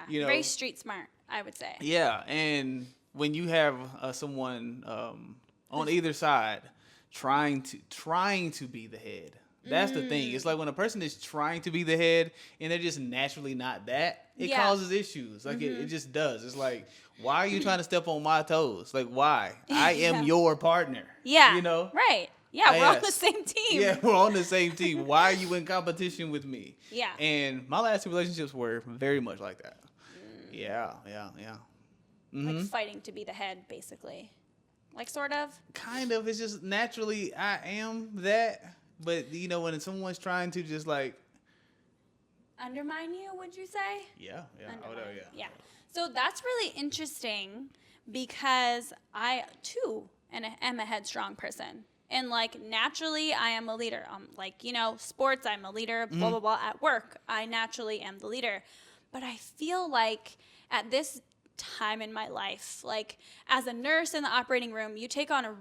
Yeah. Very street smart, I would say. Yeah, and when you have someone on either side trying to be the head. That's the thing. It's like when a person is trying to be the head and they're just naturally not that, it causes issues. Like it just does. It's like, why are you trying to step on my toes? Like, why? I am your partner. Yeah. Right. Yeah, we're on the same team. Yeah, we're on the same team. Why are you in competition with me? Yeah. And my last two relationships were very much like that. Yeah. Mm-hmm. Like fighting to be the head, basically. Like, sort of? Kind of. It's just naturally I am that. But, when someone's trying to just like... Undermine you, would you say? Yeah. Yeah. So that's really interesting because I, too, am a headstrong person. And, like, naturally, I am a leader. Like, sports, I'm a leader, blah, blah, blah. At work, I naturally am the leader. But I feel like at this time in my life, like, as a nurse in the operating room, you take on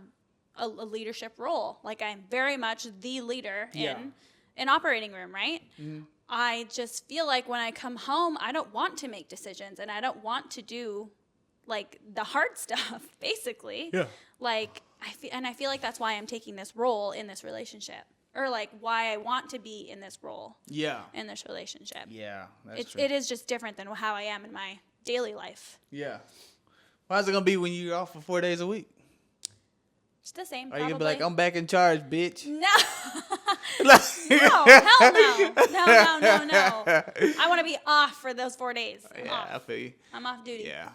a leadership role. Like, I'm very much the leader in an operating room, right? Mm-hmm. I just feel like when I come home, I don't want to make decisions and I don't want to do like the hard stuff, basically. Yeah. Like, I feel like that's why I'm taking this role in this relationship, or like why I want to be in this role. Yeah. In this relationship. Yeah, that's true. It is just different than how I am in my daily life. Yeah. How's it gonna be when you're off for 4 days a week? It's the same. Are you gonna be like, I'm back in charge, bitch? No. No, hell no. No. I want to be off for those 4 days. I feel you. I'm off duty. Yeah.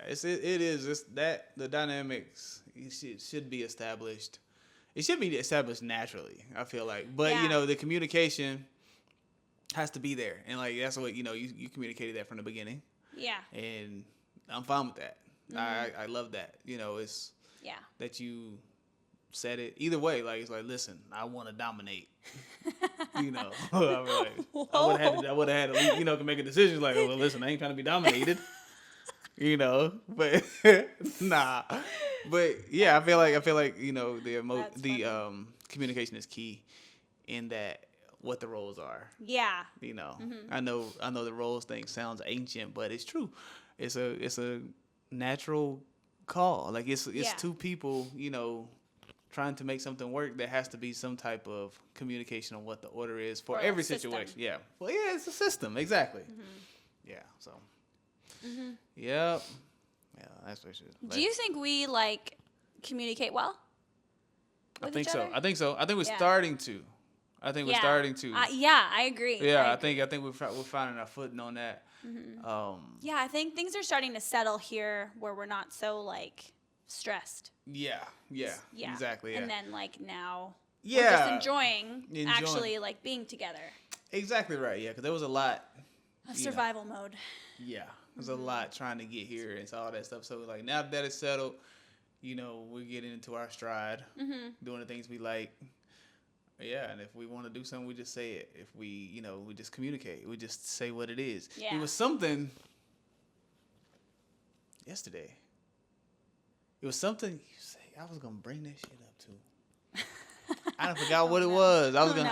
It is. It's that the dynamics should be established. It should be established naturally, I feel like. But the communication has to be there, and like that's what you communicated that from the beginning. Yeah. And I'm fine with that. Mm-hmm. I love that. It's that you said it either way. Like, it's like, listen, I want to dominate. I would have had to make a decision. Like, well, listen, I ain't trying to be dominated. But nah. But yeah, I feel like the communication is key in that what the roles are. Yeah. Mm-hmm. I know the roles thing sounds ancient, but it's true. It's a natural call. Like it's two people, trying to make something work. There has to be some type of communication on what the order is for every situation. Yeah. Well, yeah, it's a system. Exactly. Mm-hmm. Yeah. So. Mm-hmm. Yep. Yeah, that's what it is. Do you think we communicate well? I think so. I think we're starting to. Yeah, I agree. Yeah, I think we're finding our footing on that. Mm-hmm. Yeah, I think things are starting to settle here where we're not so stressed. Yeah, exactly. Yeah. And then now, we're just enjoying actually being together. Exactly right. Yeah, because there was a lot of survival mode. Yeah, there's a lot trying to get here and all that stuff. So now that it's settled, we're getting into our stride, doing the things we like. Yeah, and if we want to do something, we just say it. If we, we just communicate. We just say what it is. Yeah. It was something yesterday. It was something you say. I was gonna bring that shit up too. I forgot what it was. I was dang,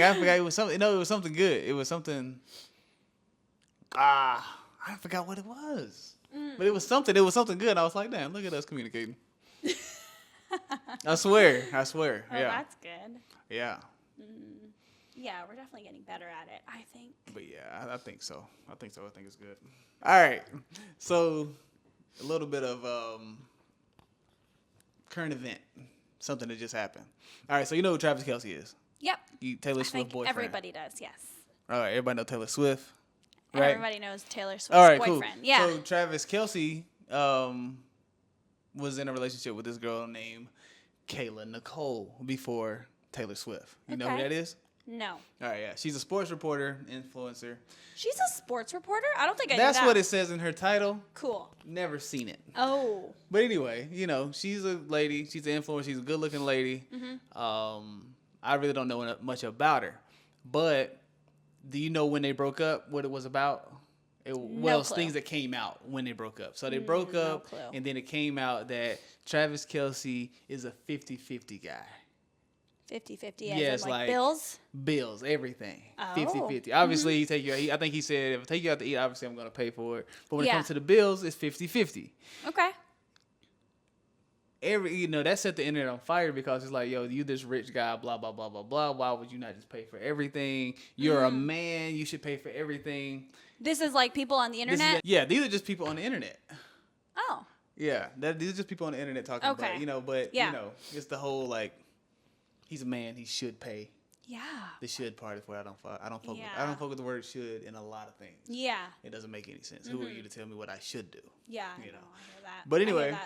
I forgot it was something. No, it was something good. It was something. I forgot what it was. But it was something. It was something good. I was like, damn, look at us communicating. I swear. Oh, yeah. That's good. Yeah. Yeah, we're definitely getting better at it, I think. But yeah, I think so. I think it's good. All right. So, a little bit of current event. Something that just happened. All right, so you know who Travis Kelce is? Yep. Taylor Swift boyfriend. Everybody does, yes. All right, everybody know Taylor Swift, right? Everybody knows Taylor Swift's boyfriend. Cool. Yeah. So, Travis Kelce was in a relationship with this girl named Kayla Nicole before Taylor Swift. You know who that is? No. All right, yeah. She's a sports reporter, influencer. She's a sports reporter? I don't think I knew That's what it says in her title. Cool. Never seen it. Oh. But anyway, she's a lady. She's an influencer. She's a good-looking lady. Mm-hmm. I really don't know much about her. But do you know when they broke up, what it was about? It's things that came out when they broke up. So they broke up, and then it came out that Travis Kelce is a 50-50 guy. 50-50 as in bills? Bills, everything. 50-50. Obviously, I think he said, if I take you out to eat, obviously I'm going to pay for it. But when it comes to the bills, it's 50-50. Okay. That set the internet on fire because it's like, yo, you this rich guy, blah, blah, blah, blah, blah. Why would you not just pay for everything? You're a man. You should pay for everything. This is people on the internet? These are just people on the internet. Oh. Yeah, these are just people on the internet talking about, it's the whole, he's a man. He should pay. Yeah. The should part is where I don't fuck with. Yeah. I don't fuck with the word should in a lot of things. Yeah. It doesn't make any sense. Who are you to tell me what I should do? Yeah. You know. I hear that. But anyway,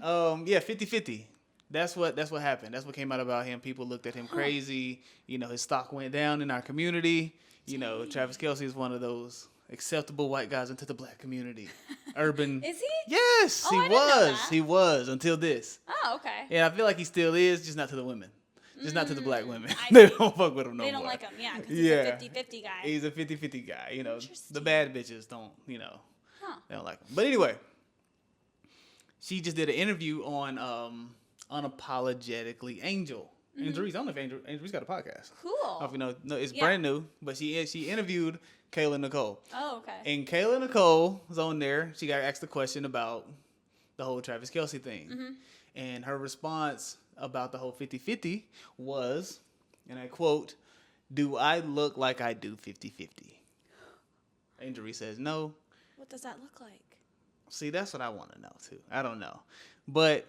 50-50. That's what happened. That's what came out about him. People looked at him crazy. You know, his stock went down in our community. You know, Travis Kelce is one of those acceptable white guys into the black community. Urban. Is he? Yes, Oh, he I didn't know was. that. He was until this. Oh, okay. Yeah, I feel like he still is, just not to the women. Just not to the black women. I They see. don't fuck with him no more. They don't like him, yeah, because he's a 50-50 guy. He's a 50-50 guy. You know, the Interesting. bad bitches don't, you know, Huh. they don't like him. But anyway, she just did an interview on Unapologetically Angel. Andrews, I don't know if Andrews got a podcast. Cool. I don't know if you know, no, it's Yeah. brand new, but she interviewed Kayla Nicole. Oh, okay. And Kayla Nicole was on there. She got asked a question about the whole Travis Kelce thing. And her response about the whole 50-50 was, and I quote, "Do I look like I do 50-50?" Andrew says no. What does that look like? See, that's what I want to know, too. I don't know. But,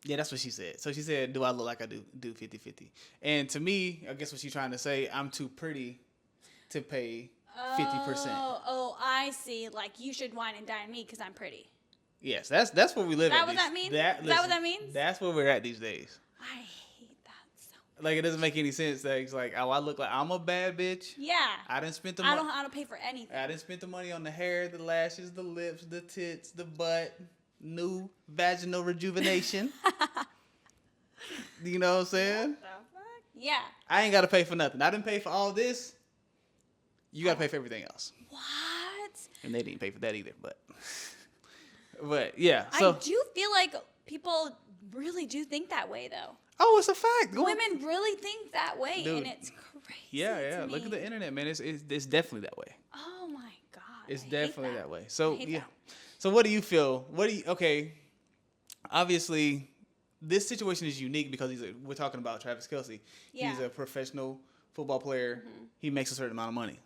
yeah, that's what she said. So she said, do I look like I do 50-50? And to me, I guess what she's trying to say, I'm too pretty to pay 50%. Oh, I see. Like, you should wine and dine me because I'm pretty. Yes, that's where we live. Is that at what these- that means? That, Is that what that means? That's where we're at these days. I hate that so much. Like, it doesn't make any sense that it's like, oh, I look like I'm a bad bitch. Yeah. I didn't spend the I money. don't pay for anything. I didn't spend the money on the hair, the lashes, the lips, the tits, the butt, new vaginal rejuvenation. You know what I'm saying? What the fuck? Yeah. I ain't got to pay for nothing. I didn't pay for all this. You got to pay for everything else. What? And they didn't pay for that either, but yeah. So I do feel like people really do think that way, though. oh, it's a fact. Go on. Women really think that way, Dude. and it's crazy. Yeah. to Look at me. the internet, man. It's definitely that way. Oh my god. It's I hate definitely that way. So I hate yeah. that. So what do you feel? Okay. Obviously, this situation is unique because we're talking about Travis Kelce. Yeah. He's a professional football player. Mm-hmm. He makes a certain amount of money.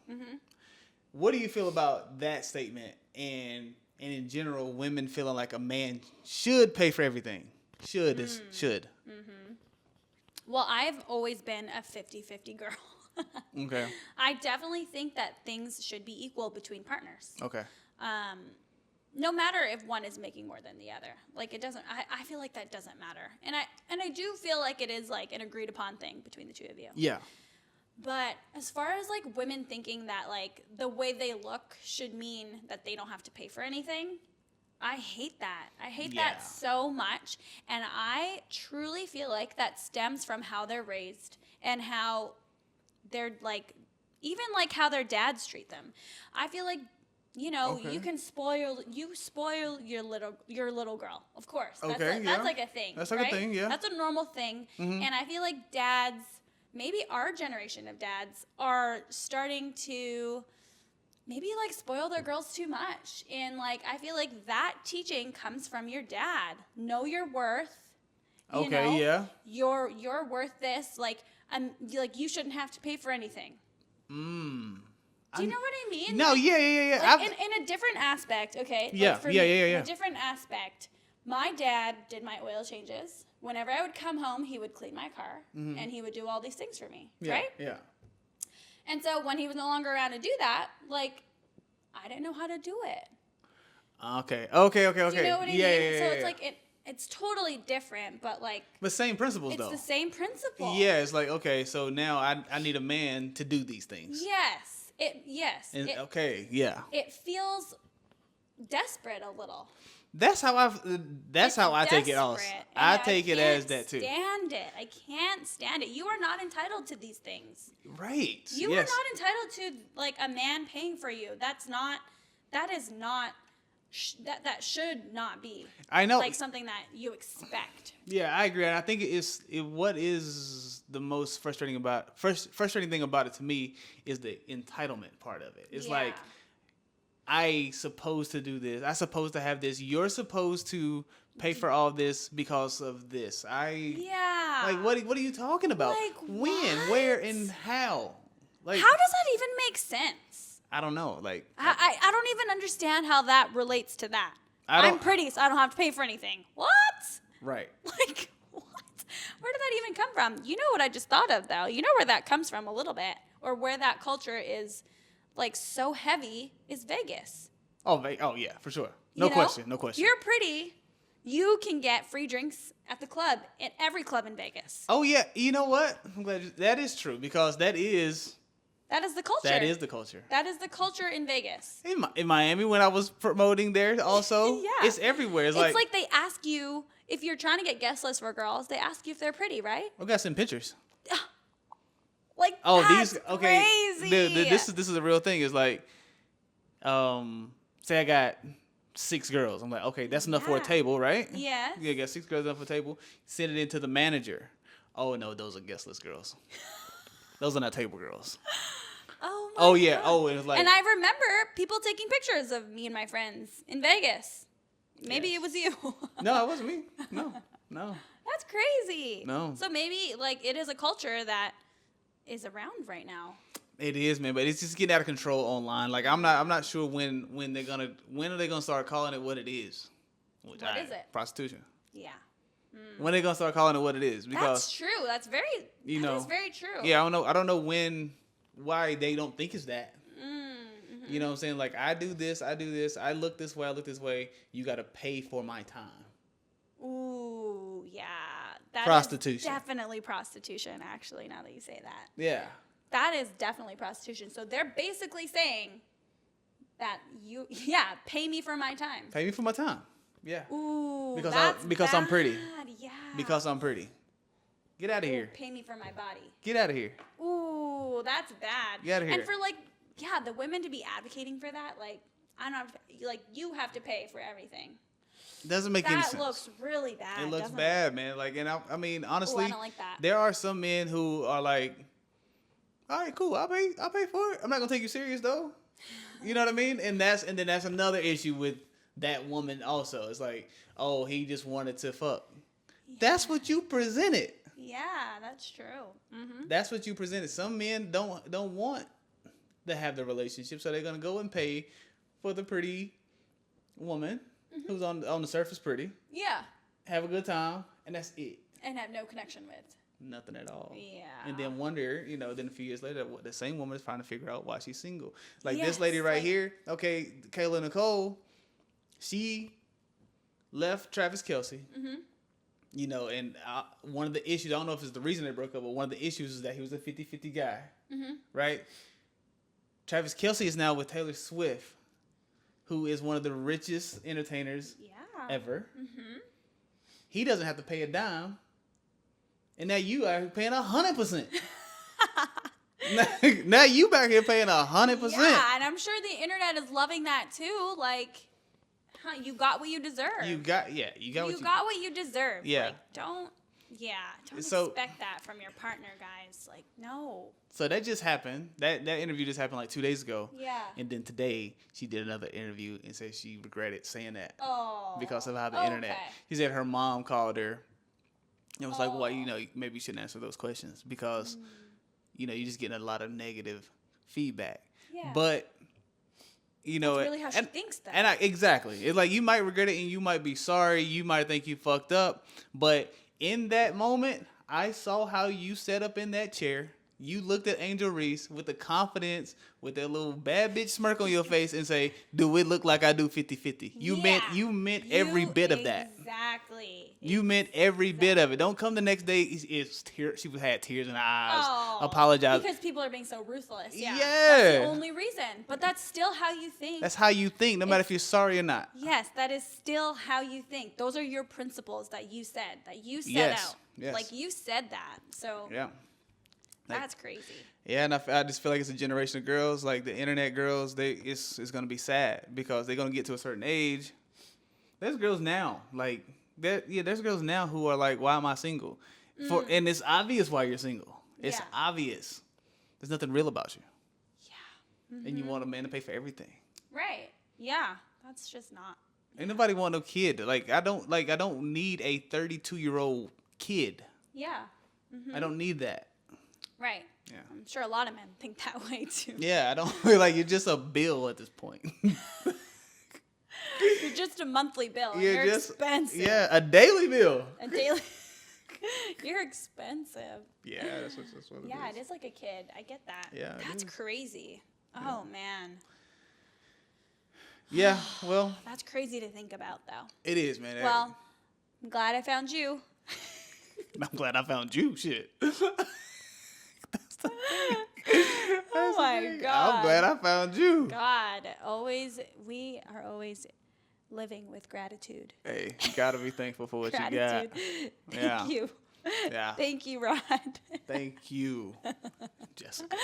What do you feel about that statement and in general, women feeling like a man should pay for everything? Should. Well, I've always been a 50-50 girl. Okay. I definitely think that things should be equal between partners. Okay. No matter if one is making more than the other. Like, it doesn't, I feel like that doesn't matter. And I do feel like it is like an agreed upon thing between the two of you. Yeah. But as far as like women thinking that like the way they look should mean that they don't have to pay for anything, I hate that. I hate Yeah. that so much. And I truly feel like that stems from how they're raised and how they're like, even like how their dads treat them. I feel like, you know, Okay. you can spoil your little girl, of course. That's Okay, that's yeah. like a thing. That's like a right? thing, yeah. That's a normal thing. And I feel like dads, maybe our generation of dads, are starting to maybe like spoil their girls too much. And like I feel like that teaching comes from your dad. Know your worth. You Okay, know? yeah. You're worth this. Like you shouldn't have to pay for anything. Do you know what I mean? No, yeah. Like in a different aspect, okay? Yeah, like for yeah, me, yeah. In a different aspect, my dad did my oil changes. Whenever I would come home, he would clean my car, and he would do all these things for me, Yeah, right? yeah. And so when he was no longer around to do that, like, I didn't know how to do it. Okay. Do you know what I mean? Yeah. So it's like it's totally different, but like But same principles, it's though. the same principle. Yeah, it's like, okay, so now I need a man to do these things. Yes. And, okay, yeah. It feels desperate a little. That's how I take it also. Desperate, and I take it as that too. I can't stand it. You are not entitled to these things. Right. You yes. are not entitled to like a man paying for you. That should not be. I know. Like something that you expect. Yeah, I agree, and I think what is the most frustrating thing about it to me is the entitlement part of it. It's Yeah. like I supposed to do this. I supposed to have this. You're supposed to pay for all this because of this. Yeah. Like what are you talking about? Like, when, what? where, and how? Like How does that even make sense? I don't know. Like I don't even understand how that relates to that. I don't- I'm pretty, so I don't have to pay for anything. What? right. Like, what? Where did that even come from? You know what I just thought of, though? You know where that comes from a little bit, or where that culture is, like, so heavy is Vegas. Oh, yeah, for sure. No question. You're pretty. You can get free drinks at the club, at every club in Vegas. Oh, yeah. You know what? I'm glad that is true, because that is the culture. That is the culture. That is the culture in Vegas. In Miami, when I was promoting there also, Yeah. It's everywhere. It's like they ask you, if you're trying to get guest lists for girls, they ask you if they're pretty, right? I got some pictures. Like, that's crazy. This is a real thing. It's like, say I got 6 girls. I'm like, okay, that's enough for a table, right? Yeah. You got 6 girls enough for a table. Send it in to the manager. Oh, no, those are guest list girls. Those are not table girls. Oh yeah. God. Oh, it was like. And I remember people taking pictures of me and my friends in Vegas. Maybe it was you. No, it wasn't me. No. That's crazy. No. So maybe like it is a culture that is around right now. It is, man, but it's just getting out of control online. Like I'm not sure when are they gonna start calling it what it is. What is it? Prostitution. Yeah. When are they gonna start calling it what it is? Because that's true. That's very. That is very true. Yeah, I don't know why they don't think it's that. Mm-hmm. You know what I'm saying? Like I do this, I look this way, you gotta pay for my time. Ooh, yeah. That prostitution. Is definitely prostitution, actually, now that you say that. Yeah. That is definitely prostitution. So they're basically saying that pay me for my time. Pay me for my time. Yeah. Ooh, because I'm pretty. Yeah. Because I'm pretty. Get out of here. Pay me for my body. Get out of here. Ooh, that's bad. Get out of here. And for the women to be advocating for that, I don't know, you have to pay for everything. Doesn't make any sense. That looks really bad. It looks bad, man. And I mean, honestly, I don't like that. There are some men who are like, all right, cool, I'll pay for it. I'm not gonna take you serious though. You know what I mean? And then that's another issue with that woman also. It's like, oh, he just wanted to fuck. Yeah. That's what you presented. Yeah, that's true. Mm-hmm. That's what you presented. Some men don't want to have the relationship, so they're gonna go and pay for the pretty woman who's on the surface pretty. Yeah. Have a good time, and that's it. And have no connection with. Nothing at all. Yeah. And then wonder, then a few years later, the same woman is trying to figure out why she's single. This lady right here, okay, Kayla Nicole, she left Travis Kelce. Mm-hmm. And one of the issues, I don't know if it's the reason they broke up, but one of the issues is that he was a 50-50 guy. Mm-hmm. Right? Travis Kelce is now with Taylor Swift, who is one of the richest entertainers ever. Mm-hmm. He doesn't have to pay a dime. And now you are paying 100%. Now you back here paying 100%. Yeah, and I'm sure the internet is loving that too. You got what you deserve. You got what you deserve. Yeah. Don't expect that from your partner, guys. No. So that just happened. That interview just happened 2 days ago. Yeah. And then today she did another interview and said she regretted saying that. Oh. Because of how the internet. She said her mom called her and was like, well, maybe you shouldn't answer those questions because, you're just getting a lot of negative feedback. Yeah. But, that's really how she thinks that. And exactly. It's like you might regret it and you might be sorry. You might think you fucked up. But in that moment, I saw how you sat up in that chair. You looked at Angel Reese with the confidence, with that little bad bitch smirk on your face and say, do it look like I do 50-50? You meant every bit of that. Exactly. You meant every bit of it. Don't come the next day. She had tears in her eyes. Apologize. Because people are being so ruthless. Yeah. Yeah. That's the only reason. But that's still how you think. That's how you think, no matter if you're sorry or not. Yes, that is still how you think. Those are your principles that you said, out. Yes. You said that. So. Yeah. That's crazy. Yeah, and I just feel like it's a generation of girls, the internet girls. It's going to be sad because they're going to get to a certain age. There's girls now, there's girls now who are like, why am I single? And it's obvious why you're single. It's obvious. There's nothing real about you. Yeah. Mm-hmm. And you want a man to pay for everything. Right. Yeah. That's just not. Ain't nobody want no kid. I don't need a 32-year-old kid. Yeah. Mm-hmm. I don't need that. Right. Yeah. I'm sure a lot of men think that way too. Yeah, I don't feel like you're just a bill at this point. You're just a monthly bill. You're expensive. Yeah, a daily bill. A daily. You're expensive. Yeah, that's what it is. Yeah, it is like a kid. I get that. Yeah, that's crazy. Oh man. Yeah, well. That's crazy to think about, though. It is, man. Well, I'm glad I found you. I'm glad I found you. Shit. Oh my God. I'm glad I found you. God, we are always living with gratitude. Hey, you gotta be thankful for what you got. Thank you. Yeah. Thank you, Rod. Thank you, Jessica.